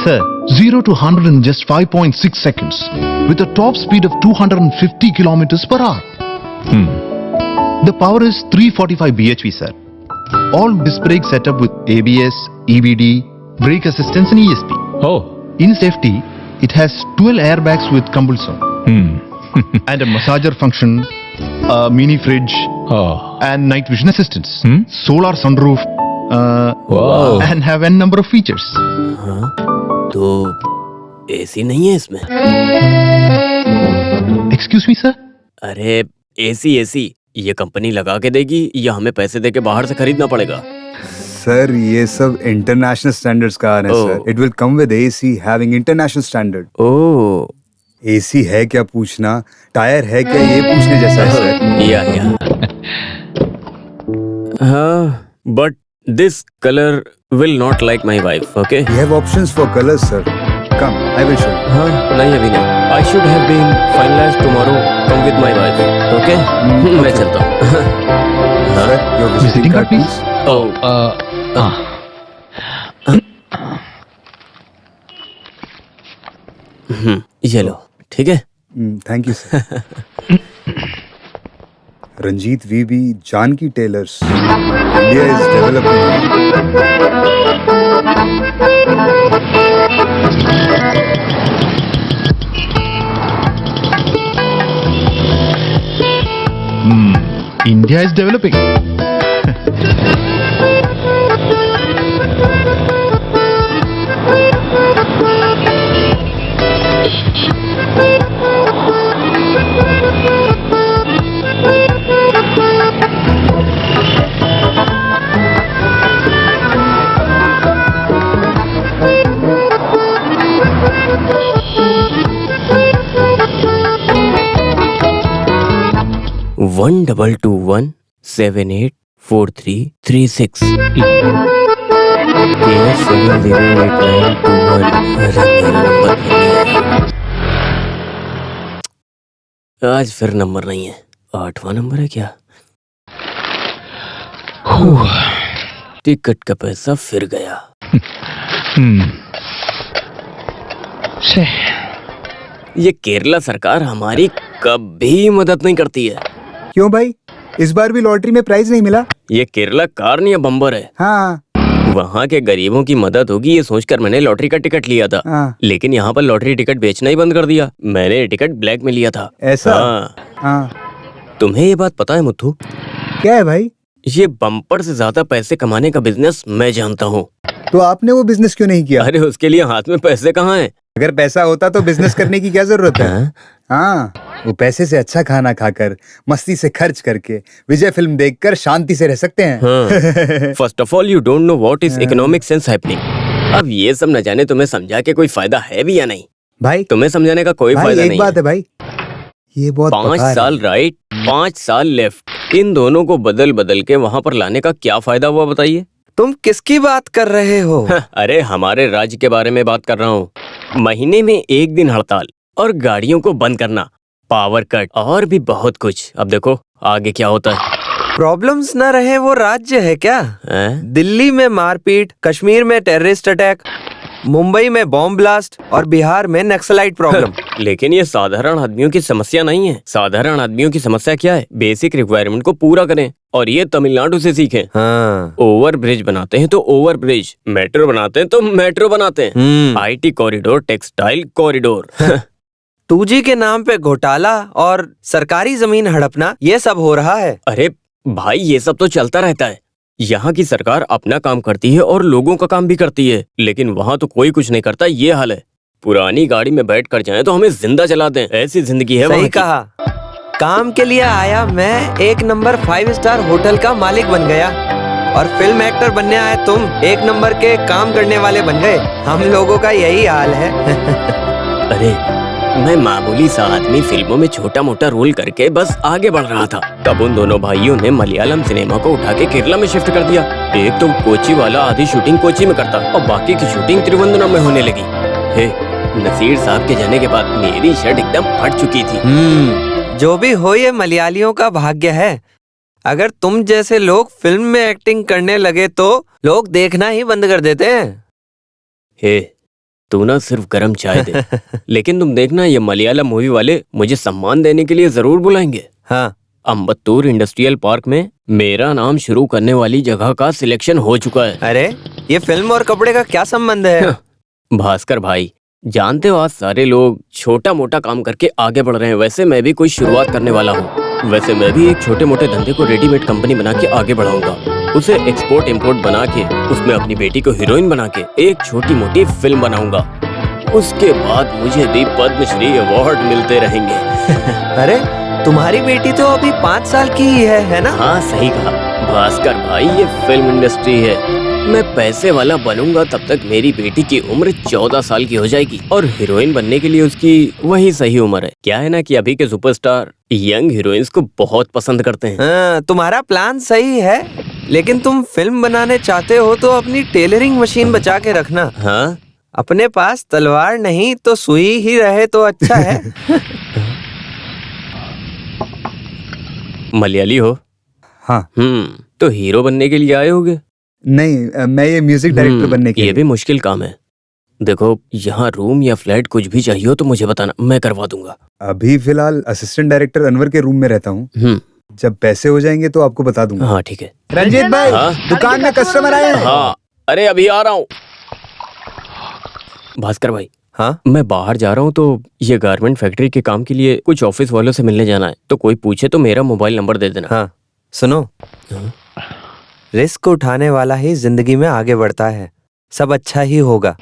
Sir, 0 to 100 in just 5.6 seconds with a top speed of 250 kilometers per hour. The power is 345 bhp, sir. All disc brake setup with ABS, EBD, brake assistance and ESP. Oh. In safety, it has 12 airbags with compulsion and a massager function, a mini fridge Oh. and night vision assistance, solar sunroof, Wow. and have n number of features. तो AC नहीं है इसमें? Excuse me, sir? अरे AC ये company लगा के देगी या हमें पैसे देके बाहर से खरीदना पड़ेगा? सर ये सब इंटरनेशनल स्टैंडर्ड्स का आ रहा है sir. It will come with AC having international standard. Oh, AC है क्या पूछना, टायर है क्या ये पूछने जैसा है सर. या हाँ, but this colour will not like my wife. Okay. You have options for colours sir. Come I will show. हाँ, नहीं अभी नहीं. I should have been finalised tomorrow. Come with my wife. Okay, मैं चलता हूँ. Sir your visiting card please. ये लो. ठीक है. Thank you sir. Ranjit V B, Janaki tailors. India is developing. India is developing. One 12217843336. आज फिर नंबर नहीं है. 8वां नंबर है क्या? टिकट का पैसा फिर गया. ये केरला सरकार हमारी कभी मदद नहीं करती है. क्यों भाई, इस बार भी लॉटरी में प्राइज नहीं मिला? ये केरला कार नहीं है, बम्बर है. हाँ. वहाँ के गरीबों की मदद होगी ये सोचकर मैंने लॉटरी का टिकट लिया था. हाँ. लेकिन यहाँ पर लॉटरी टिकट बेचना ही बंद कर दिया. मैंने टिकट ब्लैक में लिया था. ऐसा? हाँ. हाँ. तुम्हें ये बात पता है मुथु? क्या है भाई? ये बम्पर से ज्यादा पैसे कमाने का बिजनेस मैं जानता हूँ. तो आपने वो बिजनेस क्यों नहीं किया? अरे उसके लिए हाथ में पैसे कहाँ हैं? अगर पैसा होता तो बिजनेस करने की क्या जरूरत है? हाँ, वो पैसे से अच्छा खाना खाकर, मस्ती से खर्च करके, विजय फिल्म देखकर शांति से रह सकते हैं. First of all you don't know what is economic sense happening. अब ये सब न जाने तुम्हें समझा के कोई फायदा है भी या नहीं. भाई तुम्हें समझाने का कोई फायदा नहीं. एक बात है भाई, ये बहुत 5 साल राइट, 5 साल लेफ्ट. इन दोनों को बदल बदल के वहाँ पर लाने का क्या फायदा हुआ बताइए? तुम किसकी बात कर रहे हो? अरे हमारे राज्य के बारे में बात कर रहा हूँ. महीने में 1 दिन हड़ताल और गाड़ियों को बंद करना, पावर कट और भी बहुत कुछ. अब देखो आगे क्या होता है. प्रॉब्लम्स न रहे वो राज्य है क्या? दिल्ली में मारपीट, कश्मीर में टेररिस्ट अटैक, मुंबई में बॉम्ब ब्लास्ट और बिहार में नक्सलाइट प्रॉब्लम. लेकिन ये साधारण आदमियों की समस्या नहीं है. साधारण आदमियों की समस्या क्या है? बेसिक रिक्वायरमेंट को पूरा करें. और ये तमिलनाडु से सीखें. हाँ. ओवर ब्रिज बनाते हैं तो ओवर ब्रिज, मेट्रो बनाते हैं तो मेट्रो बनाते हैं. IT corridor, textile corridor. 2G के नाम पे घोटाला और सरकारी जमीन हड़पना, ये सब हो रहा है. अरे भाई ये सब तो चलता रहता है. यहाँ की सरकार अपना काम करती है और लोगों का काम भी करती है. लेकिन वहाँ तो कोई कुछ नहीं करता. ये हाल है. पुरानी गाड़ी में बैठ कर जाए तो हमें जिंदा जला दें, ऐसी जिंदगी है. सही कहा. काम के लिए आया मैं, 1 नंबर 5 स्टार होटल का मालिक बन गया. और फिल्म एक्टर बनने आए तुम, 1 नंबर के काम करने वाले बन गए. हम लोगों का यही हाल है. अरे मैं मामूली सा आदमी फिल्मों में छोटा मोटा रोल करके बस आगे बढ़ रहा था. तब उन दोनों भाइयों ने मलयालम सिनेमा को उठा के केरला में शिफ्ट कर दिया. एक तो कोची वाला आधी शूटिंग कोची में करता और बाकी की शूटिंग त्रिवेंद्रम में होने लगी. हे, नसीर साहब के जाने के बाद मेरी शर्ट एकदम फट चुकी थी. जो भी हो ये मलयालियों का भाग्य है. अगर तुम जैसे लोग फिल्म में एक्टिंग करने लगे तो लोग देखना ही बंद कर देते हैं. हे, तू ना सिर्फ गरम चाय दे। लेकिन तुम देखना, ये मलयालम मूवी वाले मुझे सम्मान देने के लिए जरूर बुलाएंगे। हाँ, अम्बत्तूर इंडस्ट्रियल पार्क में मेरा नाम शुरू करने वाली जगह का सिलेक्शन हो चुका है। अरे ये फिल्म और कपड़े का क्या संबंध है? भास्कर भाई, जानते हो आज सारे लोग छोटा मोटा काम करके आगे बढ़ रहे हैं। वैसे मैं भी कोई शुरुआत करने वाला हूँ। वैसे मैं भी एक छोटे मोटे धंधे को रेडीमेड कंपनी बना के आगे बढ़ाऊंगा, उसे एक्सपोर्ट इंपोर्ट बना के उसमें अपनी बेटी को हीरोइन बना के एक छोटी मोटी फिल्म बनाऊंगा। उसके बाद मुझे भी पद्मश्री अवार्ड मिलते रहेंगे। अरे तुम्हारी बेटी तो अभी 5 साल की ही है ना? हाँ सही कहा भास्कर भाई, ये फिल्म इंडस्ट्री है। मैं पैसे वाला बनूंगा तब तक मेरी बेटी की उम्र 14 साल की हो जाएगी और हीरोइन बनने के लिए उसकी वही सही उम्र है। क्या है ना कि अभी के सुपरस्टार यंग हीरोइंस को बहुत पसंद करते हैं। हाँ, तुम्हारा प्लान सही है, लेकिन तुम फिल्म बनाने चाहते हो तो अपनी टेलरिंग मशीन बचा के रखना। हाँ, अपने पास तलवार नहीं तो सुई ही रहे तो अच्छा है। मलयाली हो? हाँ। तो हीरो बनने के लिए आए होगे? नहीं, मैं ये म्यूजिक डायरेक्टर बनने के ये लिए। भी मुश्किल काम है। देखो, यहाँ रूम या फ्लैट कुछ भी चाहिए हो तो मुझे बताना, मैं करवा दूंगा। अभी फिलहाल असिस्टेंट डायरेक्टर अनवर के रूम में रहता हूँ। जब पैसे हो जाएंगे तो आपको बता दूंगा। हाँ ठीक है। रंजीत भाई, हाँ? दुकान में कस्टमर आए हैं। हाँ, अरे अभी आ रहा हूँ। भास्कर भाई, हाँ, मैं बाहर जा रहा हूँ तो ये गारमेंट फैक्ट्री के काम के लिए कुछ ऑफिस वालों से मिलने जाना है। तो कोई पूछे तो मेरा मोबाइल नंबर दे देना। हाँ, सुनो, रिस्क उठाने वाला ही जिंदगी में आगे बढ़ता है। सब अच्छा ही होगा।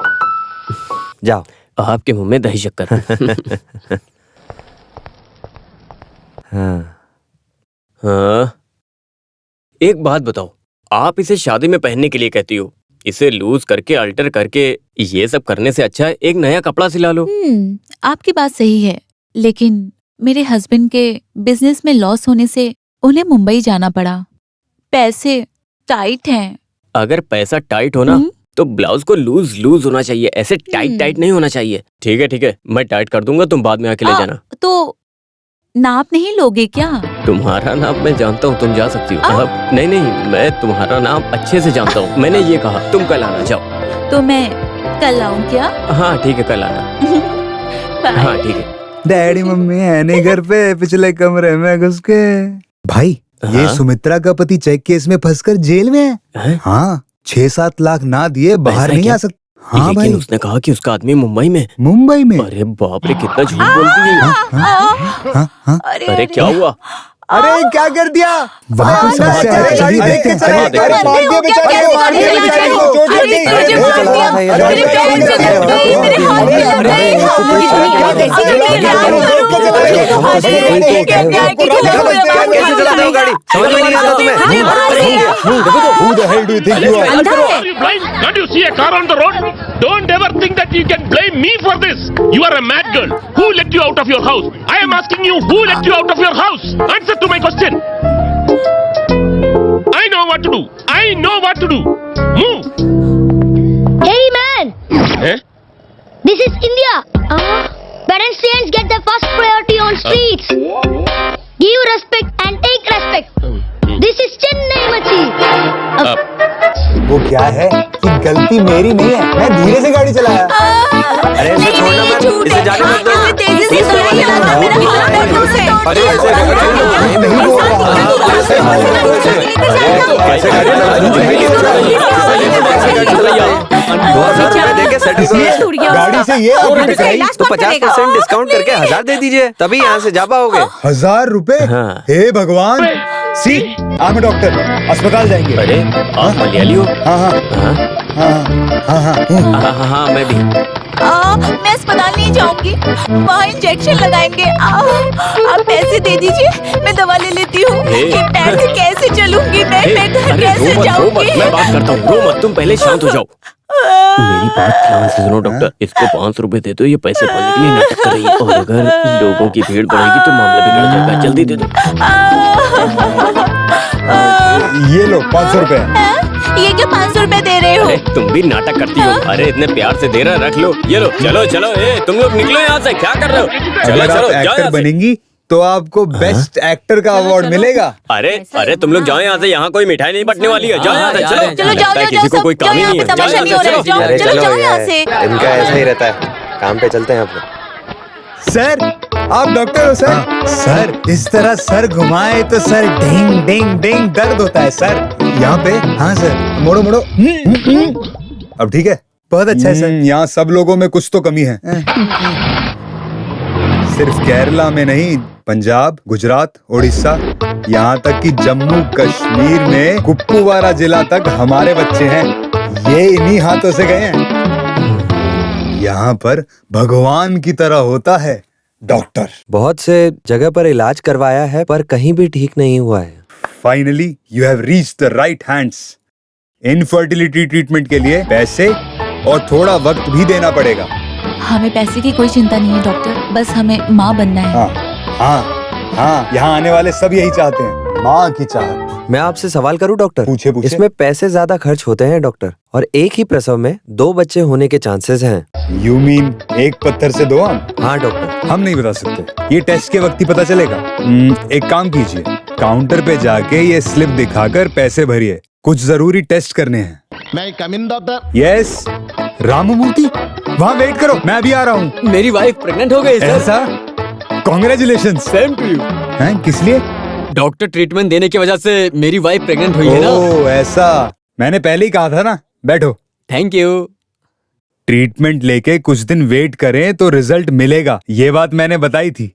जाओ। आपके मुंह में दही शक्कर। हाँ, हाँ, एक बात बताओ, आप इसे शादी में पहनने के लिए कहती हो, इसे लूज करके अल्टर करके ये सब करने से अच्छा है एक नया कपड़ा सिला लो। आपकी बात सही है, लेकिन मेरे हस्बैंड के बिजनेस में लॉस होने से उन्हें मुंबई जाना पड़ा। पैसे टाइट हैं। अगर पैसा टाइट हो ना तो ब्लाउज को लूज लूज होना चाहिए, ऐसे टाइट टाइट नहीं होना चाहिए। ठीक है, मैं टाइट कर दूंगा, तुम बाद में आके ले जाना। तो नाप नहीं लोगे क्या? तुम्हारा नाप मैं जानता हूँ, तुम जा सकती हो। अब नहीं, मैं तुम्हारा नाप अच्छे से जानता हूँ। मैंने ये कहा तुम कल आना। जाओ। तो मैं कल आऊँ क्या? हाँ ठीक है, कल आना। हाँ ठीक है। डैडी मम्मी है नहीं घर पे, पिछले कमरे में घुस के। भाई, ये हाँ? सुमित्रा का पति चेक केस में फंसकर जेल में है। हाँ, 6-7 लाख ना दिए बाहर नहीं आ सकता। हाँ लेकिन भाई, उसने कहा कि उसका आदमी मुंबई में। मुंबई में। अरे बाप रे, कितना झूठ बोलती है। हाँ? अरे क्या हुआ? अरे क्या कर दिया? वहाँ पर समस्या है, चलिए देखते हैं। चलिए देखते हैं। मार दिया बेचारे को, मार दिया बेचारे को, चोट लग गई। अरे, मुझे मार दिया। मेरे पैर से लग गई, मेरे हाथ में लग गई। कैसे चलाते हो गाड़ी? समझ में नहीं आता तुम्हें? Who the hell do you think you are? Are you blind? Can't you see a car on the road? Don't ever think that you can blame me for this. You are a mad girl. Who let you out of your house? I am asking you, who let you out of your house? Answer to my question. I know what to do. I know what to do. Move. Hey man! Eh? This is India. Pedestrians get the first priority on streets. Give respect and take respect. This is Chennai Machi. वो क्या है कि गलती मेरी नहीं है, मैं धीरे से गाड़ी चलाया। अरे इसे छोड़ना मत, इसे जाने मत दो। अरे ऐसे नहीं बोल रहा। 2000 रुपए देके सेटल करो। गाड़ी से ये और टकराई तो 50% डिस्काउंट करके 1000 दे दीजिए, तभी यहाँ से जा पाओगे। 1000 रुपए? हाँ। हे भगवान। सी, I'm a डॉक्टर, अस्पताल जाएंगे। अरे आप मलयाली हो? हाँ हाँ हाँ हाँ हाँ हाँ। हाँ, मैं भी। मैं अस्पताल नहीं जाऊंगी, वहाँ इंजेक्शन लगाएंगे। आप पैसे दे दीजिए, मैं दवा ले लेती हूँ। ये पैर से कैसे चलूंगी मैं घर अरे कैसे रो जाऊंगी? मत, मैं बात करता हूँ। रो मत, तुम पहले शांत हो जाओ। मेरी बात ध्यान से सुनो डॉक्टर, इसको 500 रुपए दे दो, ये पैसे पाने के लिए नाटक कर रही है। और अगर लोगों की भीड़ बढ़ेगी तो मामला बिगड़ जाएगा। जल्दी दे दो। ये लो 500 रुपए। ये क्या 500 रुपए दे रहे हो? अरे तुम भी नाटक करती हो। अरे इतने प्यार से दे रहा, रख लो। ये लो, चलो चलो, तुम लोग निकलो यहाँ से। क्या कर रहे हो? चलो अगर चलो, आप जाओ एक्टर यहाँ से। बनेंगी तो आपको बेस्ट एक्टर का अवार्ड मिलेगा। अरे अरे तुम लोग जाओ यहाँ से, यहाँ कोई मिठाई नहीं बटने वाली है। जाओ यहाँ से, चलो चलो लगता है जाओ किसी को कोई काम ही नहीं है। जाओ तमाशा यहाँ नहीं हो से, रहा है। चलो। अरे चलो जाओ यहाँ यार, से। इनका ऐसा ही रहता है। काम पे चलते हैं आप लोग। सर आप डॉक्टर हो सर? सर इस तरह सर घुमाए तो सर डिंग डिंग डिंग दर्द होता है सर यहाँ पे। हाँ सर, मोड़ो मोड़ो। अब ठीक है, बहुत अच्छा है सर। यहाँ सब लोगों में कुछ तो कमी है। सिर्फ केरला में नहीं, पंजाब, गुजरात, उड़ीसा, यहाँ तक कि जम्मू कश्मीर में कुपवारा जिला तक हमारे बच्चे हैं। ये इन्हीं हाथों से गए हैं। यहाँ पर भगवान की तरह होता है डॉक्टर। बहुत से जगह पर इलाज करवाया है पर कहीं भी ठीक नहीं हुआ है। Finally you have reached the right hands. Infertility treatment के लिए पैसे और थोड़ा वक्त भी देना पड़ेगा। हमें पैसे की कोई चिंता नहीं है डॉक्टर, बस हमें माँ बनना है। हाँ, यहाँ आने वाले सब यही चाहते हैं, माँ की चाहत। मैं आपसे सवाल करूं डॉक्टर? पूछे पूछे। इसमें पैसे ज्यादा खर्च होते हैं डॉक्टर, और एक ही प्रसव में 2 बच्चे होने के चांसेस हैं। यू मीन एक पत्थर से 2 आम? हाँ डॉक्टर। हम नहीं बता सकते, ये टेस्ट के वक्त ही पता चलेगा। एक काम कीजिए, काउंटर पे जाके ये स्लिप दिखाकर पैसे भरिए, कुछ जरूरी टेस्ट करने हैं। May I come in, doctor? Yes Ramamurthy, वहाँ वेट करो, मैं अभी आ रहा हूँ। मेरी वाइफ प्रेग्नेंट हो गई सर। ऐसा? कॉन्ग्रेचुलेशन। Same to you. हैं, किस लिए? डॉक्टर ट्रीटमेंट देने की वजह से मेरी वाइफ प्रेग्नेंट हुई है ना। ओह ऐसा, मैंने पहले ही कहा था ना। बैठो। Thank you. ट्रीटमेंट लेके कुछ दिन वेट करें तो रिजल्ट मिलेगा, ये बात मैंने बताई थी।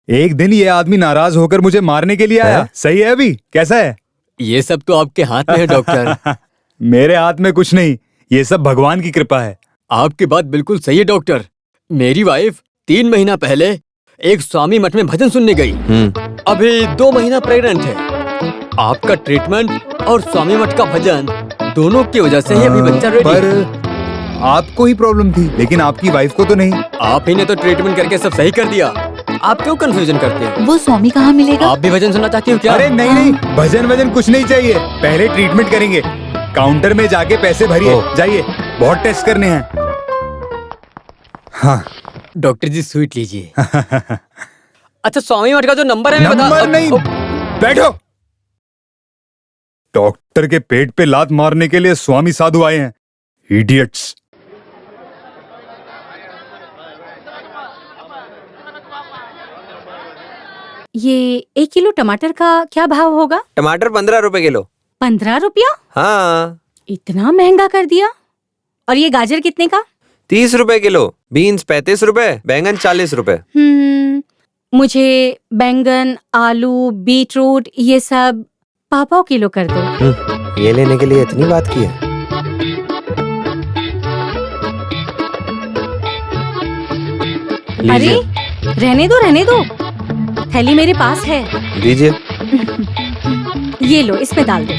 एक दिन ये आदमी नाराज होकर मुझे मारने के लिए आया। सही है अभी? कैसा है? ये सब तो आपके हाथ में है डॉक्टर। मेरे हाथ में कुछ नहीं, ये सब भगवान की कृपा है। आपकी बात बिल्कुल सही है डॉक्टर। मेरी वाइफ 3 महीना पहले एक स्वामी मठ में भजन सुनने गई। अभी 2 महीना प्रेग्नेंट है। आपका ट्रीटमेंट और स्वामी मठ का भजन दोनों की वजह से ही अभी बच्चा रेडी। पर आपको ही प्रॉब्लम थी, लेकिन आपकी वाइफ को तो नहीं। आप ही ने तो ट्रीटमेंट करके सब सही कर दिया। आप क्यों कंफ्यूजन करते हैं? वो स्वामी कहाँ मिलेगा? आप भी भजन सुनना चाहती हो क्या? अरे नहीं नहीं, भजन वजन कुछ नहीं चाहिए, पहले ट्रीटमेंट करेंगे। काउंटर में जाके पैसे भरिए, जाइए, बहुत टेस्ट करने हैं। हाँ डॉक्टर जी स्वीट लीजिए। अच्छा स्वामी मठ का जो नंबर है नंबर नहीं, बैठो। डॉक्टर के पेट पे लात मारने के लिए स्वामी साधु आए हैं, इडियट्स। ये 1 किलो टमाटर का क्या भाव होगा? टमाटर 15 रुपए किलो। 15 रुपया? हाँ। इतना महंगा कर दिया। और ये गाजर कितने का? 30 रुपए किलो। बीन्स 35 रुपए, बैंगन 40 रुपए। मुझे बैंगन, आलू, बीटरूट ये सब पाव किलो कर दो। ये लेने के लिए इतनी बात की है? अरे रहने दो, थैली मेरे पास है। दीजिए। ये लो, इसमें डाल दो।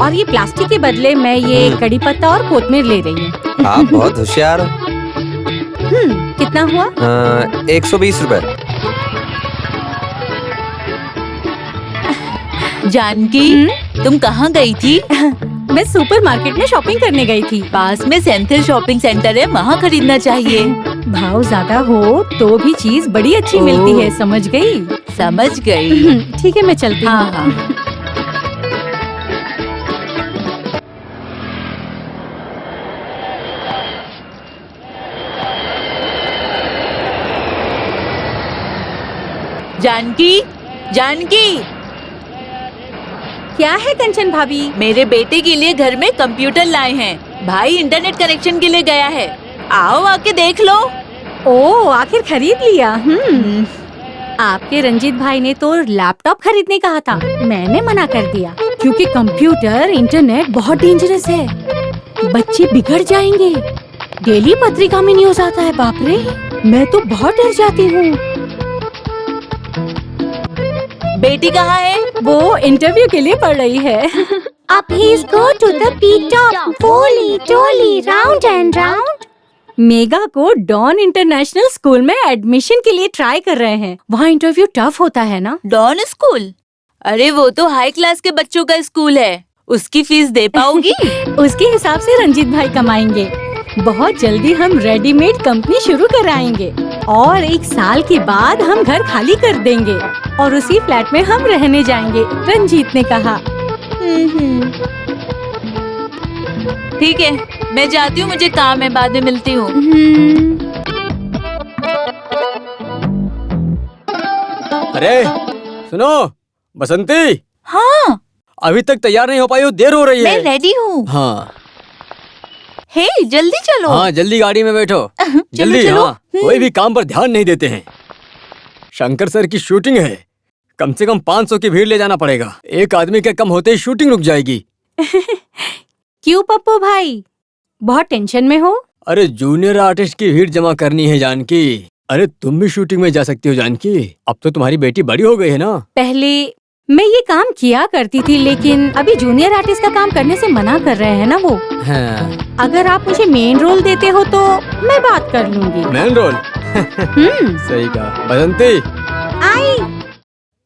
और ये प्लास्टिक के बदले मैं ये कड़ी पत्ता और कोतमीर ले रही हूँ। आप बहुत होशियार हो। कितना हुआ? 120 रुपए। जानकी, तुम कहाँ गई थी? मैं सुपरमार्केट में शॉपिंग करने गई थी। पास में सेंथिल शॉपिंग सेंटर है, वहाँ खरीदना चाहिए। भाव ज्यादा हो तो भी चीज बड़ी अच्छी मिलती है, समझ गई? समझ गई। ठीक है, मैं चलती हूँ। हाँ हाँ। जानकी, जानकी, क्या है कंचन भाभी? मेरे बेटे के लिए घर में कंप्यूटर लाए हैं। भाई इंटरनेट कनेक्शन के लिए गया है, आओ आके देख लो। ओ, आखिर खरीद लिया। आपके रंजीत भाई ने तो लैपटॉप खरीदने कहा था, मैंने मना कर दिया क्योंकि कंप्यूटर इंटरनेट बहुत डेंजरस है, बच्चे बिगड़ जाएंगे। डेली पत्रिका में न्यूज आता है, बाप रे, मैं तो बहुत डर जाती हूँ। बेटी कहाँ है? वो इंटरव्यू के लिए पढ़ रही है। Up he's go to the peak top, poly, tolly, round and round. Mega को डॉन इंटरनेशनल स्कूल में एडमिशन के लिए ट्राई कर रहे हैं। वहाँ इंटरव्यू टफ होता है ना? Don school? अरे वो तो हाई क्लास के बच्चों का स्कूल है, उसकी फीस दे पाओगी? उसके हिसाब से रंजीत भाई कमाएंगे। बहुत जल्दी हम रेडीमेड कंपनी शुरू कराएंगे और 1 साल के बाद हम घर खाली कर देंगे और उसी फ्लैट में हम रहने जाएंगे, रंजीत ने कहा। ठीक है, मैं जाती हूँ, मुझे काम है, बाद में मिलती हूँ। अरे सुनो बसंती, हाँ अभी तक तैयार नहीं हो पाई हो, देर हो रही मैं है। रेडी हूँ। हाँ हे जल्दी चलो। हाँ, जल्दी गाड़ी में बैठो। जल्दी। चलो। हाँ, कोई भी काम पर ध्यान नहीं देते हैं। शंकर सर की शूटिंग है, कम से कम 500 की भीड़ ले जाना पड़ेगा। एक आदमी के कम होते ही शूटिंग रुक जाएगी। क्यों पप्पू भाई, बहुत टेंशन में हो? अरे जूनियर आर्टिस्ट की भीड़ जमा करनी है जानकी। अरे तुम भी शूटिंग में जा सकती हो जानकी, अब तो तुम्हारी बेटी बड़ी हो गई है ना। पहले मैं ये काम किया करती थी, लेकिन अभी जूनियर आर्टिस्ट का काम करने से मना कर रहे हैं ना वो। हाँ। अगर आप मुझे मेन रोल देते हो तो मैं बात कर लूंगी। Main role? सही कहा। बसंती आई।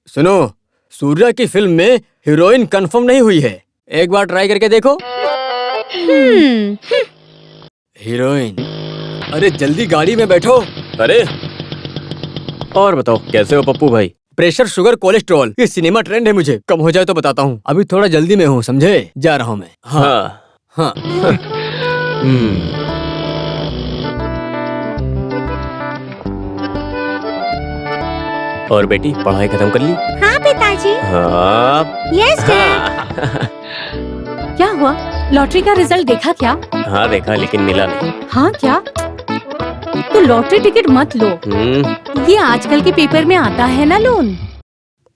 सुनो, सूर्या की फिल्म में हीरोइन कंफर्म नहीं हुई है, एक बार ट्राई करके देखो। हीरोइन? अरे जल्दी गाड़ी में बैठो। अरे और बताओ, कैसे हो पप्पू भाई? प्रेशर, शुगर, कोलेस्ट्रॉल, ये सिनेमा ट्रेंड है, मुझे कम हो जाए तो बताता हूँ। अभी थोड़ा जल्दी में हूँ, समझे? जा रहा हूँ मैं। हाँ हाँ। और बेटी, पढ़ाई खत्म कर ली? हाँ पिताजी। हाँ। Yes dad. क्या हुआ, लॉटरी का रिजल्ट देखा क्या? हाँ देखा, लेकिन मिला नहीं। हाँ क्या? तो लॉटरी टिकट मत लो, ये आजकल के पेपर में आता है ना लोन।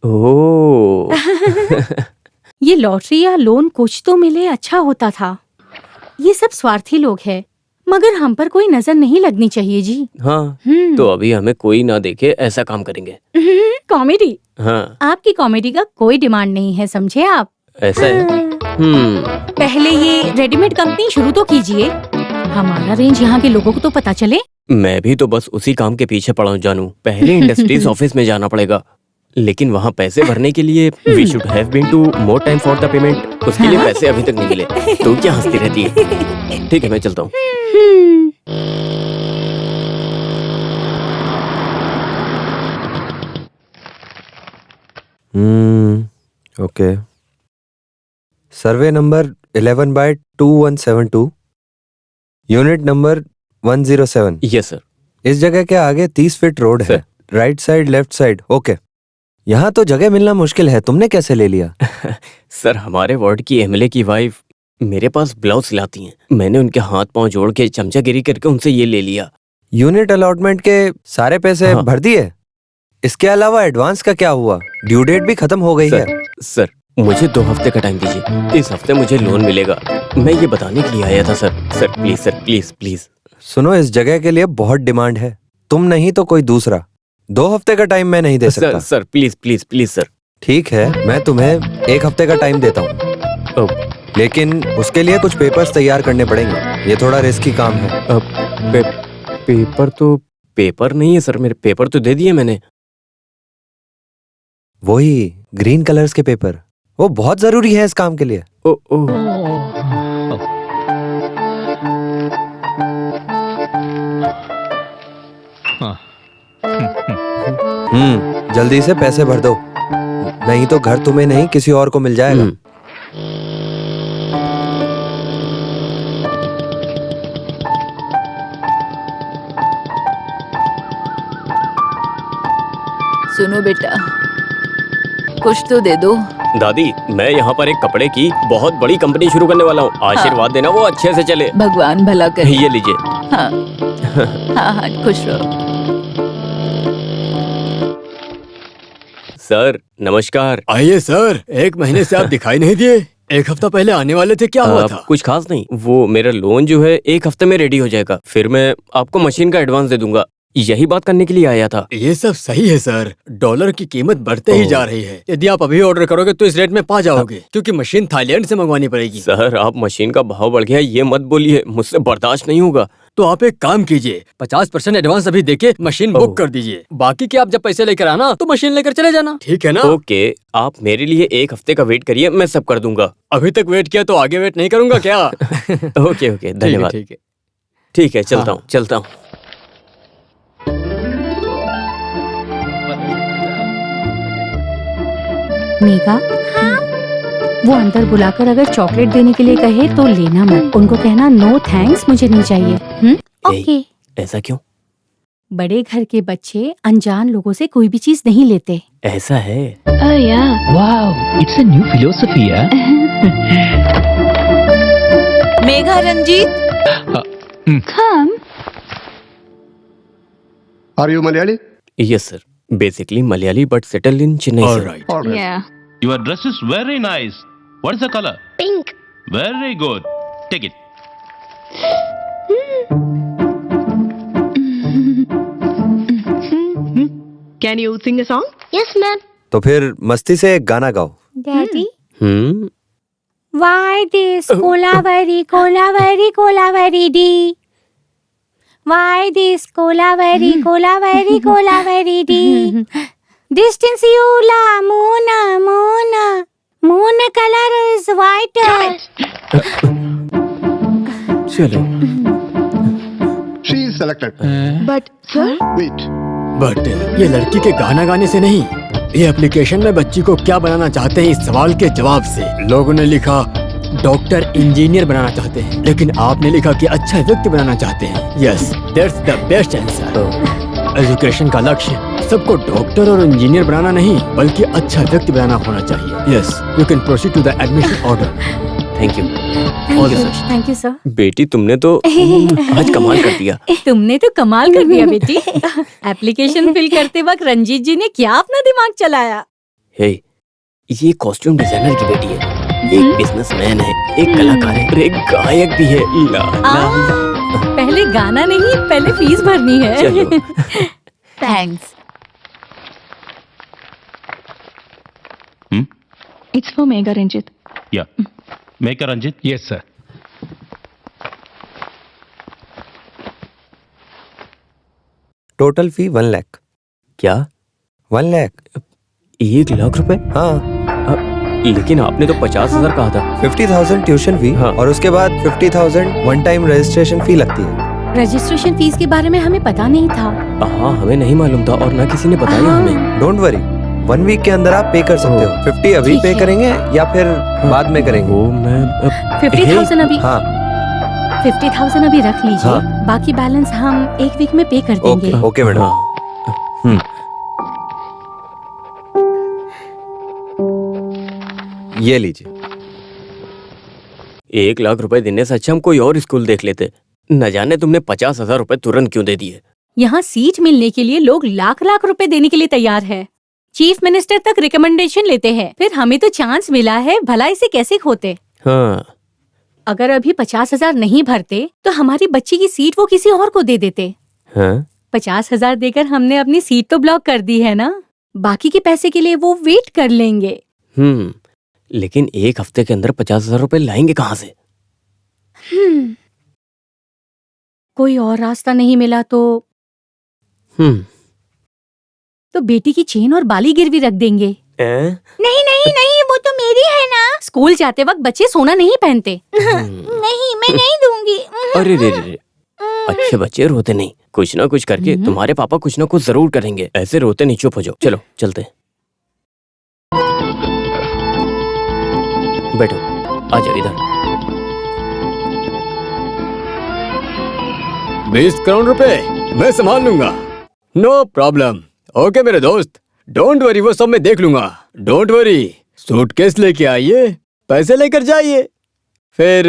ओह। ये लॉटरी या लोन कुछ तो मिले अच्छा होता था। ये सब स्वार्थी लोग हैं, मगर हम पर कोई नजर नहीं लगनी चाहिए जी। हाँ, तो अभी हमें कोई ना देखे ऐसा काम करेंगे। कॉमेडी? हाँ। आपकी कॉमेडी का कोई डिमांड नहीं है, समझे आप? ऐसा है? पहले ये रेडीमेड कंपनी शुरू तो कीजिए, हमारा रेंज यहाँ के लोगों को तो पता चले। मैं भी तो बस उसी काम के पीछे पड़ा हूँ जानू। पहले इंडस्ट्रीज ऑफिस में जाना पड़ेगा, लेकिन वहाँ पैसे भरने के लिए we should have been two more time for the payment. उसके लिए पैसे अभी तक नहीं मिले। तो क्या हंसती रहती है? ठीक है, मैं चलता हूँ। Okay. Survey number 11/2172, unit number 107। Yes sir. इस जगह के आगे 30 फीट रोड है, right side, left side. Okay. यहाँ तो जगह मिलना मुश्किल है, तुमने कैसे ले लिया? सर, हमारे वार्ड की एमएलए की वाइफ मेरे पास ब्लाउज सिलाती हैं। मैंने उनके हाथ पांव जोड़ के चमचागिरी करके उनसे ये ले लिया। यूनिट अलॉटमेंट के सारे पैसे भर दिए? इसके अलावा एडवांस का क्या हुआ? ड्यू डेट भी खत्म हो गई है। सर, मुझे 2 हफ्ते का टाइम दीजिए, इस हफ्ते मुझे लोन मिलेगा। मैं ये बताने के लिए आया था sir. Sir please, sir please please. सुनो, इस जगह के लिए बहुत डिमांड है, तुम नहीं तो कोई दूसरा। 2 हफ्ते का टाइम मैं नहीं दे सकता। Sir please please please sir. ठीक है, मैं तुम्हें 1 हफ्ते का टाइम देता हूँ, लेकिन उसके लिए कुछ पेपर्स तैयार करने पड़ेंगे। ये थोड़ा रिस्की काम है। पेपर तो पेपर नहीं है सर, मेरे पेपर तो दे दिए मैंने। वही ग्रीन कलर्स के पेपर, वो बहुत जरूरी है इस काम के लिए। जल्दी से पैसे भर दो, नहीं तो घर तुम्हें नहीं किसी और को मिल जाएगा। सुनो बेटा, कुछ तो दे दो। दादी, मैं यहाँ पर एक कपड़े की बहुत बड़ी कंपनी शुरू करने वाला हूँ, आशीर्वाद देना वो अच्छे से चले। भगवान भला करे। ये लीजिए। हाँ हाँ हाँ, खुश रहो। सर नमस्कार। आइए सर, 1 महीने से आप दिखाई नहीं दिए। 1 हफ्ता पहले आने वाले थे, क्या हुआ था? कुछ खास नहीं, वो मेरा लोन जो है 1 हफ्ते में रेडी हो जाएगा, फिर मैं आपको मशीन का एडवांस दे दूंगा। यही बात करने के लिए आया था। ये सब सही है सर, डॉलर की कीमत बढ़ते ही जा रही है। यदि आप अभी ऑर्डर करोगे तो इस रेट में पा जाओगे, क्योंकि मशीन थाईलैंड से मंगवानी पड़ेगी। सर, आप मशीन का भाव बढ़ गया ये मत बोलिए, मुझसे बर्दाश्त नहीं होगा। तो आप एक काम कीजिए, 50% एडवांस अभी देके मशीन बुक कर दीजिए। बाकी के आप जब पैसे लेकर आना तो मशीन लेकर चले जाना, ठीक है ना? ओके, आप मेरे लिए 1 हफ्ते का वेट करिए, मैं सब कर दूंगा। अभी तक वेट किया तो आगे वेट नहीं करूंगा क्या? ओके धन्यवाद। ठीक है। ठीक है, चलता हूँ चलता हूँ। मेघा, वो अंदर बुलाकर अगर चॉकलेट देने के लिए कहे तो लेना मत। उनको कहना नो थैंक्स, मुझे नहीं चाहिए। ओके। ऐसा क्यों? बड़े घर के बच्चे अनजान लोगों से कोई भी चीज नहीं लेते। ऐसा है? Wow, it's a new philosophy, yeah? Megha, Ranjit, Come. Are you Malayali? Yes sir, basically Malayali but settle in Chennai sir. Alright. All right. Yeah. Your dress is very nice. What is the color? Pink. Very good. Take it. can you sing a song? Yes, ma'am. तो फिर मस्ती से एक गाना गाओ। Daddy, hmm, why this Kolaveri Kolaveri Kolaveri D? Why this Kolaveri Kolaveri Kolaveri D? Distance Yula, Moon color is white. चलो। She is selected. But sir, Wait. But ये लड़की के गाना गाने से नहीं, ये एप्लीकेशन में बच्ची को क्या बनाना चाहते हैं इस सवाल के जवाब से। लोगों ने लिखा डॉक्टर इंजीनियर बनाना चाहते हैं, लेकिन आपने लिखा कि अच्छा व्यक्ति बनाना चाहते हैं। Yes, that's the best answer. Education का लक्ष्य सबको डॉक्टर और इंजीनियर बनाना नहीं, बल्कि अच्छा व्यक्ति बनाना होना चाहिए। Yes, you can proceed to the admission order. Thank you. Thank you sir. बेटी तुमने तो आज कमाल कर दिया। तुमने तो कमाल कर दिया बेटी। एप्लीकेशन फिल करते वक्त रंजीत जी ने क्या अपना दिमाग चलाया। हे, ये कॉस्ट्यूम डिजाइनर की बेटी है, एक बिजनेसमैन है, एक कलाकार है और एक गायक भी है। ला, ला, ला। पहले गाना नहीं, पहले फीस भरनी है। चलो। thanks. It's for Mega Ranjit. Yeah. Make a Ranjit. Yes, sir. Total fee 1 lakh. क्या? 1 लाख? 1 लाख रुपए? हाँ। लेकिन आपने तो 50,000 कहा था। 50,000 ट्यूशन फी, हाँ। और उसके बाद 50,000 वन टाइम रजिस्ट्रेशन फी लगती है। रजिस्ट्रेशन फीस के बारे में हमें पता नहीं था। हाँ, हमें नहीं मालूम था और ना किसी ने बताया हमें। डोंट वरी, 1 वीक के अंदर आप पे कर सकते हो। 50 अभी ठीक पे है। करेंगे या फिर बाद में करेंगे? वो मैं 50,000 अभी। हाँ 50,000 अभी रख लीजिए। हाँ। बाकी बैलेंस हम 1 वीक में पे कर देंगे। Okay okay madam. हाँ। ये लीजिए। 1 लाख रुपए देने से अच्छा हम कोई और स्कूल देख लेते। न जाने तुमने 50,000 रुपए तुरंत क्यों दे दिए। यहाँ सीट मिलने के लिए लोग लाख लाख रुपए देने के लिए तैयार है। चीफ मिनिस्टर तक रिकमेंडेशन लेते हैं। फिर हमें तो चांस मिला है, भला इसे कैसे खोते। हाँ। अगर अभी 50,000 नहीं भरते तो हमारी बच्ची की सीट वो किसी और को दे देते। हाँ? 50,000 देकर हमने अपनी सीट तो ब्लॉक कर दी है ना। बाकी के पैसे के लिए वो वेट कर लेंगे। लेकिन 1 हफ्ते के अंदर 50,000 रुपए लाएंगे कहाँ से? कोई और रास्ता नहीं मिला तो बेटी की चेन और बाली गिरवी रख देंगे। नहीं नहीं नहीं, वो तो मेरी है ना। स्कूल जाते वक्त बच्चे सोना नहीं पहनते। नहीं, मैं नहीं दूंगी। अरे रे रे, अच्छे बच्चे रोते नहीं। कुछ ना कुछ करके तुम्हारे पापा कुछ ना कुछ जरूर करेंगे। ऐसे रोते नहीं, चुप हो जाओ। चलो चलते हैं। बैठो, आ जाओ इधर। 20 करोड़ रुपए मैं संभाल लूंगा। No problem. ओके मेरे दोस्त, डोंट वरी, वो सब मैं देख लूंगा। डोंट वरी, सूटकेस लेके आइए, पैसे लेकर जाइए, फिर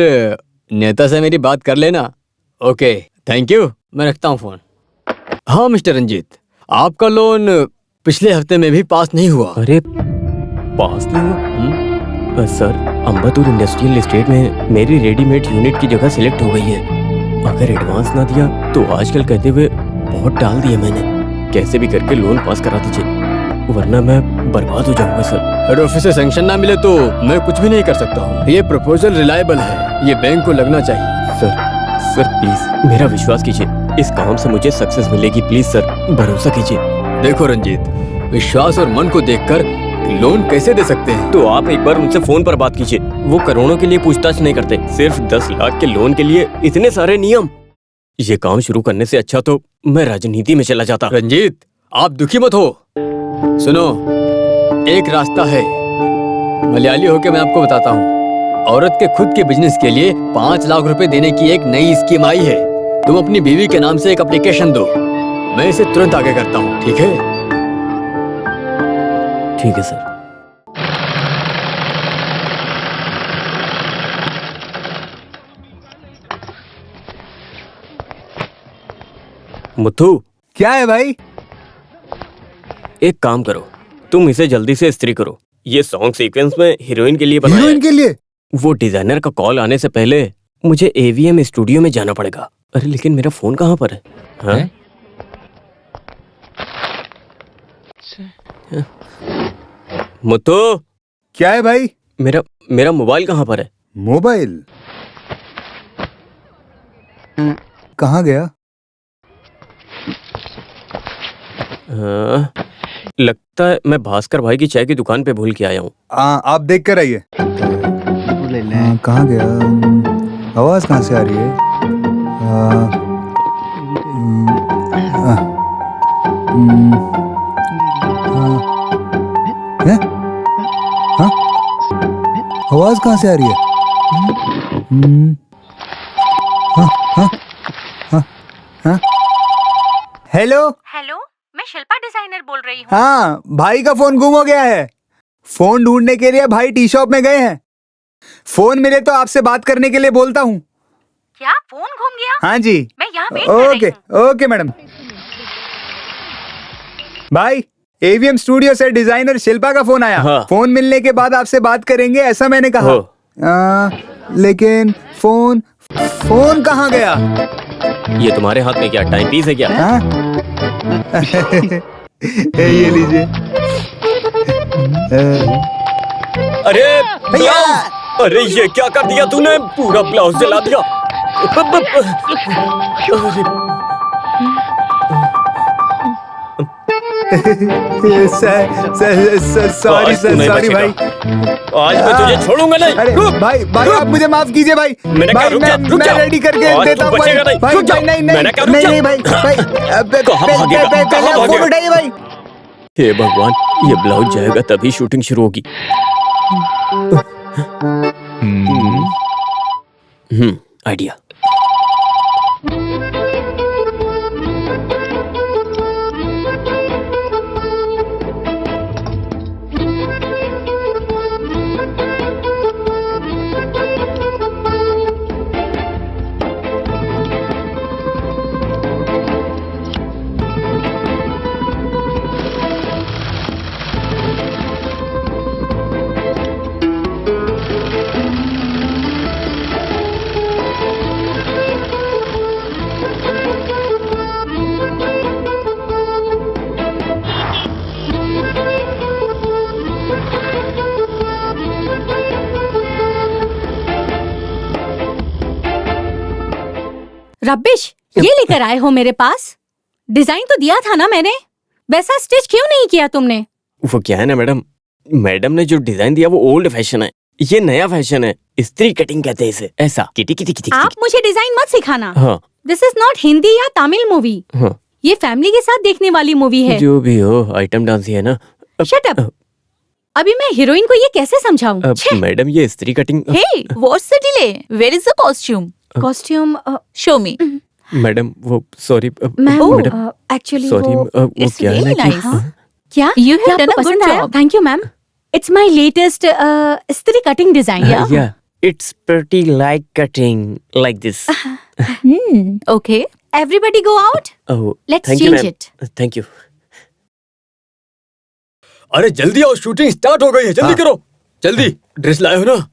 नेता से मेरी बात कर लेना। ओके, थैंक यू, मैं रखता हूँ फोन। हाँ मिस्टर रंजीत, आपका लोन पिछले हफ्ते में भी पास नहीं हुआ। अरे पास नहीं हुआ? सर, अंबतूर इंडस्ट्रियल एस्टेट में मेरी रेडीमेड यूनिट की जगह सिलेक्ट हो गई है। अगर एडवांस ना दिया तो आजकल कहते हुए बहुत डाल दिए मैंने। कैसे भी करके लोन पास करा दीजिए, वरना मैं बर्बाद हो जाऊंगा सर। हेड ऑफिस से सैंक्शन ना मिले तो मैं कुछ भी नहीं कर सकता हूँ। ये प्रपोजल रिलायबल है, ये बैंक को लगना चाहिए। सर प्लीज मेरा विश्वास कीजिए, इस काम से मुझे सक्सेस मिलेगी। प्लीज सर, भरोसा कीजिए। देखो रंजीत, विश्वास और मन को देखकर लोन कैसे दे सकते हैं? तो आप एक बार उनसे फोन पर बात कीजिए। वो करोड़ों के लिए पूछताछ नहीं करते, सिर्फ 10 लाख के लोन के लिए इतने सारे नियम। ये काम शुरू करने से अच्छा तो मैं राजनीति में चला जाता। रंजीत, आप दुखी मत हो। सुनो, एक रास्ता है। मलयाली होके मैं आपको बताता हूँ। औरत के खुद के बिजनेस के लिए 5 लाख रुपए देने की एक नई स्कीम आई है। तुम अपनी बीवी के नाम से एक एप्लीकेशन दो, मैं इसे तुरंत आगे करता हूँ। ठीक है? ठीक है सर। मुथु, क्या है भाई? एक काम करो, तुम इसे जल्दी से इस्त्री करो। ये सॉन्ग सीक्वेंस में हीरोइन के लिए बनाया है। हीरोइन के लिए? वो डिजाइनर का कॉल आने से पहले मुझे AVM स्टूडियो में जाना पड़ेगा। अरे लेकिन मेरा फोन कहाँ पर है? हाँ? मुत्तू, क्या है भाई? मेरा मोबाइल कहाँ पर है? मोबाइल कहाँ गया? लगता है मैं भास्कर भाई की चाय की दुकान पे भूल के आया हूँ। आप देख कर आइए। कहाँ गया? आवाज कहाँ से आ रही है? आवाज कहाँ से आ रही है? हेलो हेलो, मैं शिल्पा डिजाइनर बोल रही हूँ। हाँ, भाई का फोन गुम हो गया है। फोन ढूंढने के लिए भाई टी शॉप में गए हैं। फोन मिले तो आपसे बात करने के लिए बोलता हूँ। क्या फोन घूम गया? हाँ जी। मैं यहाँ वेट कर रही हूँ। Okay madam. भाई, AVM स्टूडियो से डिजाइनर शिल्पा का फोन आया। हाँ। फोन मिलने के बाद आपसे बात करेंगे ऐसा मैंने कहा। लेकिन फोन कहाँ गया? ये तुम्हारे हाथ में क्या टाइम पीस है क्या? हाँ? ये लीजिए। अरे ब्लाउज! अरे ये क्या कर दिया तूने? पूरा ब्लाउज जला दिया। सॉरी भाई। आज मैं तुझे छोड़ूंगा नहीं। अरे भाई आप मुझे माफ कीजिए भाई। मैंने कहा रुक जा, रुक जा। मैं रेडी करके आज देता तू हूँ बचेगा नहीं। भाई। रुक जा। मैंने कहा रुक जा। नहीं भाई कहाँ भागेगा? कहाँ फोन भागेगा? उठाइए भाई। हे भगवान, ये ब्लाउज जाएगा तभी शूटिंग शुरू होगी। आइडिया। रबिश, ये लेकर आए हो मेरे पास? डिजाइन तो दिया था ना मैंने, वैसा स्टिच क्यों नहीं किया तुमने? वो क्या है ना मैडम ने जो डिजाइन दिया वो ओल्ड फैशन है, ये नया फैशन है। स्त्री कटिंग कहते हैं इसे। ऐसा किटी किटी किटी। आप मुझे डिजाइन मत सिखाना। हाँ। दिस इज नॉट हिंदी या तमिल मूवी। हाँ। ये फैमिली के साथ देखने वाली मूवी है। जो भी हो, आइटम डांस ही है ना। Shut up. अभी मैं हीरोइन को ये कैसे समझाऊं? मैडम ये स्त्री cutting. Hey, what's the delay? Where is the costume? Costume Show me. Madam वो सॉरी मैम, एक्चुअली सॉरी वो It's क्या है really ना कि nice. क्या You have क्या done आपको a good पसंद आया? job. Thank you ma'am. It's my latest स्त्री कटिंग डिजाइन। या it's pretty like cutting like this. Okay. Everybody go out. Oh Let's thank you change ma'am. it. Thank you. अरे जल्दी आओ, shooting start हो गई है। जल्दी करो, जल्दी। ड्रेस लाए हो ना?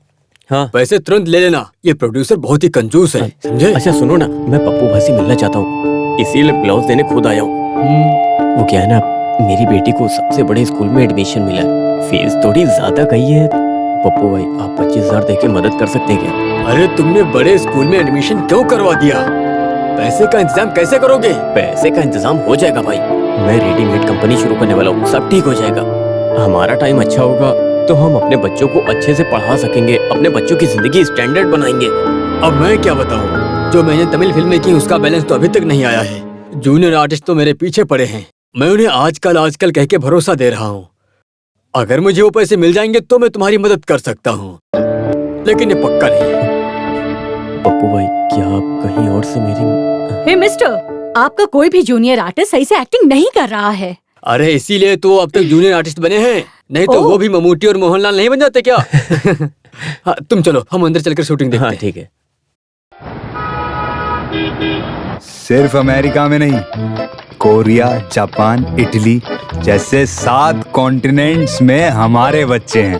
हाँ। पैसे तुरंत ले लेना। ये प्रोड्यूसर बहुत ही कंजूस है, समझे? अच्छा सुनो ना, मैं पप्पू भाई से मिलना चाहता हूँ, इसीलिए ब्लाउज देने खुद आया हूँ। वो क्या है ना, मेरी बेटी को सबसे बड़े स्कूल में एडमिशन मिला है, फीस थोड़ी ज्यादा गई है। पप्पू भाई आप 25,000 देके मदद कर सकते हैं क्या? अरे तुमने बड़े स्कूल में एडमिशन क्यों करवा दिया? पैसे का इंतजाम कैसे करोगे? पैसे का इंतजाम हो जाएगा भाई, मैं रेडीमेड कंपनी शुरू करने वाला हूँ, सब ठीक हो जाएगा। हमारा टाइम अच्छा होगा तो हम अपने बच्चों को अच्छे से पढ़ा सकेंगे, अपने बच्चों की जिंदगी स्टैंडर्ड बनाएंगे। अब मैं क्या बताऊँ? जो मैंने तमिल फिल्में की उसका बैलेंस तो अभी तक नहीं आया है। जूनियर आर्टिस्ट तो मेरे पीछे पड़े हैं। मैं उन्हें आजकल कह के भरोसा दे रहा हूँ। अगर मुझे वो पैसे मिल जाएंगे तो मैं तुम्हारी मदद कर सकता हूँ, लेकिन ये पक्का नहीं। पप्पू भाई, क्या आप कहीं और से मेरी... हे मिस्टर, आपका कोई भी जूनियर आर्टिस्ट सही से एक्टिंग नहीं कर रहा है। अरे इसीलिए तो अब तक जूनियर आर्टिस्ट बने हैं, नहीं तो वो भी ममूटी और मोहनलाल नहीं बन जाते क्या? हाँ, तुम चलो, हम अंदर चलकर शूटिंग देखते हैं। हाँ, ठीक है। सिर्फ अमेरिका में नहीं, कोरिया, जापान, इटली जैसे 7 कॉन्टिनेंट्स में हमारे बच्चे हैं।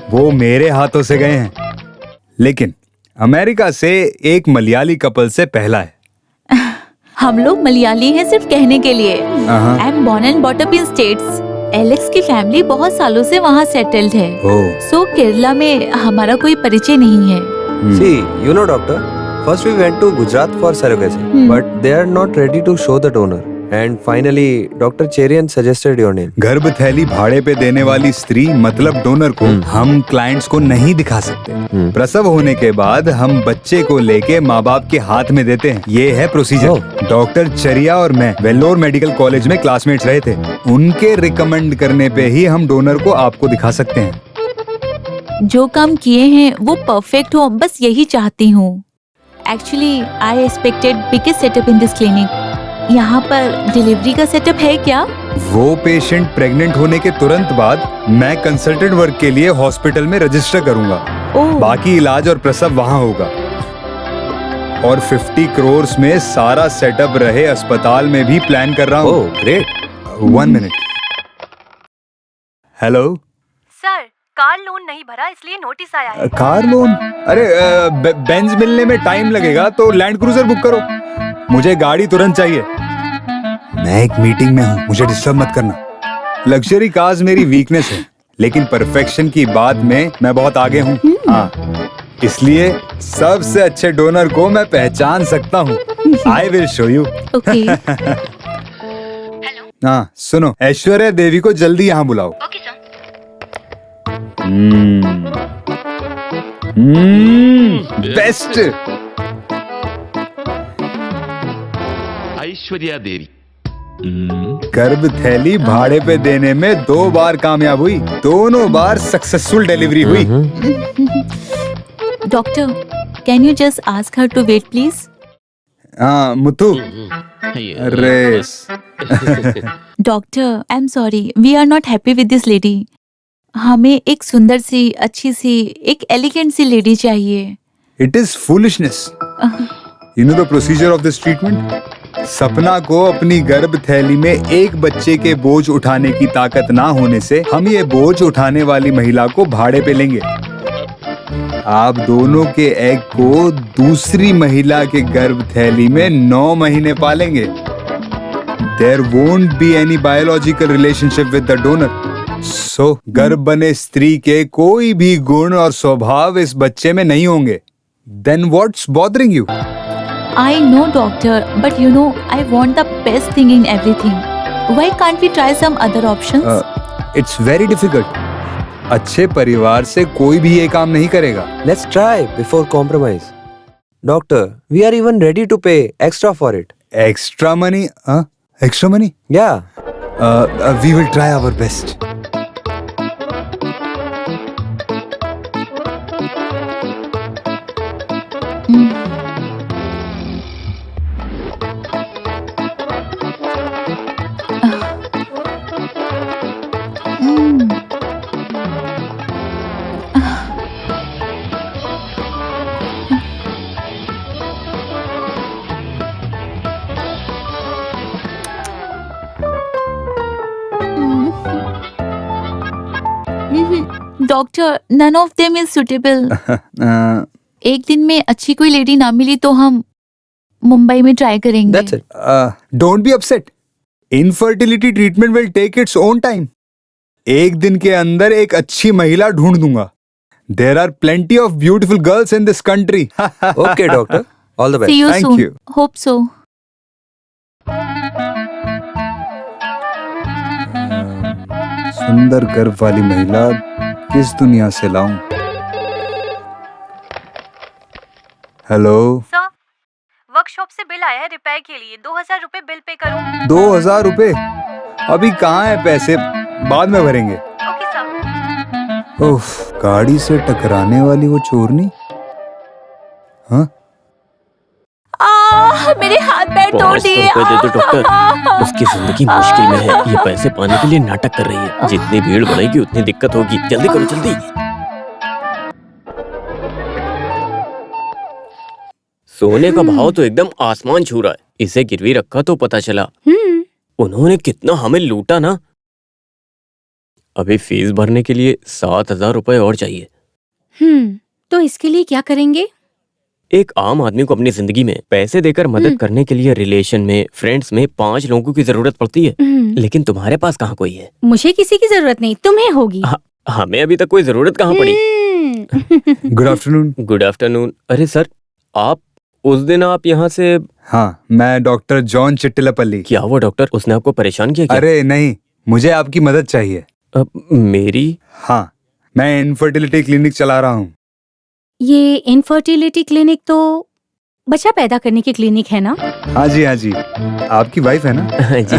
वो मेरे हाथों से गए हैं, लेकिन अमेरिका से एक मलयाली कपल से पहला है। हम लोग मलयाली हैं सिर्फ कहने के लिए। I am born and bought up in States. Alex की फैमिली बहुत सालों से वहाँ सेटल्ड है। सो केरला में हमारा कोई परिचय नहीं है। See, you know, doctor, first we went to Gujarat for surrogacy, but they are not ready to show the donor. And finally, Dr. Cherian suggested your name. गर्भ थैली भाड़े पे देने वाली स्त्री मतलब डोनर को हम क्लाइंट्स को नहीं दिखा सकते। प्रसव होने के बाद हम बच्चे को लेके माँ बाप के हाथ में देते हैं। ये है प्रोसीजर। डॉक्टर चरिया और मैं वेल्लोर मेडिकल कॉलेज में क्लासमेट्स रहे थे। उनके रिकमेंड करने पे ही हम डोनर को आपको दिखा सकते हैं। जो काम किए हैं वो परफेक्ट हो, बस यही चाहती हूँ। Actually I expected biggest setup in this clinic. यहाँ पर डिलीवरी का सेटअप है क्या? वो पेशेंट प्रेग्नेंट होने के तुरंत बाद मैं कंसल्टेंट वर्क के लिए हॉस्पिटल में रजिस्टर करूंगा। बाकी इलाज और प्रसव वहाँ होगा। और 50 करोड़ में सारा सेटअप रहे अस्पताल में भी प्लान कर रहा हूँ। Great. 1 minute. Hello sir, car loan नहीं भरा इसलिए नोटिस आया है। Car loan? अरे बेंज मिलने में टाइम लगेगा तो लैंड क्रूजर बुक करो। मुझे गाड़ी तुरंत चाहिए। मैं एक मीटिंग में हूँ, मुझे डिस्टर्ब मत करना। लग्जरी कार्स मेरी वीकनेस है, लेकिन परफेक्शन की बात में मैं बहुत आगे हूँ। हाँ, इसलिए सबसे अच्छे डोनर को मैं पहचान सकता हूँ। आई विल शो यू। हाँ सुनो, ऐश्वर्या देवी को जल्दी यहाँ बुलाओ। बेस्ट। ऐश्वर्या देवी गर्भ थैली भाड़े पे देने में 2 बार कामयाब हुई, दोनों बार सक्सेसफुल डिलीवरी हुई। Doctor, can you just ask her to wait please? हाँ मुथु। अरे doctor, I am sorry, we are not happy with this lady. हमें एक सुंदर सी, अच्छी सी, एक एलिगेंट सी लेडी चाहिए। It is foolishness. You know the procedure of this treatment? Sapna को अपनी गर्भ थैली में एक बच्चे के बोझ उठाने की ताकत ना होने से हम ये बोझ उठाने वाली महिला को भाड़े पे लेंगे। आप दोनों के एग को दूसरी महिला के गर्भ थैली में 9 महीने पालेंगे। There won't be any biological relationship with the donor. So, गर्भ बने स्त्री के कोई भी गुण और स्वभाव इस बच्चे में नहीं होंगे। Then what's bothering you? I know, doctor, but you know, I want the best thing in everything. Why can't we try some other options? It's very difficult. अच्छे परिवार से कोई भी ये काम नहीं करेगा। Let's try before compromise. Doctor, we are even ready to pay extra for it. Extra money? Extra money? Yeah. We will try our best. Doctor, none of them is suitable. एक दिन में अच्छी कोई लेडी ना मिली तो हम मुंबई में try करेंगे। That's it. Don't be upset. Infertility treatment will take its own time. एक दिन के अंदर एक अच्छी महिला ढूंढ दूंगा। There are plenty of beautiful girls in this country. Okay, doctor. All the best. See you Thank soon. you. Hope so. सुंदर गर्भ वाली महिला किस दुनिया से लाऊं? हेलो सर, वर्कशॉप से बिल आया है रिपेयर के लिए। 2000 रुपए बिल पे करूं? 2000 रुपए? अभी कहाँ है पैसे, बाद में भरेंगे। Okay sir. उफ, गाड़ी से टकराने वाली वो चोरनी। हाँ, मेरे हाथ पैर तोड़ 500 दिए। रुपए दे दो डॉक्टर, उसकी जिंदगी मुश्किल में है। ये पैसे पाने के लिए नाटक कर रही है। जितनी भीड़ बढ़ेगी उतनी दिक्कत होगी। जल्दी करो जल्दी। सोने का भाव तो एकदम आसमान छू रहा है। इसे गिरवी रखा तो पता चला उन्होंने कितना हमें लूटा ना। अभी फीस भरने के लिए 7000 रुपए और चाहिए। तो इसके लिए क्या करेंगे? एक आम आदमी को अपनी जिंदगी में पैसे देकर मदद करने के लिए रिलेशन में, फ्रेंड्स में 5 लोगों की जरूरत पड़ती है। लेकिन तुम्हारे पास कहाँ कोई है? मुझे किसी की जरूरत नहीं, तुम्हें होगी। हमें अभी तक कोई जरूरत कहाँ पड़ी। Good afternoon. Good afternoon. अरे सर, आप उस दिन आप यहाँ से? हाँ, मैं डॉक्टर जॉन चिट्टिलापल्ली। क्या वो डॉक्टर, उसने आपको परेशान किया क्या? अरे नहीं, मुझे आपकी मदद चाहिए। मेरी? हाँ, मैं इनफर्टिलिटी क्लिनिक चला रहा हूँ। ये इनफर्टिलिटी क्लिनिक तो बच्चा पैदा करने की क्लिनिक है ना? हाँ जी, हाँ जी। आपकी वाइफ है ना? जी।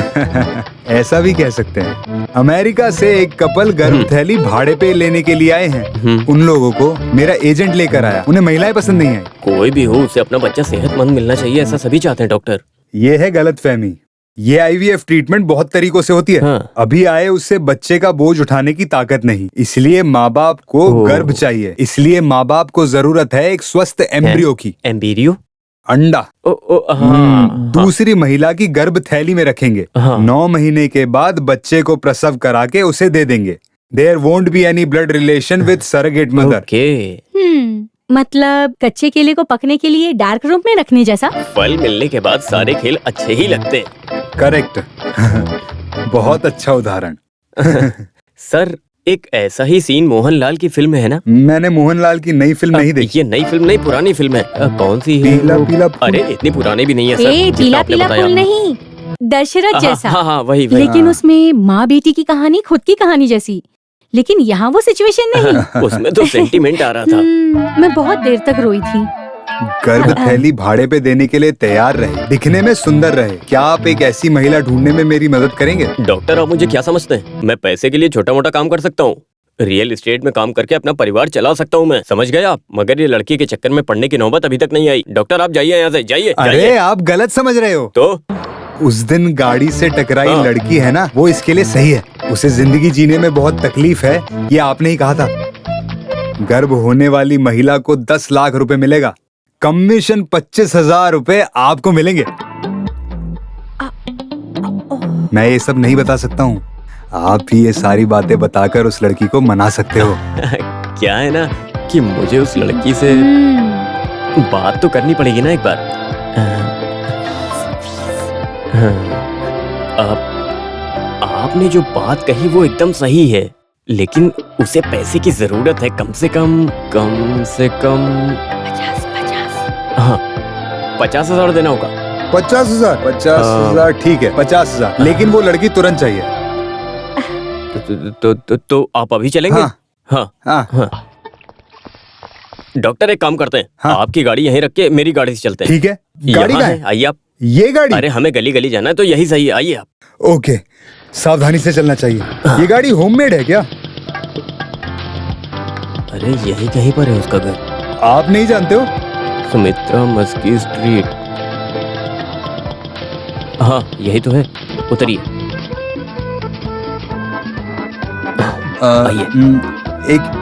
ऐसा भी कह सकते हैं। अमेरिका से एक कपल गर्भ थैली भाड़े पे लेने के लिए आए हैं। उन लोगों को मेरा एजेंट लेकर आया। उन्हें महिलाएं पसंद नहीं आई। कोई भी हो, उसे अपना बच्चा सेहतमंद मिलना चाहिए, ऐसा सभी चाहते हैं डॉक्टर। ये है गलतफहमी। ये IVF ट्रीटमेंट बहुत तरीकों से होती है। हाँ। अभी आए उससे बच्चे का बोझ उठाने की ताकत नहीं, इसलिए माँ बाप को गर्भ चाहिए। इसलिए माँ बाप को जरूरत है एक स्वस्थ एम्ब्रियो की। एम्ब्रियो? अंडा। हाँ। दूसरी महिला की गर्भ थैली में रखेंगे। 9 महीने के बाद बच्चे को प्रसव करा के उसे दे देंगे। There won't be any blood relation with surrogate mother. मतलब कच्चे केले को पकने के लिए डार्क रूम में रखने जैसा? फल मिलने के बाद सारे खेल अच्छे ही लगते हैं। करेक्ट। बहुत अच्छा उदाहरण। सर, एक ऐसा ही सीन मोहनलाल की फिल्म में है ना? मैंने मोहनलाल की नई फिल्म नहीं देखी। ये नई फिल्म नहीं, पुरानी फिल्म है। कौन सी है? पीला पीला फूल। अरे इतनी पुरानी भी नहीं है सर। पीला पीला फूल नहीं, दशरथ जैसा। हाँ, वही। लेकिन उसमें माँ बेटी की कहानी खुद की कहानी जैसी। लेकिन यहाँ वो सिचुएशन नहीं। उसमें तो सेंटीमेंट आ रहा था। मैं बहुत देर तक रोई थी। गर्भ थैली भाड़े पे देने के लिए तैयार रहे, दिखने में सुंदर रहे। क्या आप एक ऐसी महिला ढूंढने में मेरी मदद करेंगे? डॉक्टर, आप मुझे क्या समझते हैं? मैं पैसे के लिए छोटा मोटा काम कर सकता हूँ। रियल एस्टेट में काम करके अपना परिवार चला सकता हूँ मैं, समझ गए आप? मगर ये लड़की के चक्कर में पड़ने की नौबत अभी तक नहीं आई। डॉक्टर, आप जाइए यहाँ से, जाइए। अरे आप गलत समझ रहे हो। तो उस दिन गाड़ी से टकराई लड़की है ना, वो इसके लिए सही है। उसे जिंदगी जीने में बहुत तकलीफ है, ये आपने ही कहा था। गर्भ होने वाली महिला को 10 लाख रुपए मिलेगा। कमीशन 25,000 रुपए आपको मिलेंगे। मैं ये सब नहीं बता सकता हूँ। आप ही ये सारी बातें बताकर उस लड़की को मना सकते हो। क्या है ना कि मुझे उस लड़की से बात तो करनी पड़ेगी ना एक बार। आपने जो बात कही वो एकदम सही है, लेकिन उसे पैसे की जरूरत है। कम से कम 50,000 देना होगा। 50,000 ठीक है, 50,000। लेकिन वो लड़की तुरंत चाहिए। तो आप अभी चलेंगे? हाँ। डॉक्टर, एक काम करते हैं। आपकी गाड़ी यहीं रख के मेरी गाड़ी से चलते हैं। ठीक है। गाड़ी कहाँ है? आइए आप। ये गाड़ी? अरे हमें गली गली जाना है तो यही सही है, आइए आप। ओके, सावधानी से चलना चाहिए। ये गाड़ी होममेड है क्या? अरे यही कहीं पर है उसका घर। आप नहीं जानते हो? सुमित्रा मस्की स्ट्रीट। हाँ, यही तो है। उतरिए।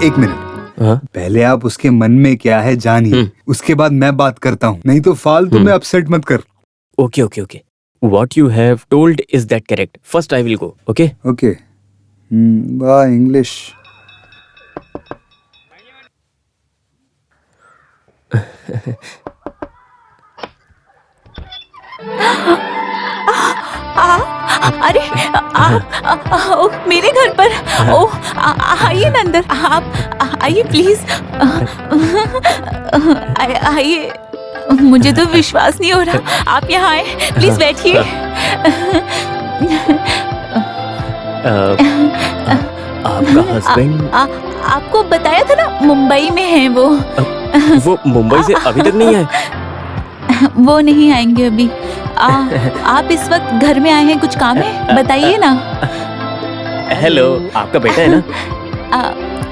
एक मिनट। पहले आप उसके मन में क्या है जानिए, उसके बाद मैं बात करता हूँ। नहीं तो फालतू में अपसेट मत कर। Okay. What you have told is that correct? First I will go. Okay? Okay. वाह, इंग्लिश। अरे मेरे घर पर। आइए ना अंदर, आप आइए प्लीज। आइए, मुझे तो विश्वास नहीं हो रहा आप यहाँ आए। प्लीज बैठिए। आपका हस्बैंड? आपको बताया था ना, मुंबई में है वो। वो मुंबई से अभी तक नहीं आए? वो नहीं आएंगे अभी। आप इस वक्त घर में आए हैं, कुछ काम है? बताइए ना। हेलो, आपका बेटा है ना?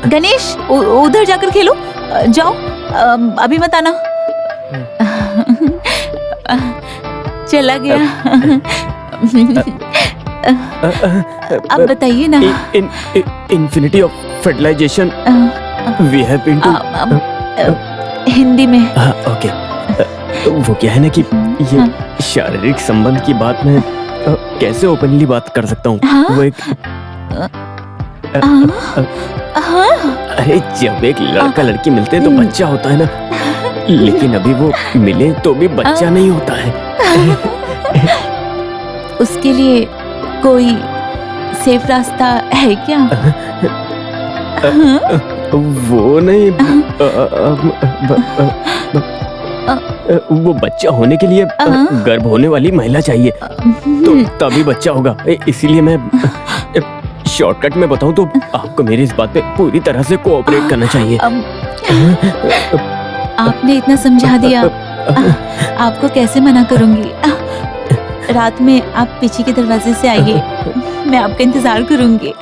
गणेश, उधर जाकर खेलो। जाओ, अभी मत आना। चला गया। अब बताइए ना। Infinity of fertilisation we have been to Hindi में। ओके। वो क्या है ना कि ये शारीरिक संबंध की बात मैं कैसे ओपनली बात कर सकता हूँ? वो एक अरे जब एक लड़का लड़की मिलते हैं तो बच्चा होता है ना, लेकिन अभी वो मिले तो भी बच्चा नहीं होता है। उसके लिए कोई सेफ रास्ता है क्या? वो नहीं, वो बच्चा होने के लिए गर्भ होने वाली महिला चाहिए, तो तभी बच्चा होगा। इसीलिए मैं शॉर्टकट में बताऊं तो आपको मेरी इस बात पे पूरी तरह से कोऑपरेट करना चाहिए। आपने इतना समझा दिया, आपको कैसे मना करूंगी। रात में आप पीछे के दरवाजे से आइए, मैं आपका इंतजार करूंगी।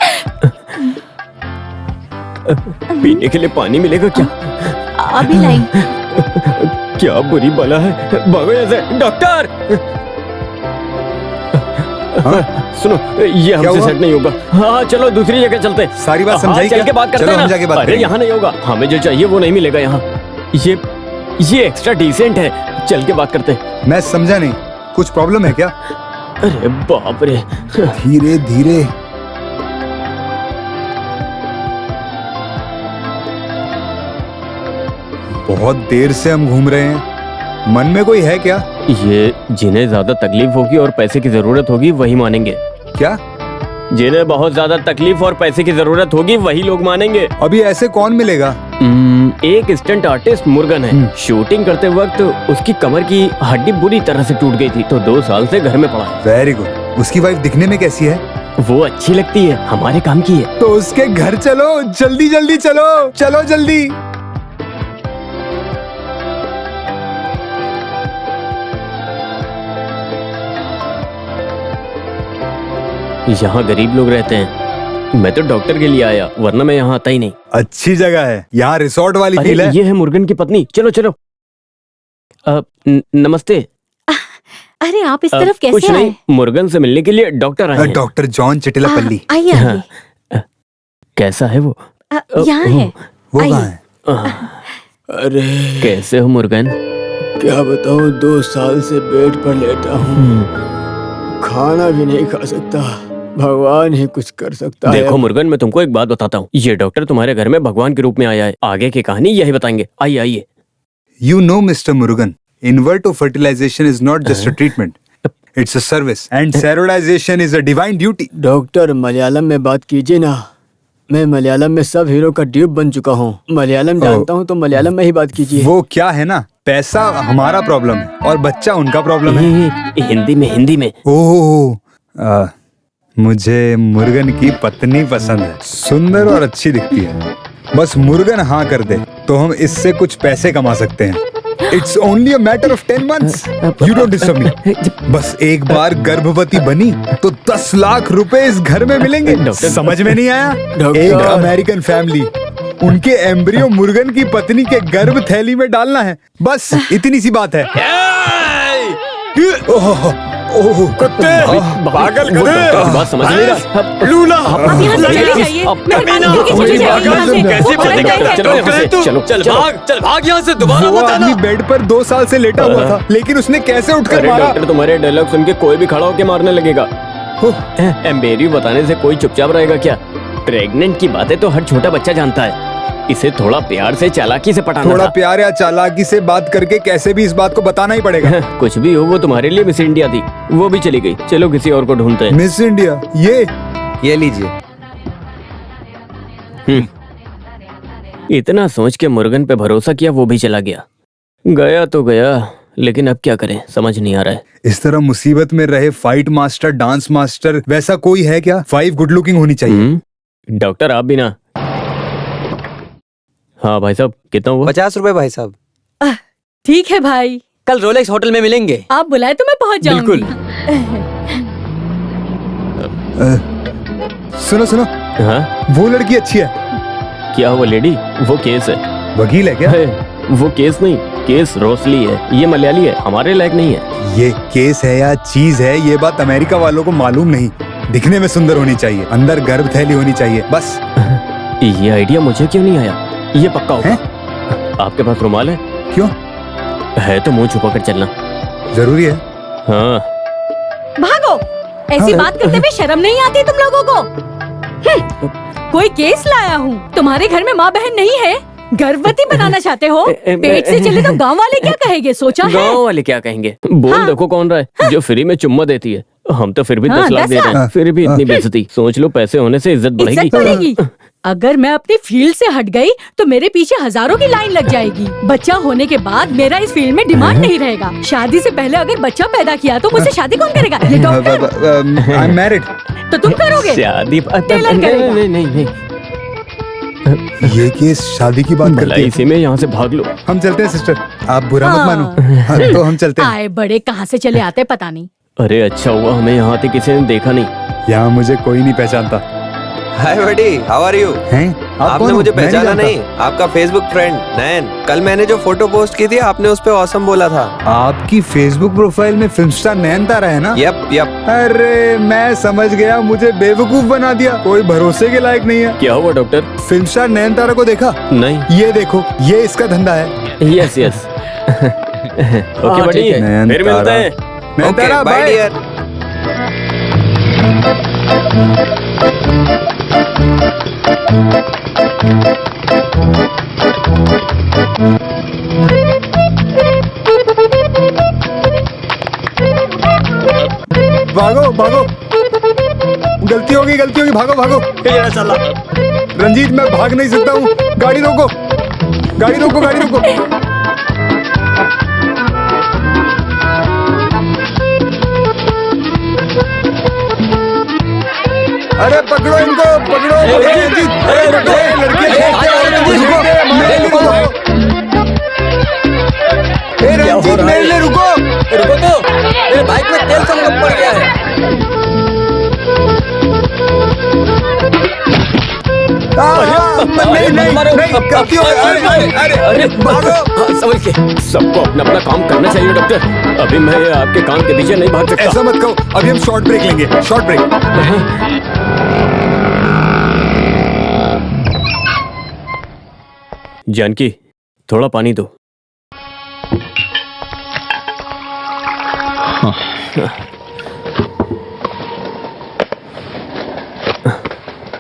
पीने के लिए पानी मिलेगा क्या? अभी लाई। क्या बुरी बला है, भागो यहाँ से। डॉक्टर! सुनो, ये हमसे सेट नहीं होगा। हाँ चलो दूसरी जगह चलते हैं। सारी बात समझाई क्या? चल के बात करते चलो हैं हम ना। जाके बात अरे करेंगे। यहाँ नहीं होगा, हमें जो चाहिए वो नहीं मिलेगा यहाँ। ये एक्स्ट्रा डिसेंट है, चल के बात करते हैं। मैं समझा नहीं, कुछ प्रॉब्लम है क्या? अरे बाप रे। धीरे धीरे। बहुत देर से हम घूम रहे हैं, मन में कोई है क्या? ये जिन्हें ज्यादा तकलीफ होगी और पैसे की जरूरत होगी वही मानेंगे। क्या? जिन्हें बहुत ज्यादा तकलीफ और पैसे की जरूरत होगी वही लोग मानेंगे। अभी ऐसे कौन मिलेगा? एक स्टंट आर्टिस्ट मुर्गन है। शूटिंग करते वक्त उसकी कमर की हड्डी बुरी तरह से टूट गई थी, तो 2 साल से घर में पड़ा है। Very good. उसकी वाइफ दिखने में कैसी है? वो अच्छी लगती है, हमारे काम की है। तो उसके घर चलो, जल्दी जल्दी चलो, चलो जल्दी। यहाँ गरीब लोग रहते हैं। मैं तो डॉक्टर के लिए आया, वरना मैं यहाँ आता ही नहीं। अच्छी जगह है, यहाँ रिसोर्ट वाली फील है। ये है मुर्गन की पत्नी। चलो चलो। नमस्ते। अरे आप इस तरफ कैसे कुछ आए? नहीं, मुर्गन से मिलने के लिए डॉक्टर आए हैं। Doctor John Chittilappilly. आइए आइए। कैसा है वो? यहाँ है। वो कहाँ है? अरे कैसे हो मुर्गन? क्या बताऊं, 2 साल से बेड पर लेटा हूँ, खाना भी नहीं खा सकता। भगवान ही कुछ कर सकता है। देखो मुर्गन, मैं तुमको एक बात बताता हूँ। ये डॉक्टर तुम्हारे घर में भगवान के रूप में आया है। आगे की कहानी यही बताएंगे। आइए आइए। You know, Mr. Murugan, in vitro fertilization is not just a treatment. It's a service. And sterilization is a divine duty. Doctor, Malayalam में बात कीजिए ना। मैं मलयालम में सब हीरो का ड्यूप बन चुका हूँ। मलयालम जानता हूँ तो मलयालम में ही बात कीजिए। वो क्या है ना, पैसा हमारा प्रॉब्लम है और बच्चा उनका प्रॉब्लम है। हिंदी में। ओह, मुझे मुर्गन की पत्नी पसंद है, सुंदर और अच्छी दिखती है। बस मुर्गन हाँ कर दे तो हम इससे कुछ पैसे कमा सकते हैं। It's only a matter of 10 months. You don't disturb me. बस एक बार गर्भवती बनी तो 10 लाख रुपए इस घर में मिलेंगे। समझ में नहीं आया? एक अमेरिकन फैमिली, उनके एम्ब्रियो मुर्गन की पत्नी के गर्भ थैली में डालना है, बस इतनी सी बात है। कुत्ते, पागल गधे, बात समझ नहीं रहा। लूला, आप यहाँ से चले जाइए। मेहरबानी करके चले जाइए यहाँ से। कैसे वो बड़े चलेगा? गधे हैं। चल भाग यहाँ से, दोबारा वो मत आना। आदमी बेड पर 2 साल से लेटा हुआ था, लेकिन उसने कैसे उठकर अरे मारा? डॉक्टर, तुम्हारे डायलॉग सुन के कोई भी खड़ा होके मारने लगेगा। एम्बेरियो बताने से कोई चुपचाप रहेगा क्या? प्रेग्नेंट की बातें तो हर छोटा बच्चा जानता है। इसे थोड़ा प्यार से चालाकी से पटाना थोड़ा था। प्यार या चालाकी से बात करके कैसे भी इस बात को बताना ही पड़ेगा। कुछ भी हो, वो तुम्हारे लिए मिस इंडिया थी, वो भी चली गई। चलो किसी और को ढूंढते हैं। मिस इंडिया, ये लीजिए। इतना सोच के मुर्गन पे भरोसा किया, वो भी चला गया। गया तो गया, लेकिन अब क्या करें समझ नहीं आ रहा है। इस तरह मुसीबत में रहे फाइट मास्टर, डांस मास्टर, वैसा कोई है क्या? 5 गुड लुकिंग होनी चाहिए। डॉक्टर आप भी ना। हाँ भाई साहब, कितना हुआ? 50 रुपए भाई साहब। ठीक है भाई, कल रोलेक्स होटल में मिलेंगे। आप बुलाए तो मैं पहुंच जाऊंगी। बिल्कुल। सुनो सुनो, हाँ वो लड़की अच्छी है। क्या हुआ लेडी? वो केस है। वकील है क्या? है, वो केस नहीं, केस रोसली है। ये मलयाली है, हमारे लायक नहीं है। ये केस है या चीज है, ये बात अमेरिका वालों को मालूम नहीं। दिखने में सुंदर होनी चाहिए, अंदर गर्भ थैली होनी चाहिए, बस। ये आइडिया मुझे क्यों नहीं आया? ये पक्का होगा। आपके पास रुमाल है? क्यों? है तो मुंह छुपा कर चलना। जरूरी है। हाँ। भागो, ऐसी बात करते हुए शर्म नहीं आती तुम लोगों को? कोई केस लाया हूँ। तुम्हारे घर में माँ बहन नहीं है, गर्भवती बनाना चाहते हो? पेट से चले तो गांव वाले क्या कहेंगे, सोचा है? गाँव वाले क्या कहेंगे? बोल देखो कौन रहा है जो फ्री में चुम्मा देती है। हम तो फिर भी 10 लाख दे रहे हैं, फिर भी इतनी बेइज्जती। सोच लो, पैसे होने से इज्जत बढ़ेगी। इज्जत बढ़ेगी। अगर मैं अपनी फील्ड से हट गई तो मेरे पीछे हजारों की लाइन लग जाएगी। बच्चा होने के बाद मेरा इस फील्ड में डिमांड नहीं रहेगा। शादी से पहले अगर बच्चा पैदा किया तो मुझसे शादी कौन करेगा? ये डॉक्टर। I am married. तो तुम करोगे? शादी? टेलर करेगा। नहीं। ये केस शादी की बात करते इसी में यहाँ से भाग लो। हम चलते हैं सिस्टर, आप बुरा मत मानो। तो हम चलते हैं। आए बड़े कहाँ से चले आते पता नहीं। अरे अच्छा हुआ हमें यहाँ आते किसी ने देखा नहीं। यहाँ मुझे कोई नहीं पहचानता। हाय बडी, हाउ आर यू? आपने मुझे पहचाना नहीं? आपका फेसबुक फ्रेंड नैन। कल मैंने जो फोटो पोस्ट की थी आपने उस पे ऑसम बोला था। आपकी फेसबुक प्रोफाइल में फिल्म स्टार नैन तारा है ना? यप। अरे मैं समझ गया, मुझे बेवकूफ बना दिया। कोई भरोसे के लायक नहीं है। क्या हुआ डॉक्टर? फिल्म स्टार नैन तारा को देखा? नहीं। ये देखो, ये इसका धंधा है। यस। ओके बड़ी, फिर मिलते हैं। नैन तारा, बाय डियर। भागो भागो, गलती होगी, भागो भागो। चला। रंजीत, मैं भाग नहीं सकता हूँ। गाड़ी रोको। अरे पकड़ो इनको, पकड़ो रंजीत। रंजीत मेरे लिए रुको तो मेरे बाइक में तेल सब पड़ गया है। नहीं, गलती हो गई। अरे भागो। समझ के सबको अपना अपना काम करना चाहिए डॉक्टर। अभी मैं आपके काम के पीछे नहीं भाग सकता। ऐसा मत कहो, अभी हम शॉर्ट ब्रेक लेंगे। Short break. जानकी, थोड़ा पानी दो।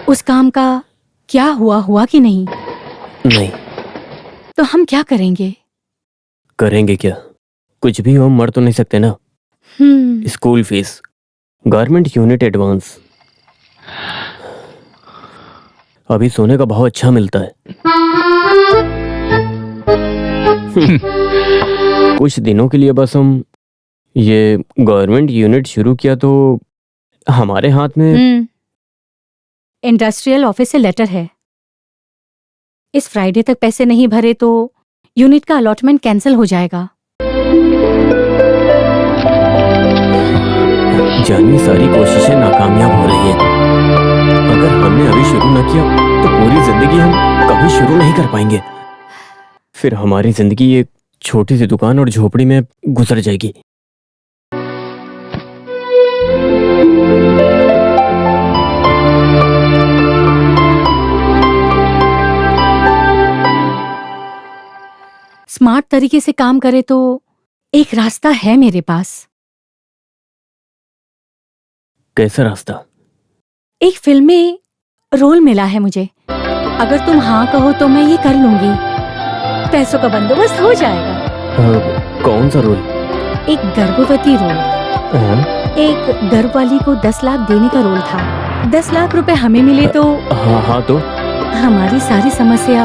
उस काम का क्या हुआ कि नहीं? नहीं। तो हम क्या करेंगे? करेंगे क्या? कुछ भी हो, मर तो नहीं सकते ना। School fees, garment unit advance. अभी सोने का भाव अच्छा मिलता है। कुछ दिनों के लिए बस हम ये गवर्नमेंट यूनिट शुरू किया तो हमारे हाथ में इंडस्ट्रियल ऑफिस से लेटर है। इस फ्राइडे तक पैसे नहीं भरे तो यूनिट का अलॉटमेंट कैंसिल हो जाएगा। जानी सारी कोशिशें नाकामयाब हो रही हैं। अगर हमने अभी शुरू न किया तो पूरी जिंदगी हम कभी शुरू नहीं कर पाएंगे। फिर हमारी जिंदगी एक छोटी सी दुकान और झोपड़ी में गुजर जाएगी। स्मार्ट तरीके से काम करे तो एक रास्ता है मेरे पास। कैसा रास्ता? एक फिल्म में रोल मिला है मुझे। अगर तुम हाँ कहो तो मैं ये कर लूंगी। पैसों का बंदोबस्त हो जाएगा। कौन सा रोल? एक गर्भवती रोल। एक गर्भ वाली को 10 लाख देने का रोल था। 10 लाख रुपए हमें मिले तो हाँ तो हमारी सारी समस्या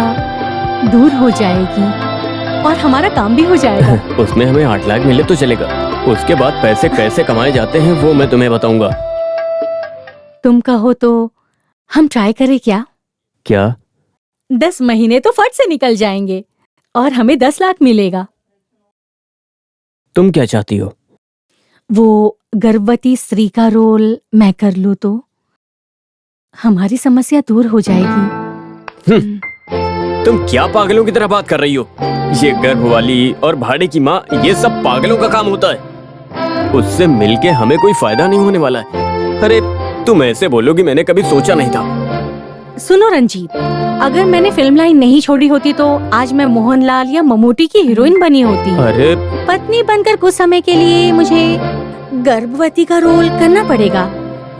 दूर हो जाएगी और हमारा काम भी हो जाएगा। उसमें हमें 8 लाख मिले तो चलेगा। उसके बाद पैसे कैसे कमाए जाते हैं वो मैं तुम्हें बताऊंगा। तुम कहो तो हम ट्राई करें क्या? 10 महीने तो फट से निकल जाएंगे और हमें 10 लाख मिलेगा। तुम क्या चाहती हो? वो गर्भवती स्त्री का रोल मैं कर लूँ तो हमारी समस्या दूर हो जाएगी। तुम क्या पागलों की तरह बात कर रही हो? ये गर्भ वाली और भाड़े की माँ, ये सब पागलों का काम होता है। उससे मिलके हमें कोई फायदा नहीं होने वाला है। अरे तुम ऐसे बोलोगी, मैंने कभी सोचा नहीं था। सुनो रंजीत, अगर मैंने फिल्म लाइन नहीं छोड़ी होती तो आज मैं मोहनलाल या ममूटी की हीरोइन बनी होती। अरे पत्नी बनकर कुछ समय के लिए मुझे गर्भवती का रोल करना पड़ेगा।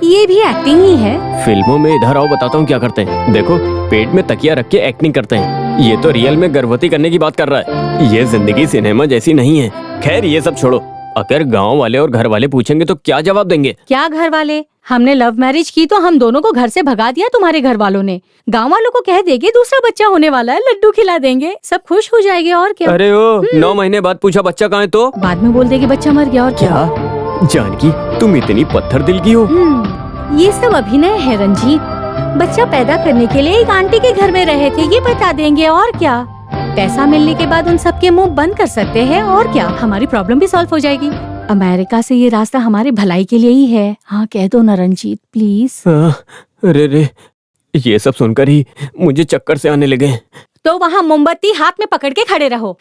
ये भी एक्टिंग ही है। फिल्मों में इधर आओ, बताता हूँ क्या करते हैं। देखो, पेट में तकिया रख के एक्टिंग करते हैं। ये तो रियल में गर्भवती करने की बात कर रहा है। ये जिंदगी सिनेमा जैसी नहीं है। खैर ये सब छोड़ो, अगर गांव वाले और घर वाले पूछेंगे तो क्या जवाब देंगे? क्या घर वाले? हमने लव मैरिज की तो हम दोनों को घर से भगा दिया तुम्हारे घर वालों ने। गांव वालों को कह देंगे दूसरा बच्चा होने वाला है, लड्डू खिला देंगे, सब खुश हो जाएंगे। और क्या? अरे ओ 9 महीने बाद पूछा बच्चा कहाँ है तो बाद में बोल देगी बच्चा मर गया। और क्या? जानकी, तुम इतनी पत्थर दिल की हो। ये सब अभिनय है रंजीत। बच्चा पैदा करने के लिए एक आंटी के घर में रहे थे, ये बता देंगे। और क्या? पैसा मिलने के बाद उन सबके मुंह बंद कर सकते हैं। और क्या? हमारी प्रॉब्लम भी सॉल्व हो जाएगी। अमेरिका से ये रास्ता हमारे भलाई के लिए ही है। हाँ कह दो ना रंजीत प्लीज। अरे रे, ये सब सुनकर ही मुझे चक्कर से आने लगे। तो वहाँ मोमबत्ती हाथ में पकड़ के खड़े रहो।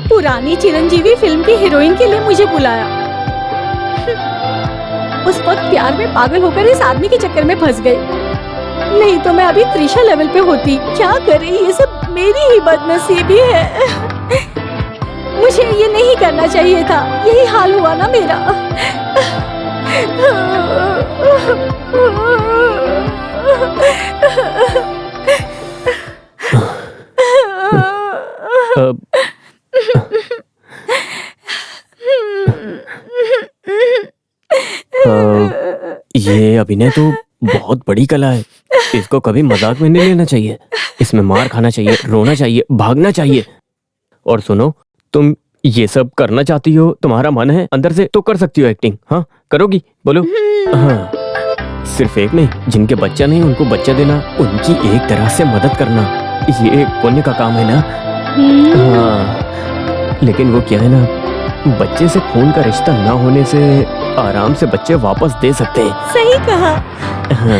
पुरानी चिरंजीवी फिल्म की हीरोइन के लिए मुझे बुलाया। उस वक्त प्यार में पागल होकर इस आदमी के चक्कर में फंस गई। नहीं तो मैं अभी त्रिशा लेवल पे होती। क्या करे, ये सब मेरी ही बदनसीबी है। मुझे ये नहीं करना चाहिए था। यही हाल हुआ ना मेरा। ये अभिनय तो बहुत बड़ी कला है। इसको कभी मजाक में नहीं लेना चाहिए। इसमें मार खाना चाहिए, रोना चाहिए, भागना चाहिए। और सुनो, तुम ये सब करना चाहती हो, तुम्हारा मन है अंदर से, तो कर सकती हो एक्टिंग। हाँ करोगी? बोलो। हाँ, सिर्फ एक नहीं, जिनके बच्चा नहीं उनको बच्चा देना, उनकी एक तरह से मदद करना, ये एक पुण्य का काम है ना। हाँ, लेकिन वो क्या है ना, बच्चे से खून का रिश्ता ना होने से आराम से बच्चे वापस दे सकते हैं। सही कहा। हाँ।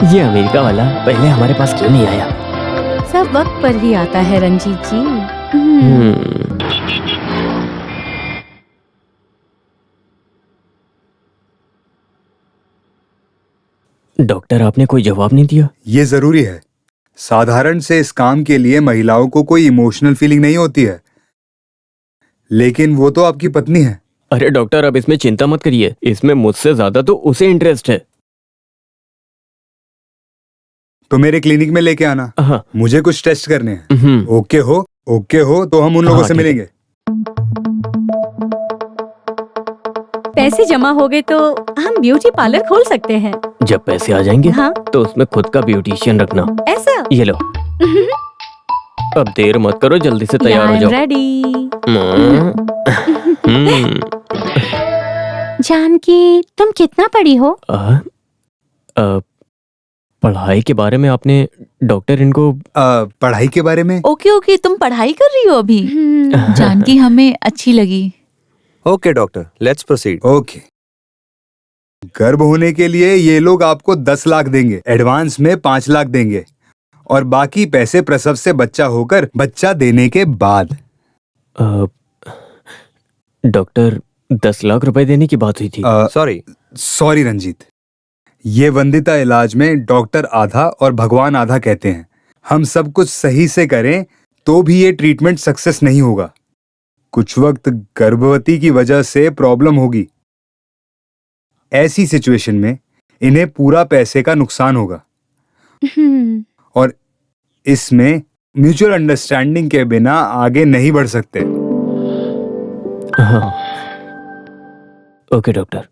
ये अमेरिका वाला पहले हमारे पास क्यों नहीं आया? सब वक्त पर ही आता है रंजीत जी। डॉक्टर, आपने कोई जवाब नहीं दिया। ये जरूरी है। साधारण से इस काम के लिए महिलाओं को कोई इमोशनल फीलिंग नहीं होती है, लेकिन वो तो आपकी पत्नी है। अरे डॉक्टर, अब इसमें चिंता मत करिए। इसमें मुझसे ज्यादा तो उसे इंटरेस्ट है। तो मेरे क्लिनिक में लेके आना। हाँ। मुझे कुछ टेस्ट करने हैं। ओके हो तो हम उन लोगों से मिलेंगे। पैसे जमा हो गए तो हम ब्यूटी पार्लर खोल सकते हैं। जब पैसे आ जाएंगे हाँ? तो उसमें खुद का ब्यूटिशियन रखना। ऐसा? ये लो। अब देर मत करो, जल्दी से तैयार हो जाओ। रेडी। जानकी, तुम कितना पढ़ी हो? पढ़ाई के बारे में आपने डॉक्टर इनको पढ़ाई के बारे में? ओके, तुम पढ़ाई कर रही हो अभी? जानकी हमें अच्छी लगी। Okay doctor, let's proceed. Okay. गर्भ होने के लिए ये लोग आपको 10 लाख देंगे, एडवांस में 5 लाख देंगे, और बाकी पैसे प्रसव से बच्चा होकर बच्चा देने के बाद। डॉक्टर, 10 लाख रुपए देने की बात हुई थी। सॉरी रंजीत, ये वंदिता इलाज में डॉक्टर आधा और भगवान आधा कहते हैं। हम सब कुछ सही से करें तो भी ये ट्रीटमेंट सक्सेस नहीं होगा। कुछ वक्त गर्भवती की वजह से प्रॉब्लम होगी। ऐसी सिचुएशन में इन्हें पूरा पैसे का नुकसान होगा, और इसमें म्यूचुअल अंडरस्टैंडिंग के बिना आगे नहीं बढ़ सकते। हाँ। Okay doctor.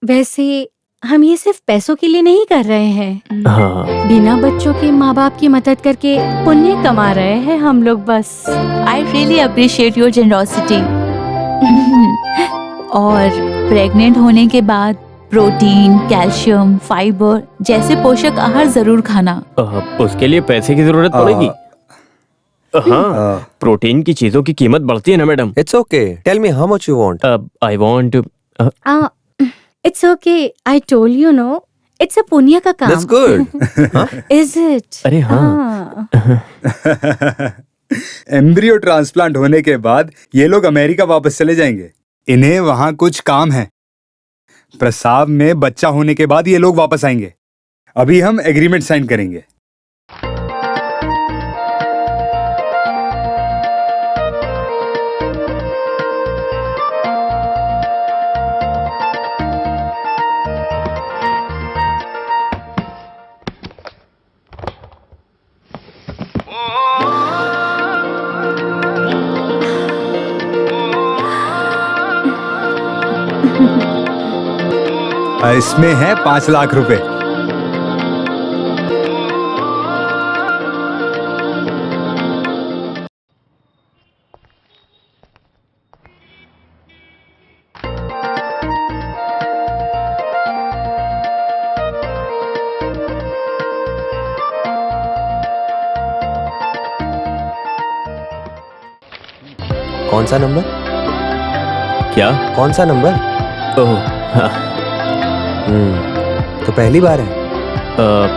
वैसे हम ये सिर्फ पैसों के लिए नहीं कर रहे हैं। हाँ। बिना बच्चों के माँ बाप की मदद करके पुण्य कमा रहे हैं हम लोग बस। I really appreciate your generosity. और प्रेग्नेंट होने के बाद प्रोटीन, कैल्शियम, फाइबर जैसे पोषक आहार जरूर खाना। उसके लिए पैसे की जरूरत पड़ेगी। हाँ, प्रोटीन की चीजों की कीमत बढ़ती है ना madam. It's okay, tell me how much you want. I want. It's okay, I told you no, it's a पुण्य का काम। That's good. Is it? अरे हाँ। एम्ब्रियो ट्रांसप्लांट होने के बाद ये लोग अमेरिका वापस चले जाएंगे। इन्हें वहां कुछ काम है। प्रसाव में बच्चा होने के बाद ये लोग वापस आएंगे। अभी हम एग्रीमेंट साइन करेंगे। इसमें है 5 लाख रुपए। कौन सा नंबर? क्या? कौन सा नंबर? ओह हाँ। तो पहली बार है?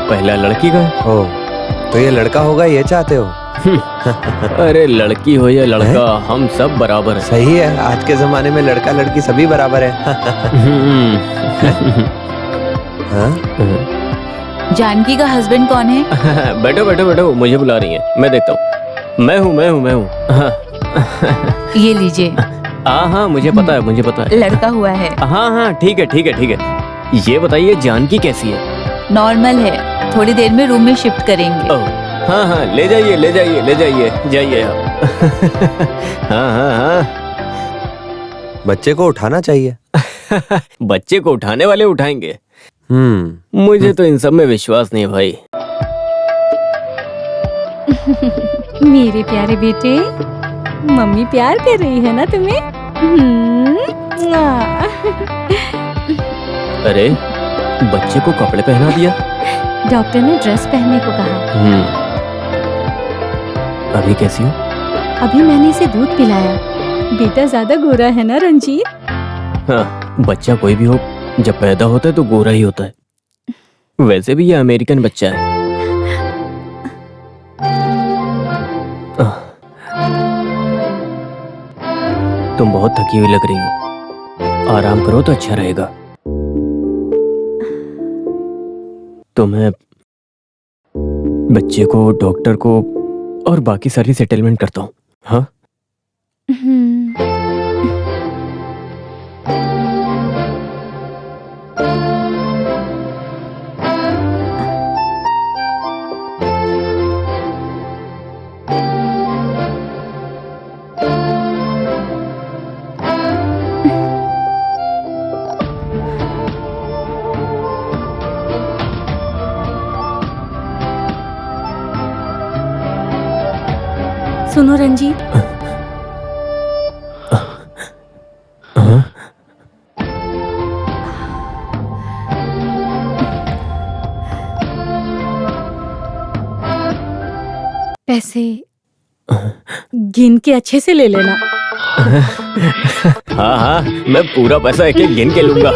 पहला लड़की का है। ओह, तो ये लड़का होगा ये चाहते हो? अरे लड़की हो या लड़का, हम सब बराबर हैं। सही है, आज के जमाने में लड़का लड़की सभी बराबर है। हाँ? जानकी का हस्बैंड कौन है? बैठो बैठो बैठो, मुझे बुला रही है, मैं देखता हूँ। मैं हूँ। हाँ। ये लीजिए। हाँ, मुझे पता है। लड़का हुआ है। हाँ, ठीक है। ये बताइए जानकी कैसी है? नॉर्मल है, थोड़ी देर में रूम में शिफ्ट करेंगे। ओह, हाँ, ले जाइए आप। हाँ। बच्चे को उठाना चाहिए। बच्चे को उठाने वाले उठाएंगे। मुझे तो इन सब में विश्वास नहीं भाई। मेरे प्यारे बेटे, मम्मी प्यार कर रही है ना तुम्हें? अरे बच्चे को कपड़े पहना दिया। डॉक्टर ने ड्रेस पहनने को कहा। अभी कैसी हो? अभी मैंने इसे दूध पिलाया। बेटा ज्यादा गोरा है ना रंजीत? हाँ, बच्चा कोई भी हो जब पैदा होता है तो गोरा ही होता है। वैसे भी ये अमेरिकन बच्चा है। तुम बहुत थकी हुई लग रही हो, आराम करो तो अच्छा रहेगा। तो मैं बच्चे को, डॉक्टर को और बाकी सारी सेटलमेंट करता हूँ। हाँ? सुनो रंजीत, पैसे गिन के अच्छे से ले लेना। हाँ, मैं पूरा पैसा एक एक गिन के लूंगा।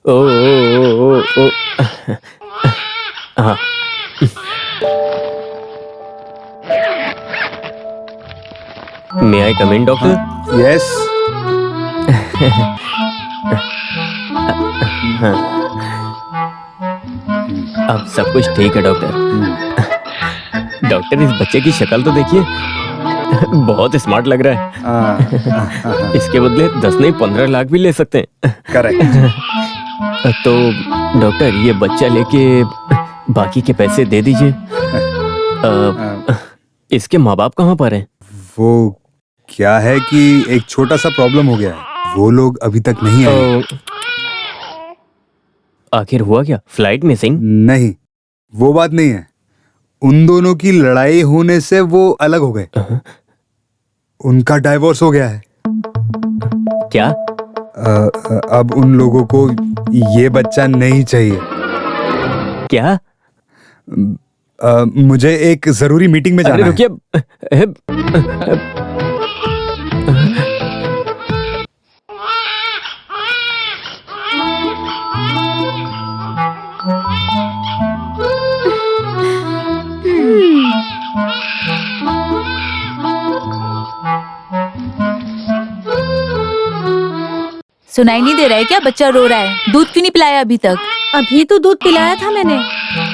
ओ। हाँ। May I come in, doctor? Yes. अब सब कुछ ठीक है डॉक्टर। डॉक्टर, इस बच्चे की शक्ल तो देखिए, बहुत स्मार्ट लग रहा है। इसके बदले 10 नहीं 15 लाख भी ले सकते हैं। करेक्ट। तो डॉक्टर, ये बच्चा लेके बाकी के पैसे दे दीजिए। इसके माँ बाप कहाँ पर हैं? वो क्या है कि एक छोटा सा प्रॉब्लम हो गया है, वो लोग अभी तक नहीं आए। आखिर हुआ क्या? Flight missing? नहीं, वो बात नहीं है। उन दोनों की लड़ाई होने से वो अलग हो गए। उनका डाइवोर्स हो गया है। क्या? अब उन लोगों को ये बच्चा नहीं चाहिए। क्या? मुझे एक जरूरी मीटिंग में जाना है। रुकिए। सुनाई नहीं दे रहा है क्या? बच्चा रो रहा है। दूध क्यों नहीं पिलाया अभी तक? अभी तो दूध पिलाया था मैंने,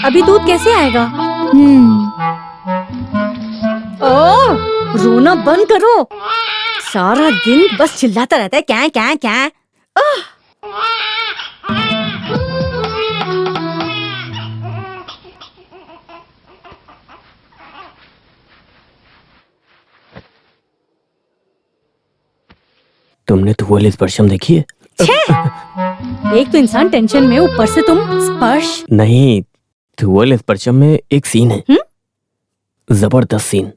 अभी दूध कैसे आएगा? रोना बंद करो। सारा दिन बस चिल्लाता रहता है क्या क्या क्या। तुमने धुआं स्पर्शम देखी है? एक तो इंसान टेंशन में, ऊपर से तुम स्पर्श। नहीं, धुआं स्पर्शम में एक सीन है। जबरदस्त सीन।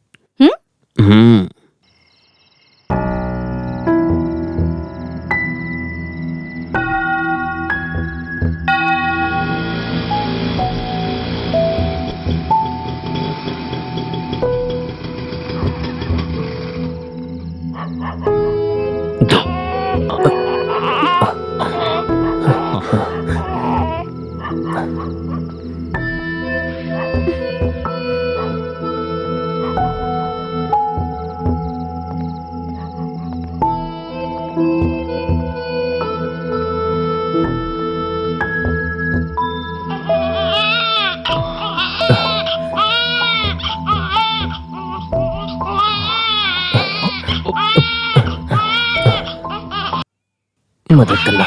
मदद करना।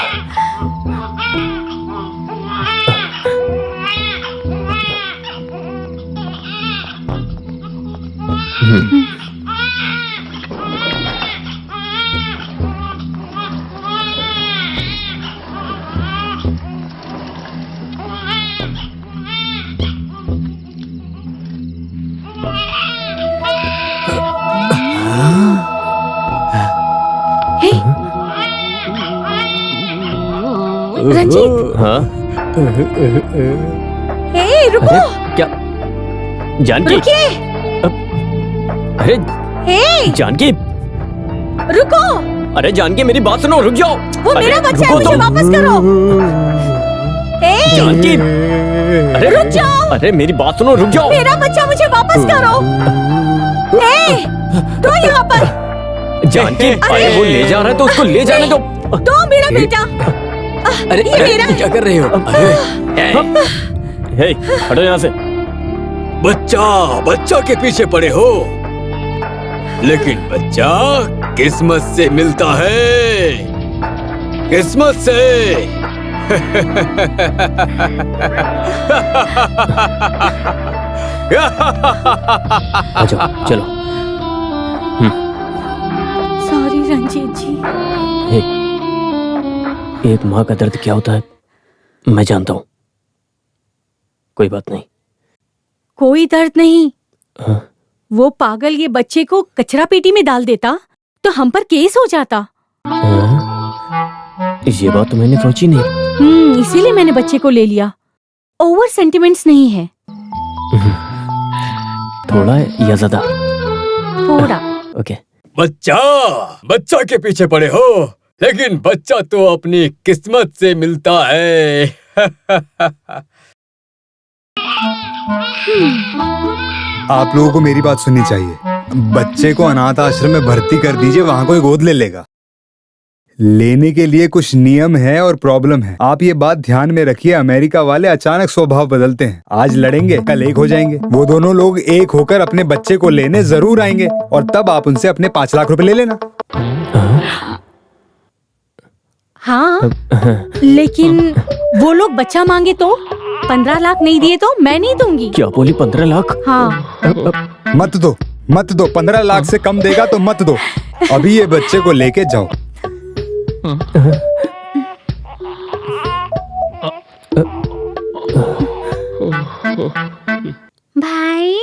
रंजीत। हाँ? हे रुको। क्या? जानकी? रुकिए। अरे हे जानकी, रुको। अरे जानकी मेरी बात सुनो, रुक जाओ। वो मेरा बच्चा है, मुझे वापस करो। जानकी, अरे रुक जाओ। अरे मेरी बात सुनो, रुक जाओ। मेरा बच्चा मुझे वापस करो। दो यहाँ पर। जानकी, अरे वो ले जा रहा है तो उसको ले जाने दो। दो मेरा बेटा। अरे ये मेरा क्या कर रहे हो? हे, हटो यहाँ से। बच्चा के पीछे पड़े हो, लेकिन बच्चा किस्मत से मिलता है, किस्मत से। अच्छा चलो। सॉरी रंजीत जी। हे, एक माँ का दर्द क्या होता है मैं जानता हूँ। कोई बात नहीं। कोई दर्द नहीं। हाँ? वो पागल ये बच्चे को कचरा पेटी में डाल देता तो हम पर केस हो जाता। हाँ? ये बात तो मैंने सोची नहीं। इसीलिए मैंने बच्चे को ले लिया। ओवर सेंटिमेंट्स नहीं है। थोड़ा या ज्यादा? थोड़ा। ओके। बच्चा के पीछे पड़े हो, लेकिन बच्चा तो अपनी किस्मत से मिलता है। आप लोगों को मेरी बात सुननी चाहिए। बच्चे को अनाथ आश्रम में भर्ती कर दीजिए, वहां कोई गोद ले लेगा। लेने के लिए कुछ नियम है और प्रॉब्लम है। आप ये बात ध्यान में रखिए। अमेरिका वाले अचानक स्वभाव बदलते हैं। आज लड़ेंगे, कल एक हो जाएंगे। वो दोनों लोग एक होकर अपने बच्चे को लेने जरूर आएंगे और तब आप उनसे अपने 5 लाख रुपए ले लेना। हाँ, लेकिन वो लोग बच्चा मांगे तो 15 लाख नहीं दिए तो मैं नहीं दूंगी। क्या बोली? 15 लाख? हाँ। मत दो 15 लाख से कम देगा तो मत दो। अभी ये बच्चे को लेके जाओ। भाई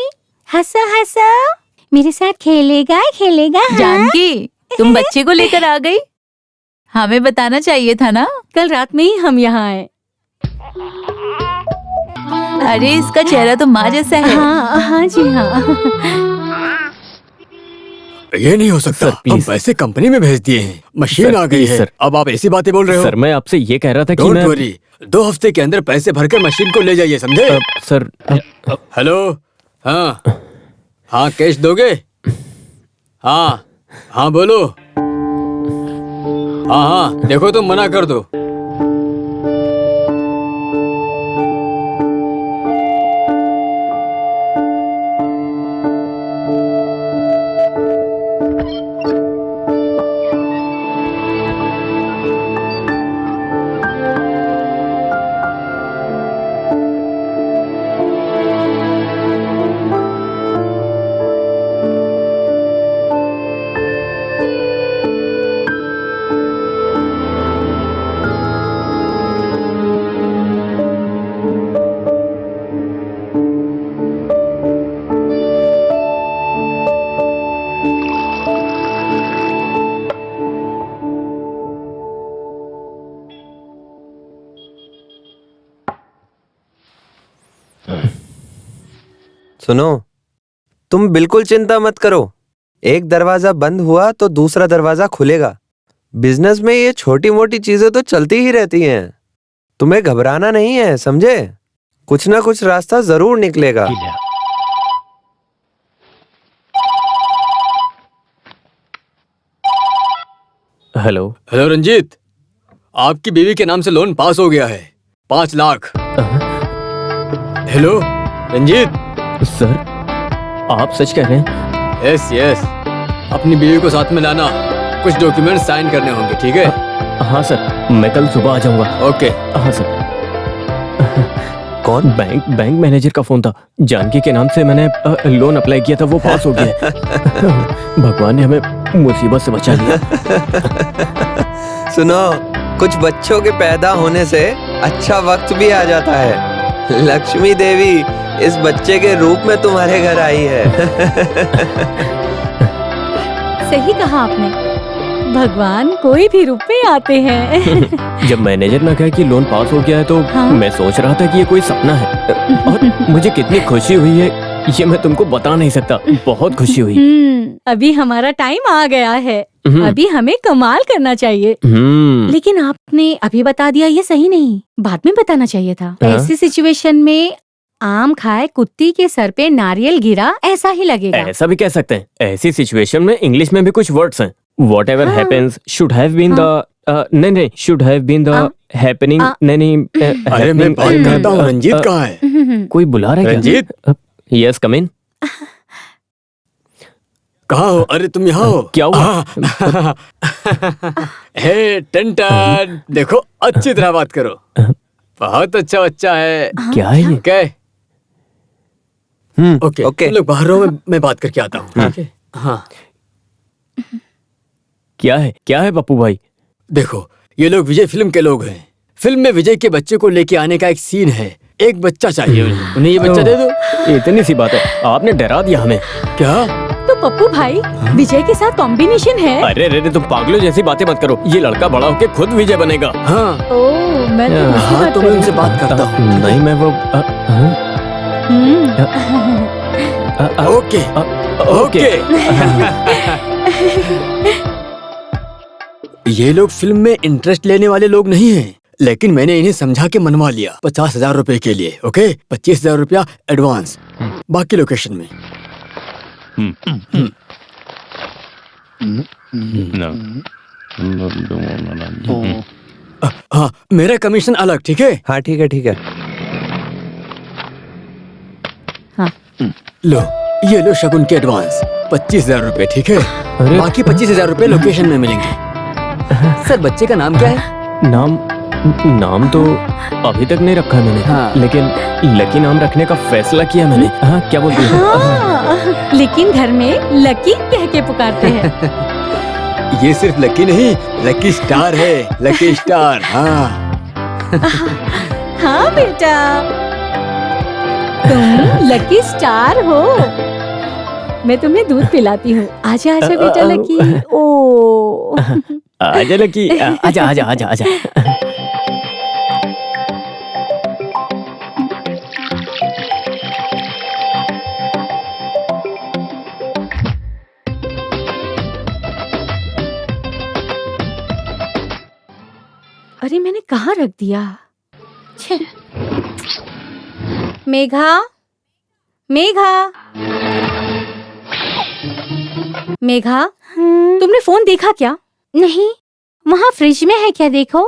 मेरे साथ खेलेगा खेलेगा? हाँ? जानकी, तुम बच्चे को लेकर आ गई? हमें बताना चाहिए था ना। कल रात में ही हम यहाँ आए। अरे इसका चेहरा तो माँ जैसा है। हाँ हाँ जी हाँ। ये नहीं हो सकता। हम पैसे कंपनी में भेज दिए हैं, मशीन आ गई है। सर। अब आप ऐसी बातें बोल रहे हो? सर मैं आपसे ये कह रहा था कि डोंट मैं वरी, 2 हफ्ते के अंदर पैसे भर के मशीन को ले जाइए, समझे? सर हेलो, हाँ हाँ, कैश दोगे? हाँ हाँ बोलो। हाँ हाँ, देखो तुम मना कर दो। सुनो, तुम बिल्कुल चिंता मत करो। एक दरवाजा बंद हुआ तो दूसरा दरवाजा खुलेगा। बिजनेस में ये छोटी मोटी चीजें तो चलती ही रहती हैं। तुम्हें घबराना नहीं है, समझे? कुछ ना कुछ रास्ता जरूर निकलेगा। हेलो हेलो रंजीत, आपकी बीवी के नाम से लोन पास हो गया है, 5 लाख। हेलो रंजीत। सर आप सच कह रहे हैं? यस यस, अपनी बीवी को साथ में लाना, कुछ डॉक्यूमेंट साइन करने होंगे, ठीक है? हाँ सर, मैं कल सुबह आ जाऊंगा। ओके। हाँ सर। कौन? बैंक मैनेजर का फोन था। जानकी के नाम से मैंने लोन अप्लाई किया था, वो पास हो गया। भगवान ने हमें मुसीबत से बचा लिया। सुनो, कुछ बच्चों के पैदा होने से अच्छा वक्त भी आ जाता है। लक्ष्मी देवी इस बच्चे के रूप में तुम्हारे घर आई है। सही कहा आपने, भगवान कोई भी रूप में आते हैं। जब मैनेजर ने कहा कि लोन पास हो गया है तो हाँ? मैं सोच रहा था कि ये कोई सपना है, और मुझे कितनी खुशी हुई है ये मैं तुमको बता नहीं सकता। बहुत खुशी हुई। अभी हमारा टाइम आ गया है, अभी हमें कमाल करना चाहिए। लेकिन आपने अभी बता दिया, ये सही नहीं, बाद में बताना चाहिए था। ऐसी सिचुएशन में आम खाए कुत्ती के सर पे नारियल गिरा, ऐसा ही लगेगा। ऐसा भी कह सकते हैं। ऐसी सिचुएशन में इंग्लिश में भी कुछ वर्ड्स हैं। Whatever happens should have been the नहीं should have been the happening नहीं। अरे मैं बात करता हूँ, रंजीत कहाँ है? कोई बुला रहा है? रंजीत? यस कम इन। कहाँ हो? अरे तुम यहाँ हो? क्या हुआ? हे टन, देखो अच्छी तरह बात करो। बहुत अच्छा बच्चा है। क्या है ये? क्या? Okay okay. तुम लोग बाहर रहो, मैं बात करके आता हूँ। ठीक है? हाँ। क्या है पप्पू भाई? देखो, ये लोग विजय फिल्म के लोग हैं। फिल्म में विजय के बच्चे को लेके आने का एक सीन है। एक बच्चा चाहिए उन्हें ये बच्चा दे दो। इतनी सी बात है, आपने डरा दिया हमें। क्या? तो पप्पू भाई विजय के साथ कॉम्बिनेशन है। अरे तुम पागलों जैसी बातें मत करो। ये लड़का बड़ा होके खुद विजय बनेगा। हाँ। ओह, मैं तो दूसरी हाँ बात तो कर मैं रही उनसे हूँ। बात करता हूँ। नहीं मैं वो ओके ओके। ये लोग फिल्म में इंटरेस्ट लेने वाले लोग नहीं हैं, लेकिन मैंने इन्हें समझा के मनवा लिया। 50,000 रुपए के लिए। ओके, 25,000 रुपया एडवांस, बाकी लोकेशन में। हाँ, मेरा कमीशन अलग, ठीक है? हाँ ठीक है ठीक है। लो, ये लो शगुन के एडवांस 25,000 रुपए, ठीक है? बाकी 25,000 रुपए लोकेशन में मिलेंगे। सर बच्चे का नाम क्या है? नाम तो अभी तक नहीं रखा मैंने। हाँ। लेकिन लकी नाम रखने का फैसला किया मैंने। हाँ क्या बोलती है? हाँ, लेकिन घर में लकी कह के पुकारते हैं। ये सिर्फ लकी नहीं, लकी स्टार है। Lucky star. हाँ हाँ बेटा, तुम लकी स्टार हो। मैं तुम्हें दूध पिलाती हूँ। आजा आजा बेटा लकी। ओ आजा लकी, आजा आजा आजा आजा। अरे मैंने कहाँ रख दिया? छे। मेघा, मेघा, मेघा, तुमने फोन देखा क्या? नहीं, वहाँ फ्रिज में है क्या? देखो।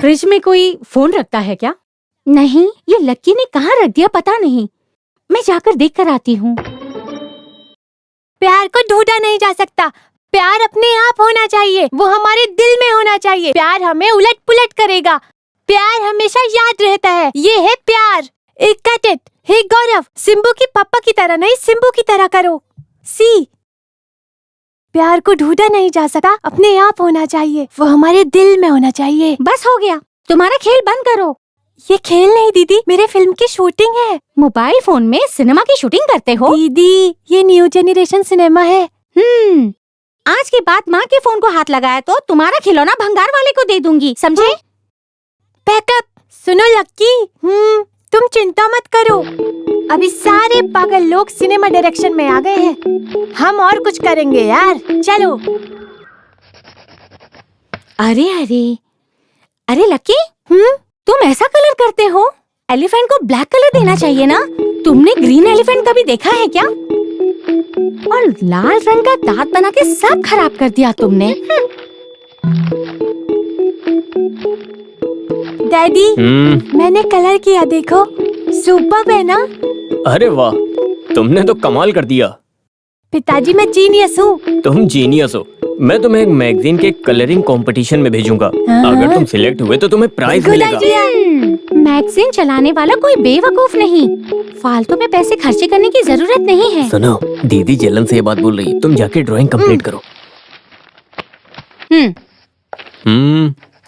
फ्रिज में कोई फोन रखता है क्या? नहीं, ये लक्की ने कहाँ रख दिया पता नहीं। मैं जाकर देख कर आती हूँ। प्यार को ढूंढा नहीं जा सकता, प्यार अपने आप होना चाहिए, वो हमारे दिल में होना चाहिए। प्यार हमें उलट पुलट करेगा, प्यार हमेशा याद रहता है। ये है प्यार। एक कट इट। हे गौरव, सिम्बू की पापा की तरह नहीं, सिम्बू की तरह करो। सी, प्यार को ढूंढा नहीं जा सकता, अपने आप होना चाहिए, वो हमारे दिल में होना चाहिए। बस हो गया, तुम्हारा खेल बंद करो। ये खेल नहीं दीदी, मेरे फिल्म की शूटिंग है। मोबाइल फोन में सिनेमा की शूटिंग करते हो? दीदी, ये न्यू जेनरेशन सिनेमा है। आज के बाद माँ के फोन को हाथ लगाया तो तुम्हारा खिलौना भंगार वाले को दे दूंगी, समझे? पैकअप। सुनो लक्की, तुम चिंता मत करो, अभी सारे पागल लोग सिनेमा डायरेक्शन में आ गए हैं। हम और कुछ करेंगे यार, चलो। अरे अरे अरे लक्की, तुम ऐसा कलर करते हो? एलिफेंट को ब्लैक कलर देना चाहिए ना। तुमने ग्रीन एलिफेंट कभी देखा है क्या? और लाल रंग का दांत बना के सब खराब कर दिया तुमने। डैडी, मैंने कलर किया, देखो, सुपर्ब है ना? अरे वाह, तुमने तो कमाल कर दिया। पिताजी, मैं जीनियस हूँ। तुम जीनियस हो। मैं तुम्हें एक मैगजीन के कलरिंग कंपटीशन में भेजूंगा। अगर तुम सिलेक्ट हुए तो तुम्हें प्राइज मिलेगा। मैगजीन चलाने वाला कोई बेवकूफ नहीं, फालतू में पैसे खर्चे करने की जरूरत नहीं है। सुनो, दीदी जलन से ये बात बोल रही है, तुम जाके ड्राइंग कंप्लीट करो।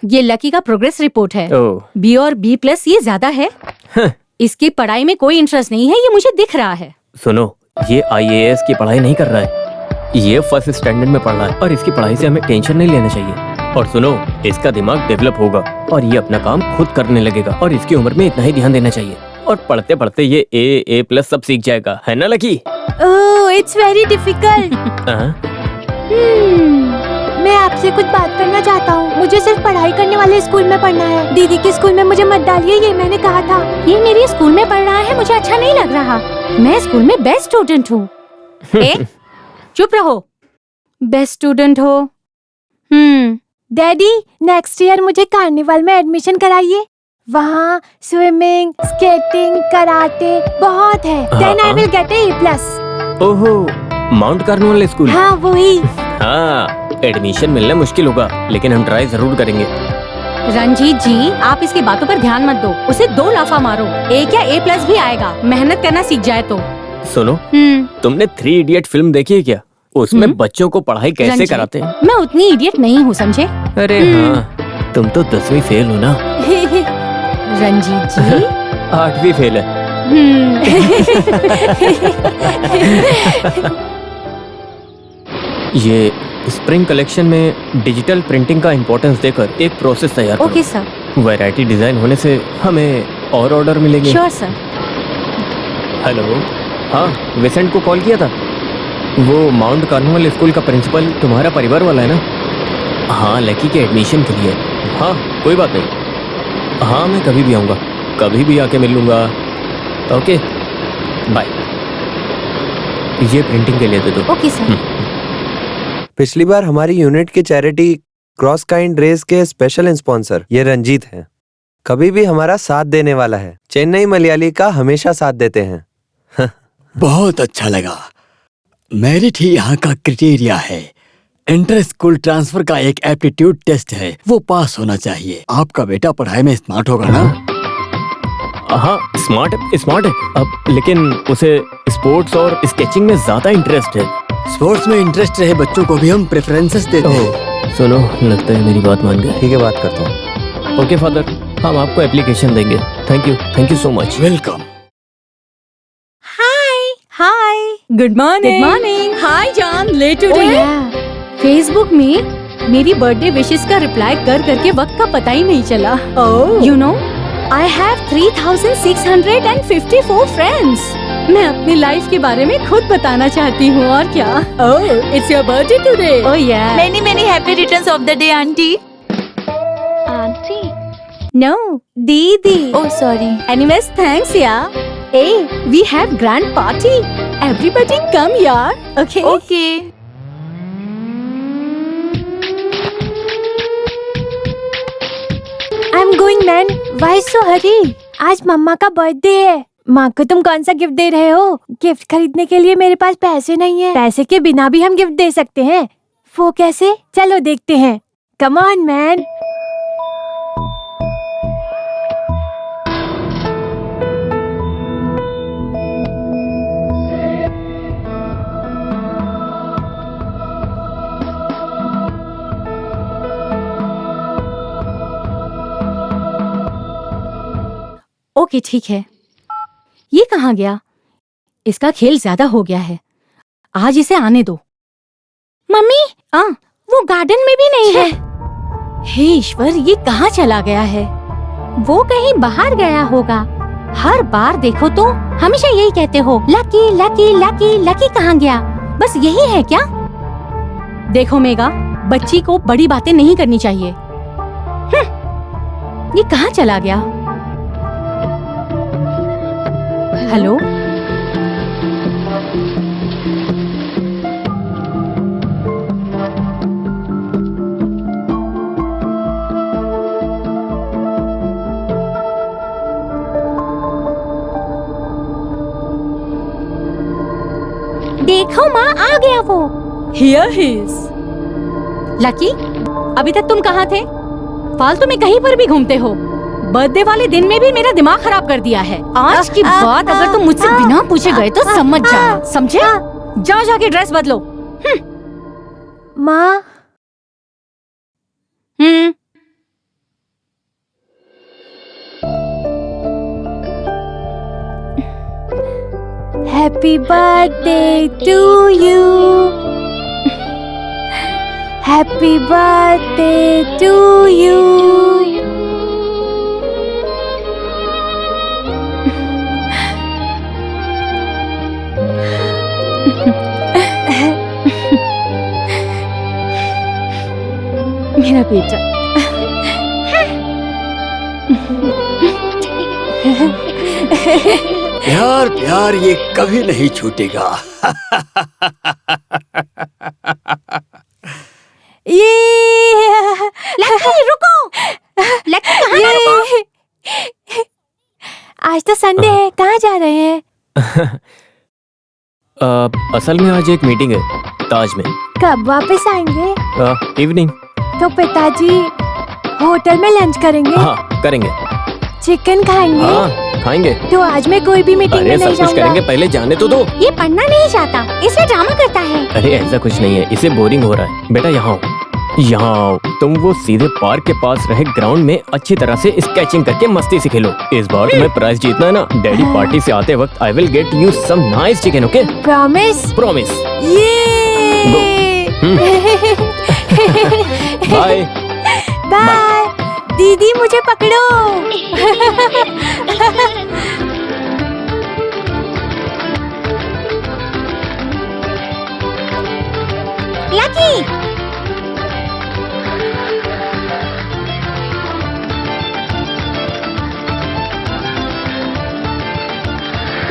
ये लकी का प्रोग्रेस रिपोर्ट है। बी और B+ ये ज्यादा है। इसकी पढ़ाई में कोई इंटरेस्ट नहीं है, ये मुझे दिख रहा है। सुनो, ये IAS की पढ़ाई नहीं कर रहा है, ये फर्स्ट स्टैंडर्ड में पढ़ रहा है और इसकी पढ़ाई से हमें टेंशन नहीं लेना चाहिए। और सुनो, इसका दिमाग डेवलप होगा और ये अपना काम खुद करने लगेगा और इसकी उम्र में इतना ही ध्यान देना चाहिए। और पढ़ते पढ़ते ये A+ सब सीख जाएगा, है ना lucky? Oh, it's very difficult. मैं आपसे कुछ बात करना चाहता हूँ। मुझे सिर्फ पढ़ाई करने वाले स्कूल में पढ़ना है। दीदी के स्कूल में मुझे मत डालिए, ये मैंने कहा था। ये मेरे स्कूल में पढ़ रहा है, मुझे अच्छा नहीं लग रहा। मैं स्कूल में बेस्ट स्टूडेंट हूँ। चुप रहो, बेस्ट स्टूडेंट हो। डैडी, नेक्स्ट ईयर मुझे कार्निवल में एडमिशन कराइए। वहाँ स्विमिंग, स्केटिंग, कराटे बहुत है। Then I will get A+। ओहो, माउंट कार्निवल स्कूल? हाँ, वही। हाँ, एडमिशन मिलना मुश्किल होगा, लेकिन हम ट्राई जरूर करेंगे। रंजीत जी, आप इसकी बातों पर ध्यान मत दो, उसे 2 लाफा मारो, A या A+ भी आएगा, मेहनत करना सीख जाए तो। सुनो, तुमने 3 इडियट फिल्म देखी है क्या? उसमें बच्चों को पढ़ाई कैसे कराते हैं? मैं उतनी इडियट नहीं हूँ, समझे? अरे हाँ, तुम तो 10वीं फेल हो ना। रंजीत जी 8वीं फेल है। ये स्प्रिंग कलेक्शन में डिजिटल प्रिंटिंग का इम्पोर्टेंस देकर एक प्रोसेस तैयार करो। Okay sir. वैरायटी डिजाइन होने से हमें और ऑर्डर मिलेंगे। Sure sir. हेलो, हाँ, विसेंट को कॉल किया था। वो माउंट कार्निवल स्कूल का प्रिंसिपल तुम्हारा परिवार वाला है ना? हाँ, लकी के एडमिशन के लिए। हाँ, कोई बात नहीं। हाँ, मैं कभी भी आऊँगा, कभी भी आके मिल लूँगा। Okay, bye. ये प्रिंटिंग के लिए दे दो। Okay sir. पिछली बार हमारी यूनिट की चैरिटी क्रॉस काइंड रेस के स्पेशल स्पॉन्सर ये रंजीत हैं। कभी भी हमारा साथ देने वाला है। चेन्नई मलयाली का हमेशा साथ देते हैं। बहुत अच्छा लगा। मेरिट ही यहाँ का क्राइटेरिया है। इंटर स्कूल ट्रांसफर का एक एप्टीट्यूड टेस्ट है, वो पास होना चाहिए। आपका बेटा पढ़ाई में स्मार्ट होगा ना? हाँ, स्मार्ट है। अब लेकिन उसे स्पोर्ट्स और स्केचिंग में ज्यादा इंटरेस्ट है। स्पोर्ट्स में इंटरेस्ट रहे बच्चों को भी हम प्रेफरेंसेस देते हैं। सुनो, लगता है मेरी बात मान गए। ठीक है, बात करता हूँ। ओके फादर, हम आपको एप्लीकेशन देंगे। Thank you so much. Welcome. Hi. Good morning. Hi John, late today. Facebook में मेरी बर्थडे विशेस का रिप्लाई कर करके वक्त का पता ही नहीं चला। You know, I have 3654 friends. मैं अपनी लाइफ के बारे में खुद बताना चाहती हूँ, और क्या। It's your birthday today. Oh yeah. Many happy returns of the day, auntie. No, दीदी। Oh, sorry. Anyways, thanks यार। Hey, we have grand party. Everybody come यार. Okay. Okay. I'm going man. Why so hurry? आज मम्मा का birthday है। माँ को तुम कौन सा गिफ्ट दे रहे हो? गिफ्ट खरीदने के लिए मेरे पास पैसे नहीं है। पैसे के बिना भी हम गिफ्ट दे सकते हैं। वो कैसे? चलो देखते हैं। Come on man. ओके ठीक है। ये कहाँ गया? इसका खेल ज्यादा हो गया है। आज इसे आने दो। मम्मी, वो गार्डन में भी नहीं है। हे ईश्वर, ये कहाँ चला गया है? वो कहीं बाहर गया होगा। हर बार देखो तो हमेशा यही कहते हो, लकी लकी लकी लकी। कहाँ गया? बस यही है क्या? देखो मेगा, बच्ची को बड़ी बातें नहीं करनी चाहिए। ये कहाँ चला गया? हेलो, देखो माँ, आ गया वो। Here he is. लकी, अभी तक तुम कहाँ थे? फालतू में कहीं पर भी घूमते हो। बर्थडे वाले दिन में भी मेरा दिमाग खराब कर दिया है। आज की बात अगर तुम मुझसे बिना पूछे गए तो समझ जाओ, समझे? जाओ जाके ड्रेस बदलो। माँ। Happy birthday to you. Happy birthday to you. मेरा बेटा। प्यार प्यार ये कभी नहीं छूटेगा। ये लकी रुको। लकी कहाँ है? आज तो संडे है, कहाँ जा रहे हैं? असल में आज एक मीटिंग है ताज में। कब वापस आएंगे? इवनिंग। तो पिताजी होटल में लंच करेंगे? हाँ करेंगे। चिकन खाएंगे? हाँ खाएंगे। तो आज मैं कोई भी मीटिंग में नहीं सब कुछ करेंगे, पहले जाने तो दो। ये पढ़ना नहीं चाहता, इसलिए ड्रामा करता है। अरे ऐसा कुछ नहीं है, इसे बोरिंग हो रहा है। बेटा यहाँ आओ, यहाँ आओ। तुम वो सीधे पार्क के पास रहे ग्राउंड में अच्छी तरह से स्केचिंग करके मस्ती से खेलो। इस बार तुम्हें प्राइज जीतना है ना। डैडी पार्टी से आते वक्त I will get you some nice chicken, okay? Promise? Promise. ये बाय बाय। दीदी मुझे पकड़ो। Lucky,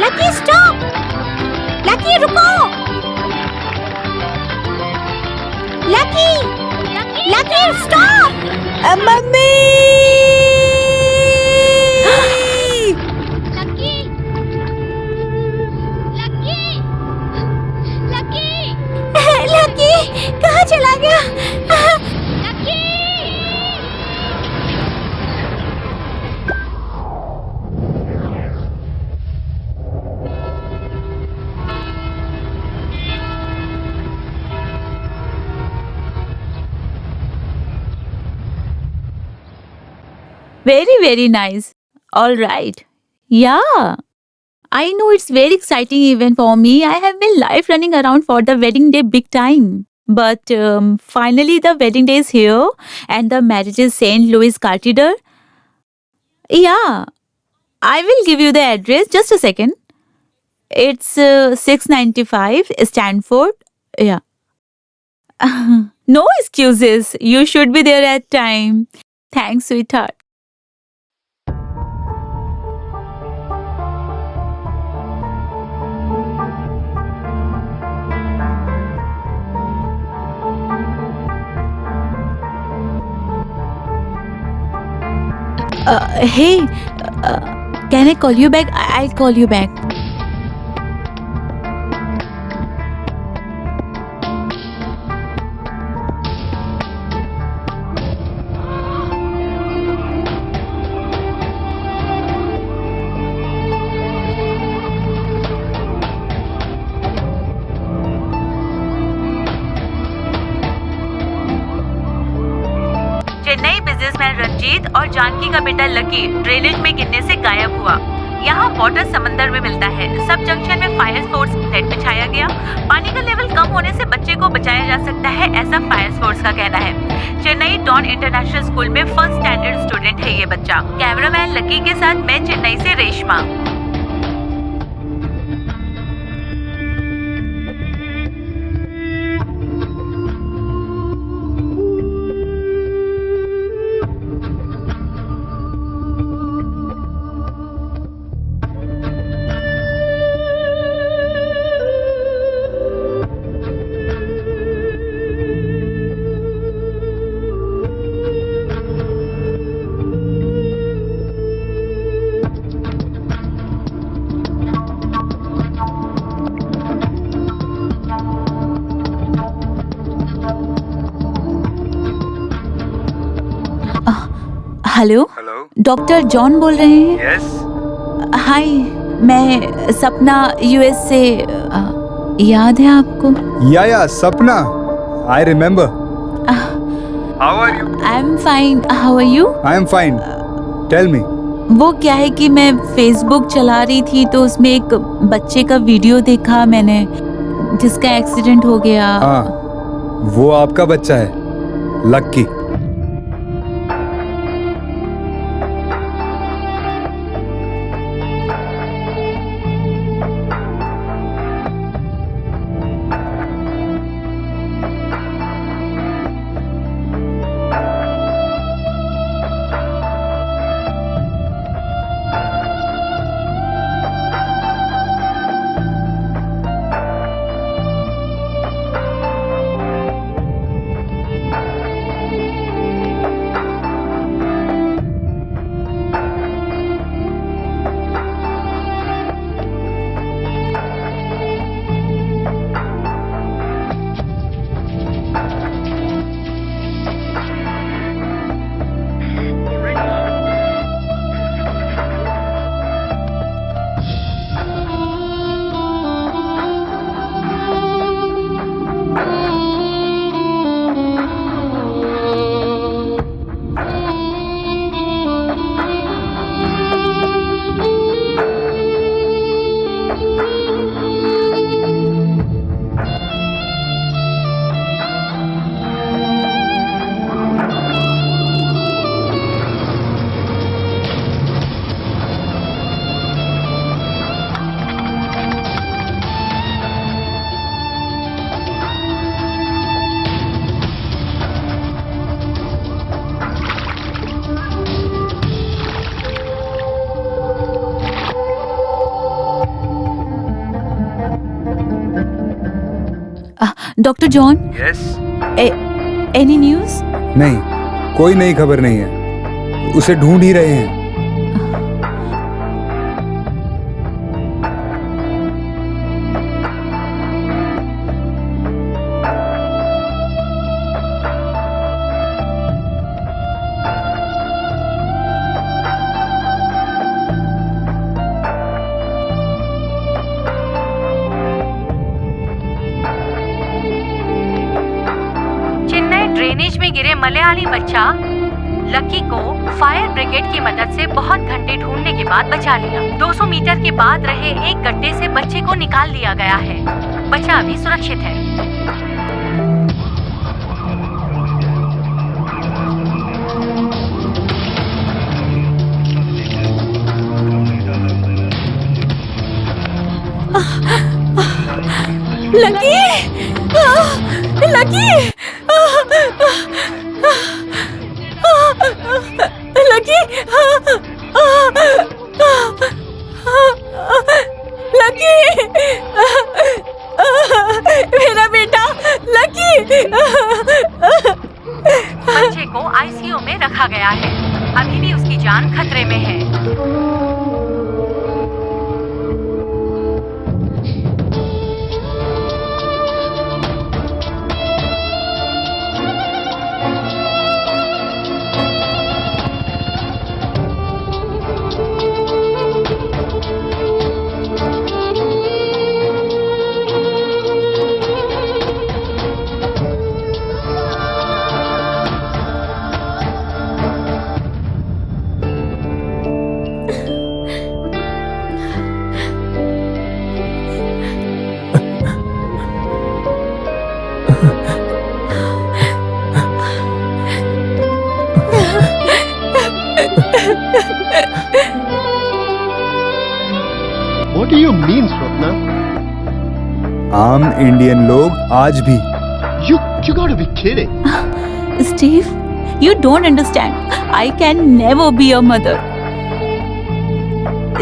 Lucky stop. लकी रुको। Lucky, Lucky stop. Mummy. Lucky, Lucky, Lucky, Lucky कहाँ चला गया? Lucky. Very nice. All right. Yeah. I know it's very exciting event for me. I have been live running around for the wedding day big time. But finally the wedding day is here and the marriage is St. Louis Cathedral. Yeah, I will give you the address. Just a second. It's 695 Stanford. Yeah. No excuses. You should be there at time. Thanks, sweetheart. Hey, can I call you back? I'll call you back. Chennai businessman Ranjit और जानकी का बेटा lucky drainage में गिरने से गायब हुआ। यहाँ water समंदर में मिलता है। सब जंक्शन में फायर फोर्स नेट बिछाया गया। पानी का लेवल कम होने से बच्चे को बचाया जा सकता है, ऐसा फायर फोर्स का कहना है। चेन्नई डॉन इंटरनेशनल स्कूल में फर्स्ट स्टैंडर्ड स्टूडेंट है ये बच्चा। कैमरामैन लकी के साथ मैं चेन्नई से रेशमा। हेलो, डॉक्टर जॉन बोल रहे हैं? यस। हाय, मैं सपना यूएस से। याद है आपको? Yeah Sapna, I remember. How are you? I am fine, how are you? I am fine, tell me. वो क्या है कि मैं फेसबुक चला रही थी तो उसमें एक बच्चे का वीडियो देखा मैंने जिसका एक्सीडेंट हो गया। हाँ, वो आपका बच्चा है, Lucky. Doctor John? Yes. Any news? नहीं, कोई नई खबर नहीं है। उसे ढूंढ ही रहे हैं। ड्रेनेज में गिरे मलयाली बच्चा लकी को फायर ब्रिगेड की मदद से बहुत घंटे ढूंढने के बाद बचा लिया। 200 मीटर के बाद रहे एक गड्ढे से बच्चे को निकाल लिया गया है। बच्चा अभी सुरक्षित है। लकी, लकी, लकी, लकी, मेरा बेटा लकी। बच्चे को आईसीयू में रखा गया है। अभी भी उसकी जान खतरे में है। What do you mean, Swapna? आम इंडियन लोग आज भी You gotta be kidding. Steve, you don't understand. I can never be your mother.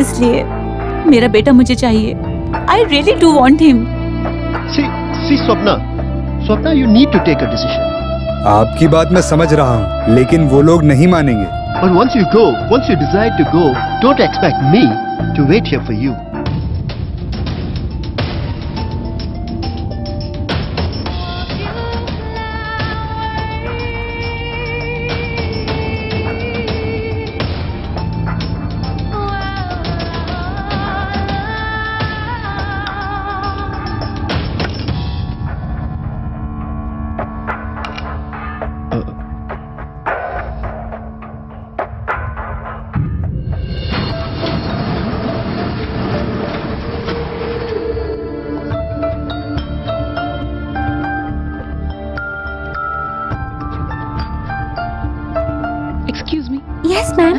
इसलिए मेरा बेटा मुझे चाहिए. I really do want him. See, Swapna. Swapna, you need to take a decision. आपकी बात मैं समझ रहा हूँ, लेकिन वो लोग नहीं मानेंगे। But once you decide to go, don't expect me to wait here for you. Excuse me. Yes ma'am.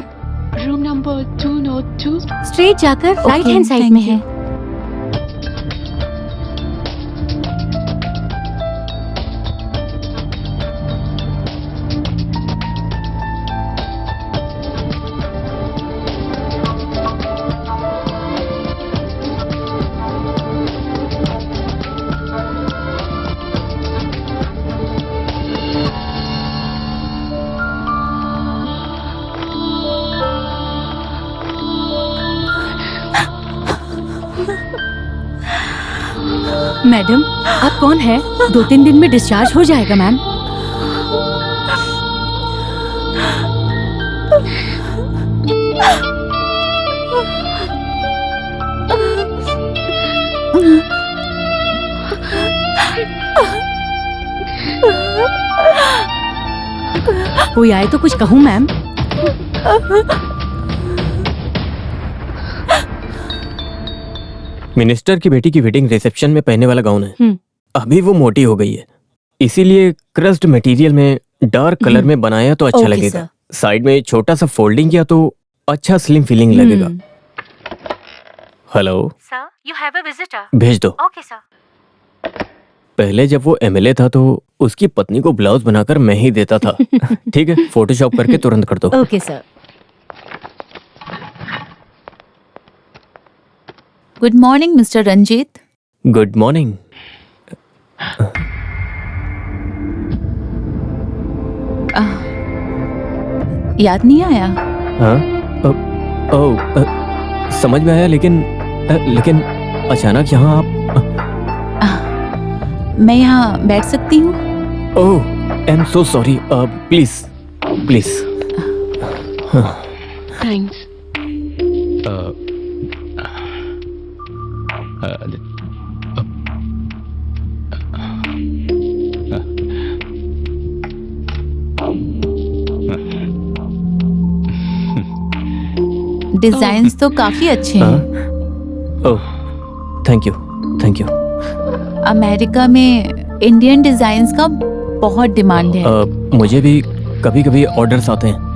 Room number 202. Straight जाकर राइट हैंड साइड में है। मैडम, आप कौन है? 2-3 दिन में डिस्चार्ज हो जाएगा मैम। कोई आए तो कुछ कहूँ मैम? मिनिस्टर की बेटी की वेडिंग रिसेप्शन में पहनने वाला गाउन है। अभी वो मोटी हो गई है, इसीलिए क्रस्ट मटेरियल में डार्क कलर में बनाया तो अच्छा लगेगा। साइड में छोटा सा फोल्डिंग किया तो अच्छा स्लिम फीलिंग लगेगा। Hello sir, you have a visitor. भेज दो। Okay sir. पहले जब वो एमएलए था तो उसकी पत्नी को ब्लाउज बनाकर मैं ही देता था। ठीक है, फोटोशॉप करके तुरंत कर दो। Okay sir. Good morning mister Ranjit. Good morning. याद नहीं आया? हाँ? समझ में आया, लेकिन अचानक यहाँ आप। मैं यहाँ बैठ सकती हूँ? Oh, I am so sorry. Please please. Thanks. Designs तो काफी अच्छे हैं। Oh, thank you, thank you. America में इंडियन डिजाइन्स का बहुत डिमांड है। मुझे भी कभी कभी ऑर्डर्स आते हैं।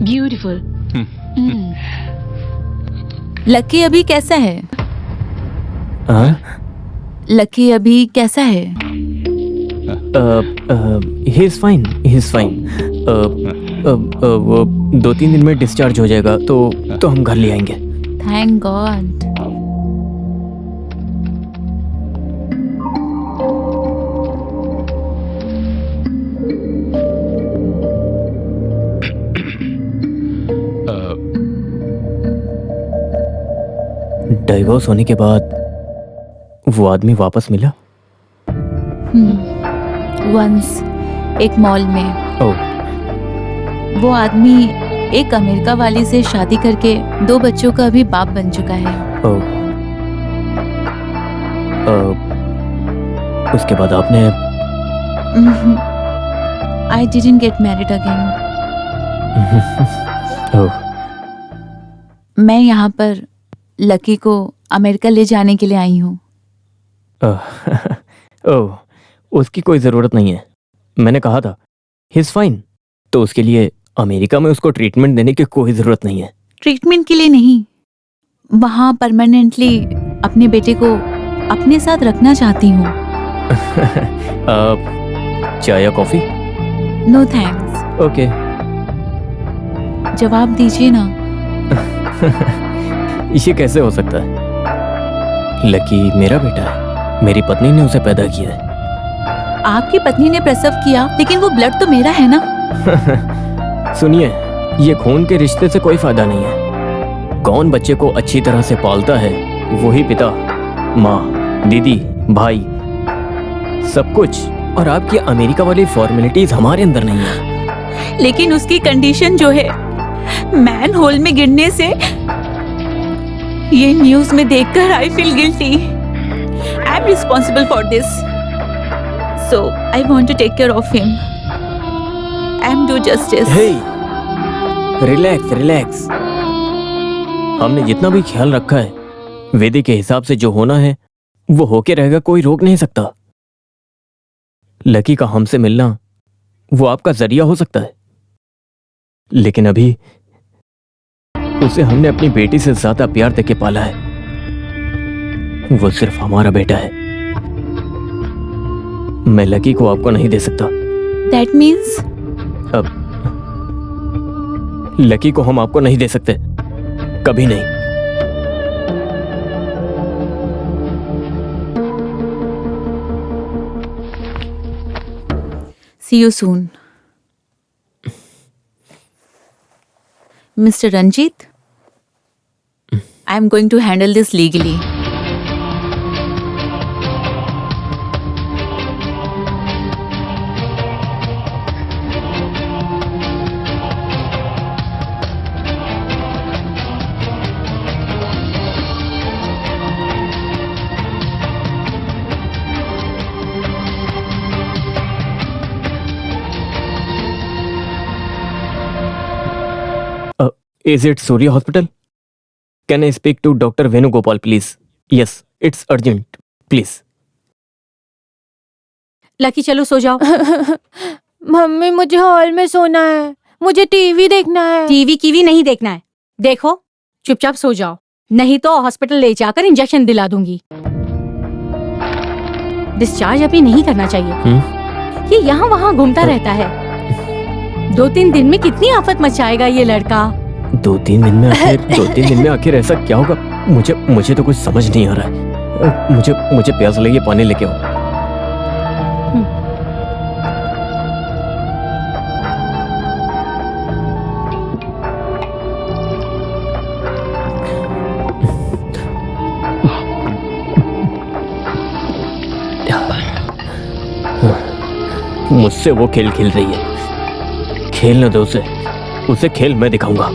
Beautiful. लकी अभी कैसा है? लकी अभी कैसा है? He is fine, he is fine. वो 2-3 दिन में डिस्चार्ज हो जाएगा, तो हम घर ले आएंगे। Thank God. डाइवोर्स होने के बाद वो आदमी वापस मिला? वंस एक मॉल में। ओह, वो आदमी एक अमेरिका वाली से शादी करके 2 बच्चों का भी बाप बन चुका है। ओह। उसके बाद आपने? I didn't get married again. Oh. मैं यहाँ पर लकी को अमेरिका ले जाने के लिए आई हूँ। ओह, उसकी कोई जरूरत नहीं है। मैंने कहा था ही इज फाइन, तो उसके लिए अमेरिका में उसको ट्रीटमेंट देने की कोई जरूरत नहीं है। ट्रीटमेंट के लिए नहीं, वहाँ परमानेंटली अपने बेटे को अपने साथ रखना चाहती हूँ। चाय या कॉफी? No thanks. ओके। जवाब दीजिए ना। ये कैसे हो सकता है? लकी मेरा बेटा है, मेरी पत्नी ने उसे पैदा किया है। आपकी पत्नी ने प्रसव किया, लेकिन वो ब्लड तो मेरा है ना। सुनिए, ये खून के रिश्ते से कोई फायदा नहीं है। कौन बच्चे को अच्छी तरह से पालता है, वही पिता, माँ, दीदी, भाई, सब कुछ। और आपकी अमेरिका वाली फॉर्मेलिटीज हमारे अंदर नहीं है। लेकिन उसकी कंडीशन जो है, मैन होल में गिरने से, ये न्यूज में देखकर I feel guilty. I am responsible for this, so I want to take care of him. I am do justice. Hey, relax relax. हमने जितना भी ख्याल रखा है, वेदी के हिसाब से जो होना है वो होके रहेगा, कोई रोक नहीं सकता। लकी का हमसे मिलना वो आपका जरिया हो सकता है, लेकिन अभी उसे हमने अपनी बेटी से ज्यादा प्यार देके पाला है। वो सिर्फ हमारा बेटा है। मैं लकी को आपको नहीं दे सकता। That means? अब लकी को हम आपको नहीं दे सकते, कभी नहीं। See you soon. Mr. Ranjit, I am going to handle this legally. Is it Surya Hospital? Can I speak to Dr. Venugopal, please? Yes, it's urgent. Please. Lucky चलो सो जाओ। मम्मी मुझे हॉल में सोना है, मुझे टीवी देखना है। TV kiwi नहीं देखना है। देखो, चुपचाप सो जाओ, नहीं तो हॉस्पिटल ले जाकर इंजेक्शन दिला दूंगी। डिस्चार्ज अभी नहीं करना चाहिए। ये यहाँ वहाँ घूमता रहता है। 2-3 दिन में कितनी आफत मचाएगा ये लड़का। 2-3 दिन में आखिर ऐसा क्या होगा? मुझे तो कुछ समझ नहीं आ रहा है। मुझे प्यास लगी, पानी लेके आओ। मुझसे वो खेल खेल रही है। खेलने दो उसे खेल मैं दिखाऊंगा।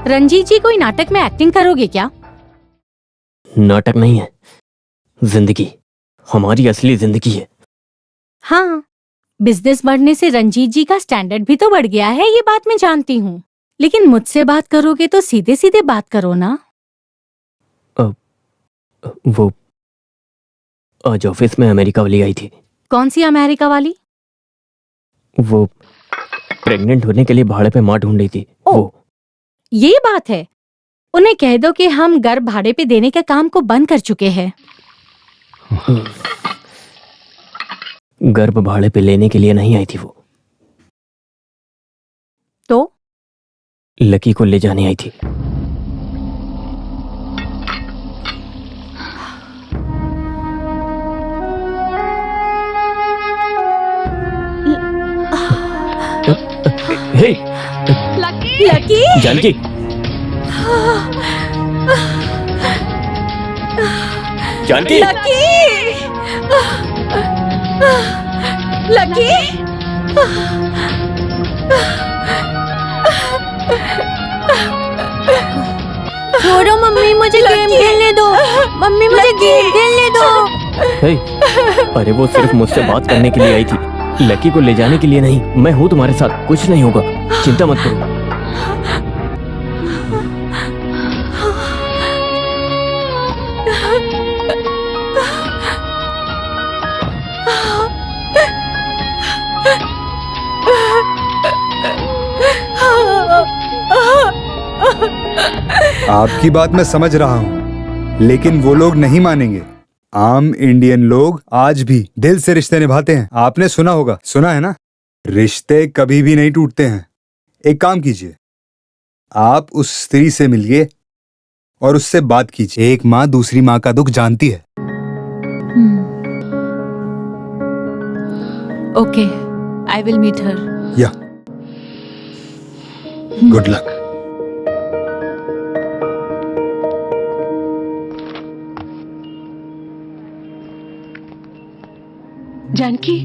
रंजीत जी, कोई नाटक में एक्टिंग करोगे क्या? नाटक नहीं है, जिंदगी, हमारी असली जिंदगी है। हाँ, बिजनेस बढ़ने से रंजीत जी का स्टैंडर्ड भी तो बढ़ गया है, ये बात मैं जानती हूँ। लेकिन मुझसे बात करोगे तो सीधे सीधे बात करो ना। वो आज ऑफिस में अमेरिका वाली आई थी। कौन सी अमेरिका वाली? वो प्रेग्नेंट होने के लिए भाड़े पे माँ ढूंढ रही थी। वो ये बात है, उन्हें कह दो कि हम घर भाड़े पे देने के काम को बंद कर चुके हैं। गर्भ भाड़े पे लेने के लिए नहीं आई थी वो, तो लकी को ले जाने आई थी। Hey, Lucky! Janaki, Janaki, Lucky! Lucky! छोड़ो मम्मी, मुझे गेम खेलने दो। मम्मी मुझे गेम खेलने दो। हे, अरे वो सिर्फ मुझसे बात करने के लिए आई थी, लकी को ले जाने के लिए नहीं। मैं हूँ तुम्हारे साथ, कुछ नहीं होगा, चिंता मत करो। आपकी बात मैं समझ रहा हूँ, लेकिन वो लोग नहीं मानेंगे। आम इंडियन लोग आज भी दिल से रिश्ते निभाते हैं। आपने सुना होगा, सुना है ना, रिश्ते कभी भी नहीं टूटते हैं। एक काम कीजिए, आप उस स्त्री से मिलिए और उससे बात कीजिए। एक माँ दूसरी माँ का दुख जानती है। Okay, I will meet her. Yeah good luck. Janaki,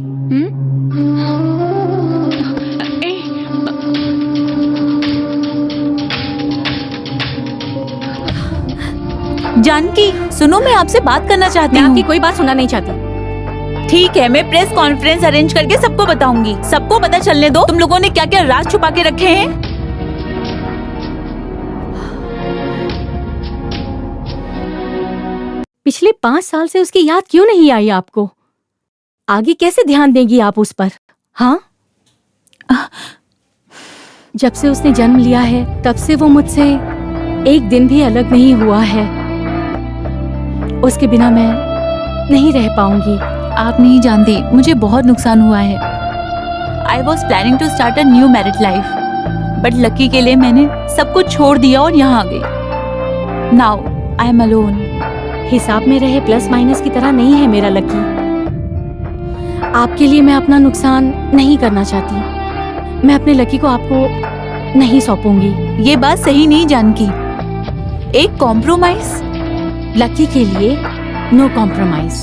Janaki, सुनो, मैं आपसे बात करना चाहती मैं हूँ। आपकी कोई बात सुनना नहीं चाहती। ठीक है, मैं प्रेस कॉन्फ्रेंस अरेंज करके सबको बताऊंगी। सबको पता चलने दो तुम लोगों ने क्या क्या राज छुपा के रखे हैं। पिछले 5 साल से उसकी याद क्यों नहीं आई आपको? आगे कैसे ध्यान देंगी आप उस पर? हाँ, जब से उसने जन्म लिया है तब से वो मुझसे एक दिन भी अलग नहीं हुआ है। उसके बिना मैं नहीं रह पाऊंगी। आप नहीं जानती, मुझे बहुत नुकसान हुआ है। I was planning to start a new married life, but Lucky के लिए मैंने सब कुछ छोड़ दिया और यहाँ आ गई। Now I am alone. हिसाब में रहे प्लस माइनस की तरह नहीं है मेरा लकी। आपके लिए मैं अपना नुकसान नहीं करना चाहती। मैं अपने लकी को आपको नहीं सौंपूंगी। ये बात सही नहीं जानकी। एक कॉम्प्रोमाइज? लकी के लिए नो कॉम्प्रोमाइज।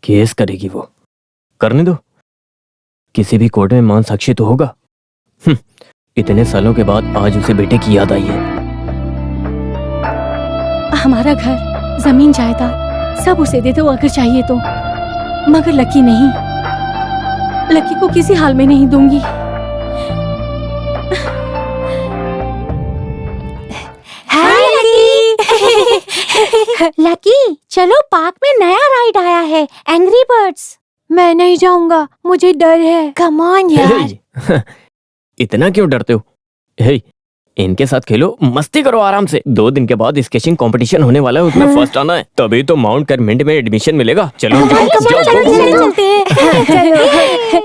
केस करेगी वो, करने दो। किसी भी कोर्ट में मान साक्षी तो होगा। इतने सालों के बाद आज उसे बेटे की याद आई है। हमारा घर, जमीन, जायदाद सब उसे दे दो अगर चाहिए तो, मगर लकी नहीं। लकी को किसी हाल में नहीं दूंगी। हाय लकी। लकी, चलो पार्क में नया राइड आया है, एंग्री बर्ड्स। मैं नहीं जाऊंगा, मुझे डर है। कम ऑन यार। इतना क्यों डरते हो? हे, इनके साथ खेलो, मस्ती करो आराम से। 2 दिन के बाद स्केचिंग कंपटीशन होने वाला है, उसमें फर्स्ट आना है, तभी तो माउंट करमेंट में एडमिशन मिलेगा। चलो चलते हैं।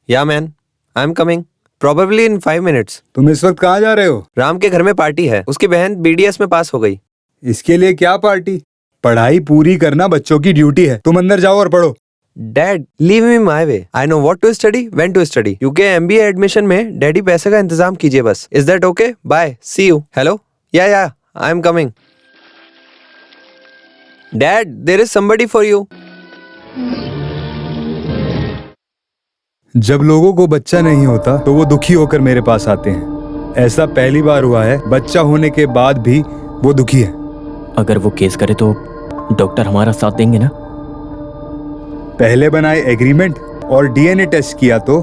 या man, I am coming probably in 5 minutes। तुम इस वक्त कहाँ जा रहे हो? राम के घर में पार्टी है, उसकी बहन BDS में पास हो गई। इसके लिए क्या पार्टी? पढ़ाई पूरी करना बच्चों की ड्यूटी है। तुम अंदर जाओ और पढ़ो। Dad leave me my way, I know what to study, when to study. UK MBA admission में डैडी पैसे का इंतजाम कीजिए बस। Is that okay? Bye, see you. Hello, yeah I am coming. Dad, there is somebody for you. जब लोगों को बच्चा नहीं होता तो वो दुखी होकर मेरे पास आते हैं। ऐसा पहली बार हुआ है, बच्चा होने के बाद भी वो दुखी है। अगर वो केस करे तो डॉक्टर हमारा साथ देंगे ना? पहले बनाए एग्रीमेंट और डीएनए टेस्ट किया तो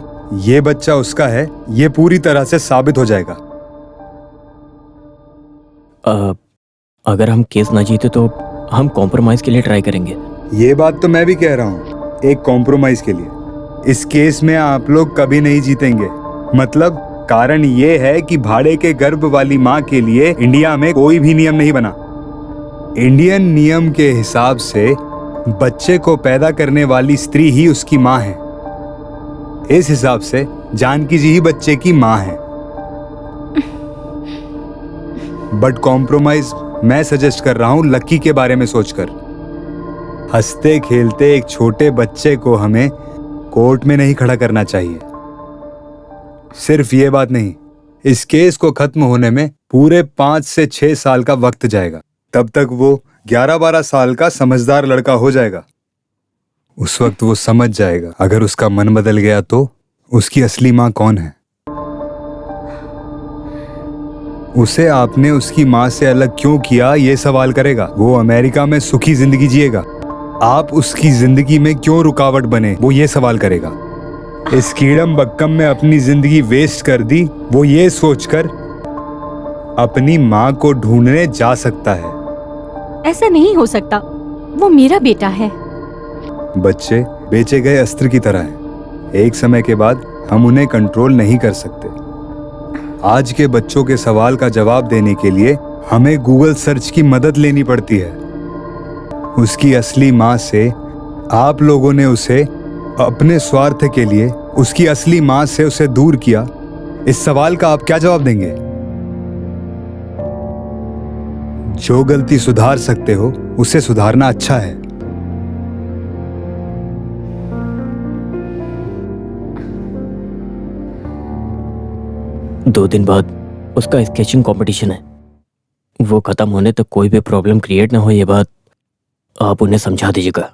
ये बच्चा उसका है, ये पूरी तरह से साबित हो जाएगा। अगर हम केस ना जीते तो हम कॉम्प्रोमाइज के लिए ट्राई करेंगे। ये बात तो मैं भी कह रहा हूँ, एक कॉम्प्रोमाइज के लिए। इस केस में आप लोग कभी नहीं जीतेंगे। मतलब कारण ये है कि भाड़े के गर्भ वाली माँ के लिए इंडिया में कोई भी नियम नहीं बना। इंडियन नियम के हिसाब से बच्चे को पैदा करने वाली स्त्री ही उसकी माँ है। इस हिसाब से जानकी जी ही बच्चे की माँ है। बट कॉम्प्रोमाइज मैं सजेस्ट कर रहा हूं लक्की के बारे में सोचकर। हंसते खेलते एक छोटे बच्चे को हमें कोर्ट में नहीं खड़ा करना चाहिए। सिर्फ ये बात नहीं, इस केस को खत्म होने में पूरे 5 से 6 साल का वक्त जाएगा। तब तक वो 11-12 साल का समझदार लड़का हो जाएगा। उस वक्त वो समझ जाएगा अगर उसका मन बदल गया तो उसकी असली माँ कौन है। उसे आपने उसकी माँ से अलग क्यों किया ये सवाल करेगा। वो अमेरिका में सुखी जिंदगी जिएगा, आप उसकी जिंदगी में क्यों रुकावट बने वो ये सवाल करेगा। इस कीड़म बक्कम में अपनी जिंदगी वेस्ट कर दी, वो ये सोचकर अपनी माँ को ढूंढने जा सकता है। ऐसा नहीं हो सकता, वो मेरा बेटा है। बच्चे बेचे गए अस्त्र की तरह हैं। एक समय के बाद हम उन्हें कंट्रोल नहीं कर सकते। आज के बच्चों के सवाल का जवाब देने के लिए हमें गूगल सर्च की मदद लेनी पड़ती है। उसकी असली माँ से आप लोगों ने उसे अपने स्वार्थ के लिए उसकी असली माँ से उसे दूर किया। इस सवाल का आप क्या जवाब देंगे? जो गलती सुधार सकते हो उसे सुधारना अच्छा है। दो दिन बाद उसका स्केचिंग कंपटीशन है। वो खत्म होने तक कोई भी प्रॉब्लम क्रिएट ना हो, ये बात आप उन्हें समझा दीजिएगा।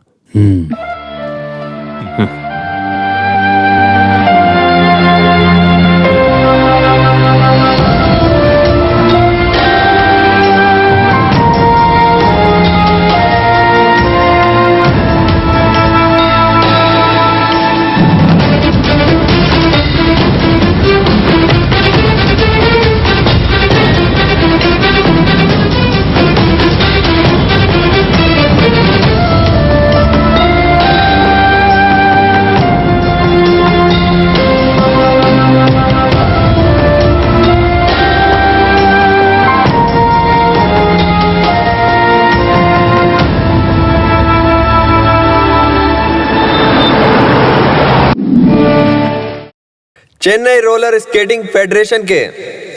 चेन्नई रोलर स्केटिंग फेडरेशन के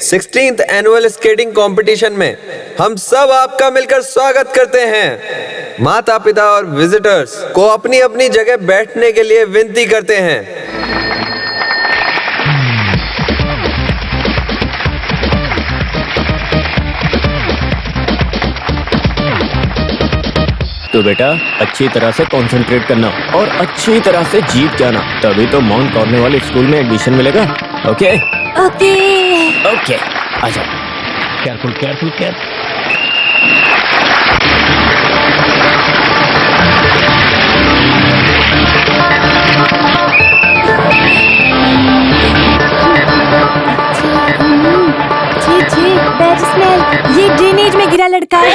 16th एनुअल स्केटिंग कंपटीशन में हम सब आपका मिलकर स्वागत करते हैं। माता पिता और विजिटर्स को अपनी अपनी जगह बैठने के लिए विनती करते हैं। तो बेटा अच्छी तरह से कंसंट्रेट करना और अच्छी तरह से जीत जाना, तभी तो माउंट कॉर्नवाल स्कूल में एडमिशन मिलेगा। ओके ओके ओके, आ जाओ। Careful, careful, careful. जी बैड स्मेल, ये ड्रेनेज में गिरा लड़का है।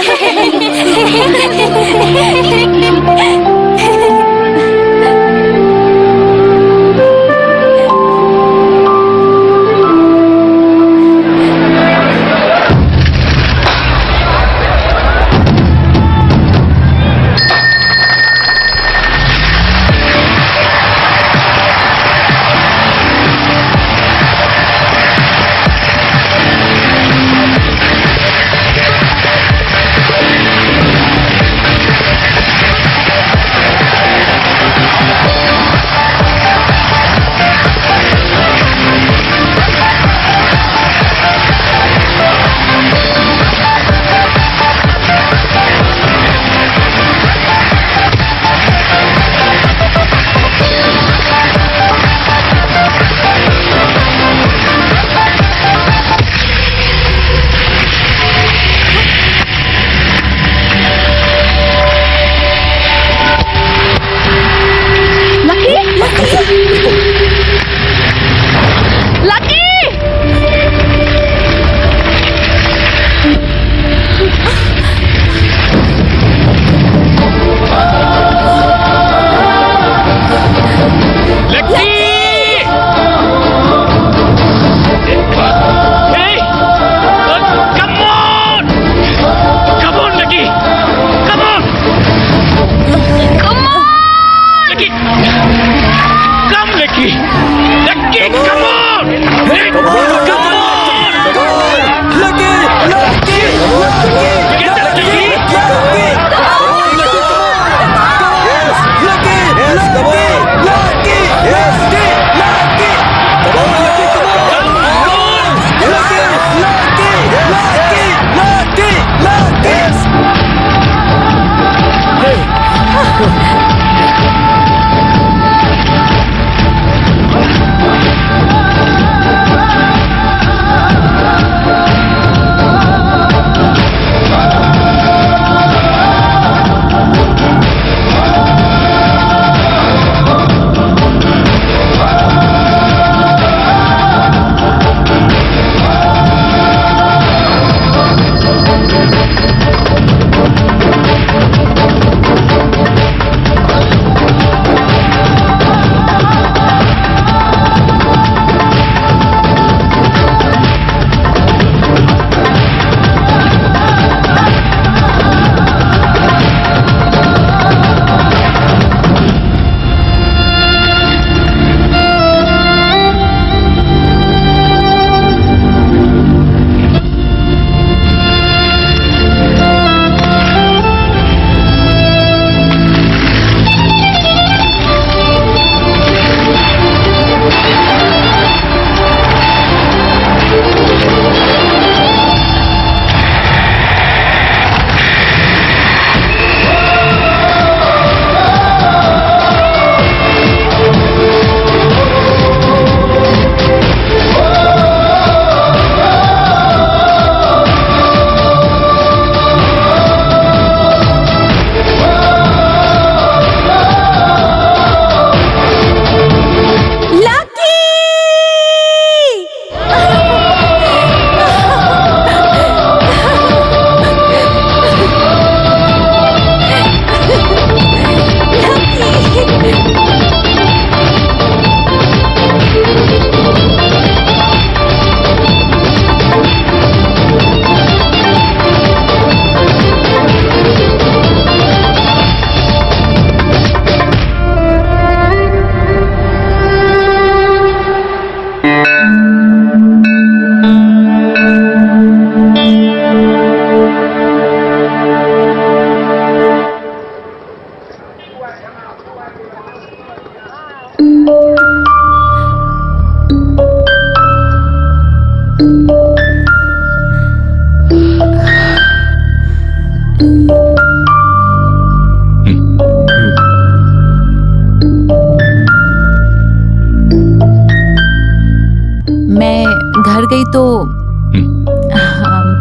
मैं घर गई तो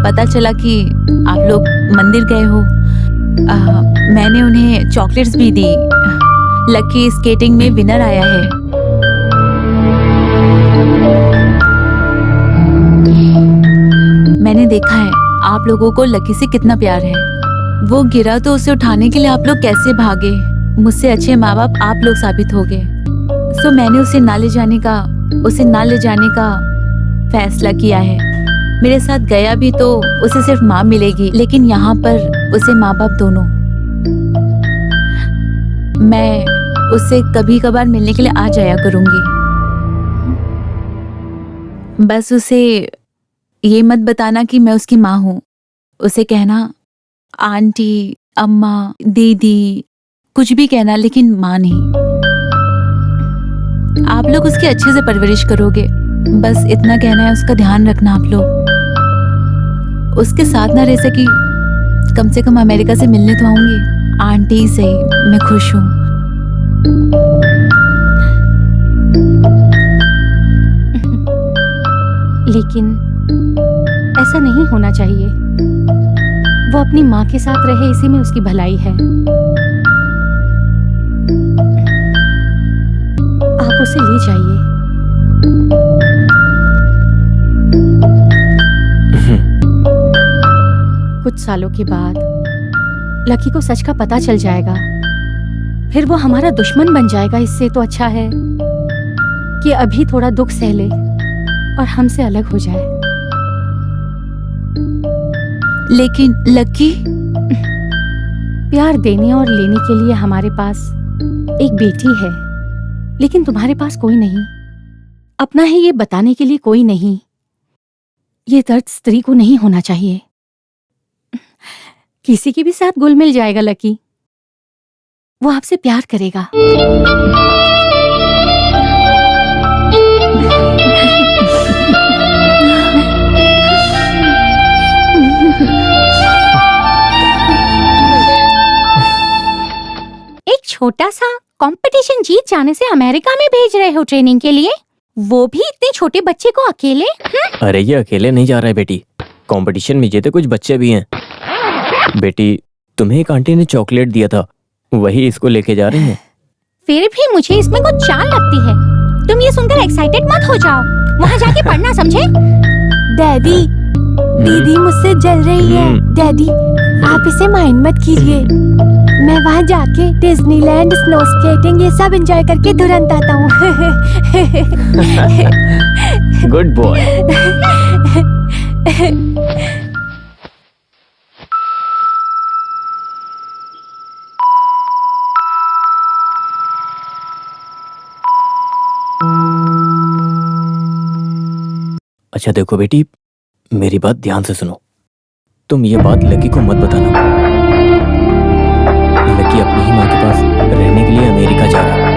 पता चला कि आप लोग मंदिर गए हो। मैंने उन्हें चॉकलेट्स भी दी। लकी स्केटिंग में विनर आया है। मैंने देखा है आप लोगों को लकी से कितना प्यार है। वो गिरा तो उसे उठाने के लिए आप लोग कैसे भागे। मुझसे अच्छे माँ बाप आप लोग साबित हो गए। सो मैंने उसे ना ले जाने का फैसला किया है। मेरे साथ गया भी तो उसे सिर्फ माँ मिलेगी, लेकिन यहाँ पर उसे माँ बाप दोनों। मैं उससे कभी कभार मिलने के लिए आ जाया करूंगी। बस उसे ये मत बताना कि मैं उसकी माँ हूँ। उसे कहना आंटी, अम्मा, दीदी, कुछ भी कहना, लेकिन माँ नहीं। आप लोग उसकी अच्छे से परवरिश करोगे, बस इतना कहना है। उसका ध्यान रखना आप लोग। उसके साथ ना रह सकी, कम से कम अमेरिका से मिलने तो आऊंगी। आंटी से मैं खुश हूँ। लेकिन ऐसा नहीं होना चाहिए। वो अपनी माँ के साथ रहे, इसी में उसकी भलाई है। आप उसे ले जाइए। कुछ सालों के बाद लकी को सच का पता चल जाएगा, फिर वो हमारा दुश्मन बन जाएगा। इससे तो अच्छा है कि अभी थोड़ा दुख सह ले और हमसे अलग हो जाए। लेकिन लकी, प्यार देने और लेने के लिए हमारे पास एक बेटी है, लेकिन तुम्हारे पास कोई नहीं। अपना है ये बताने के लिए कोई नहीं। ये दर्द स्त्री को नहीं होना चाहिए। किसी के भी साथ घुल मिल जाएगा लकी, वो आपसे प्यार करेगा। एक छोटा सा कंपटीशन जीत जाने से अमेरिका में भेज रहे हो ट्रेनिंग के लिए, वो भी इतने छोटे बच्चे को अकेले? अरे ये अकेले नहीं जा रहा है बेटी, कंपटीशन में जीते कुछ बच्चे भी हैं। बेटी, तुम्हें एक आंटी ने चॉकलेट दिया था, वही इसको लेके जा रहे हैं। फिर भी मुझे इसमें कुछ चाल लगती है। तुम ये सुनकर एक्साइटेड मत हो जाओ, वहाँ जाके पढ़ना, समझे? डैडी, दीदी मुझसे जल रही है। डैडी, आप इसे माइंड मत कीजिए। मैं वहाँ जाके डिज्नीलैंड, स्नो स्केटिंग ये सब एंजॉय करके तुरंत आता हूँ। Good boy. अच्छा देखो बेटी, मेरी बात ध्यान से सुनो। तुम ये बात लकी को मत बताना। लकी अपनी ही माँ के पास रहने के लिए अमेरिका जा रहा है।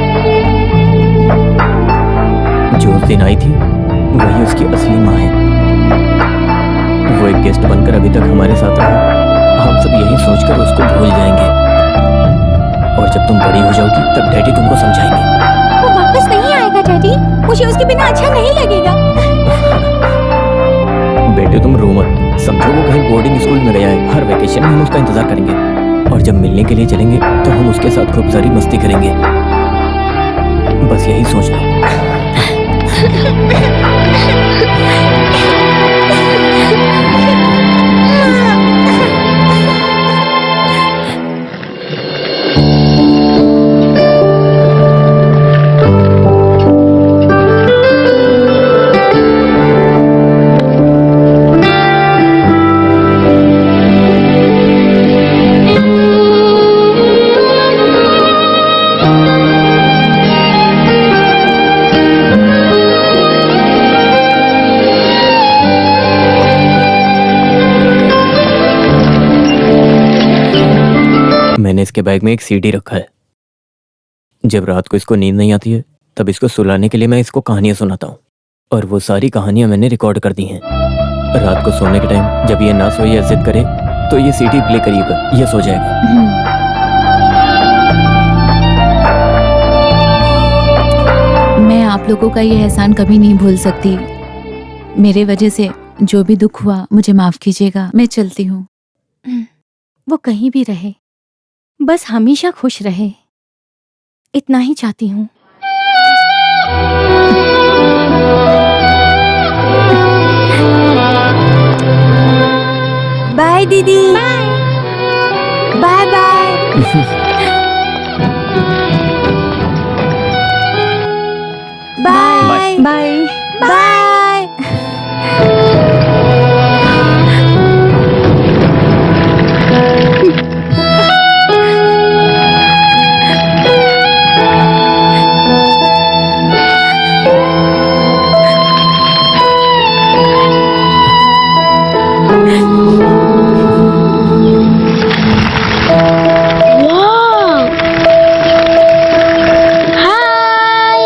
जो उस दिन आई थी वही उसकी असली माँ है। वो एक गेस्ट बनकर अभी तक हमारे साथ रहा। हम सब यही सोचकर उसको भूल जाएंगे, और जब तुम बड़ी हो जाओगी तब डैडी तुमको समझाएंगे। वो वापस नहीं आएगा डैडी, मुझे उसके बिना अच्छा नहीं लगेगा। बेटे तुम रो मत, समझो वो कहीं बोर्डिंग स्कूल में गया है। हर वेकेशन में हम उसका इंतजार करेंगे, और जब मिलने के लिए चलेंगे तो हम उसके साथ खूब सारी मस्ती करेंगे। बस यही सोच लो। मैंने इसके बैग में एक सीडी रखा है। जब रात को इसको नींद नहीं आती है तब इसको सुलाने के लिए मैं इसको कहानियां सुनाता हूँ, और वो सारी कहानियां मैंने रिकॉर्ड कर दी हैं। रात को सोने के टाइम जब ये ना सोए या जिद करे तो ये सीडी प्ले करिएगा, ये सो जाएगा। मैं आप लोगों का ये एहसान कभी नहीं भूल सकती। मेरे वजह से जो भी दुख हुआ मुझे माफ कीजिएगा। मैं चलती हूँ। वो कहीं भी रहे, बस हमेशा खुश रहे, इतना ही चाहती हूँ। बाय दीदी। Bye bye. Bye bye bye. Wow! Hi!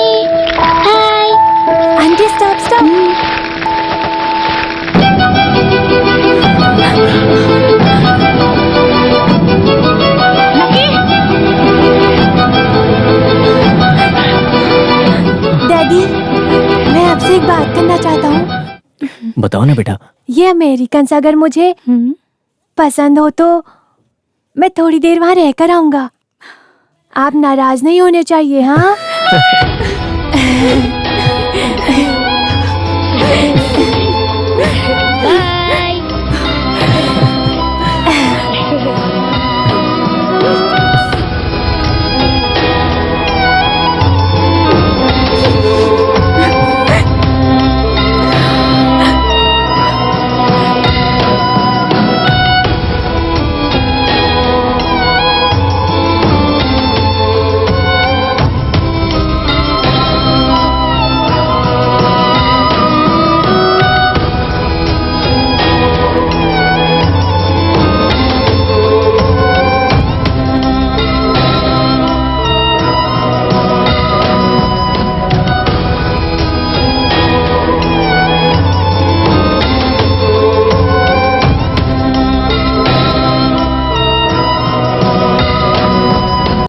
Hi! Aunty stop stop. Daddy, मैं आपसे एक बात करना चाहता हूँ। बताओ ना बेटा। ये अमेरिकन अगर मुझे पसंद हो तो मैं थोड़ी देर वहाँ रहकर आऊंगा। आप नाराज नहीं होने चाहिए, हाँ?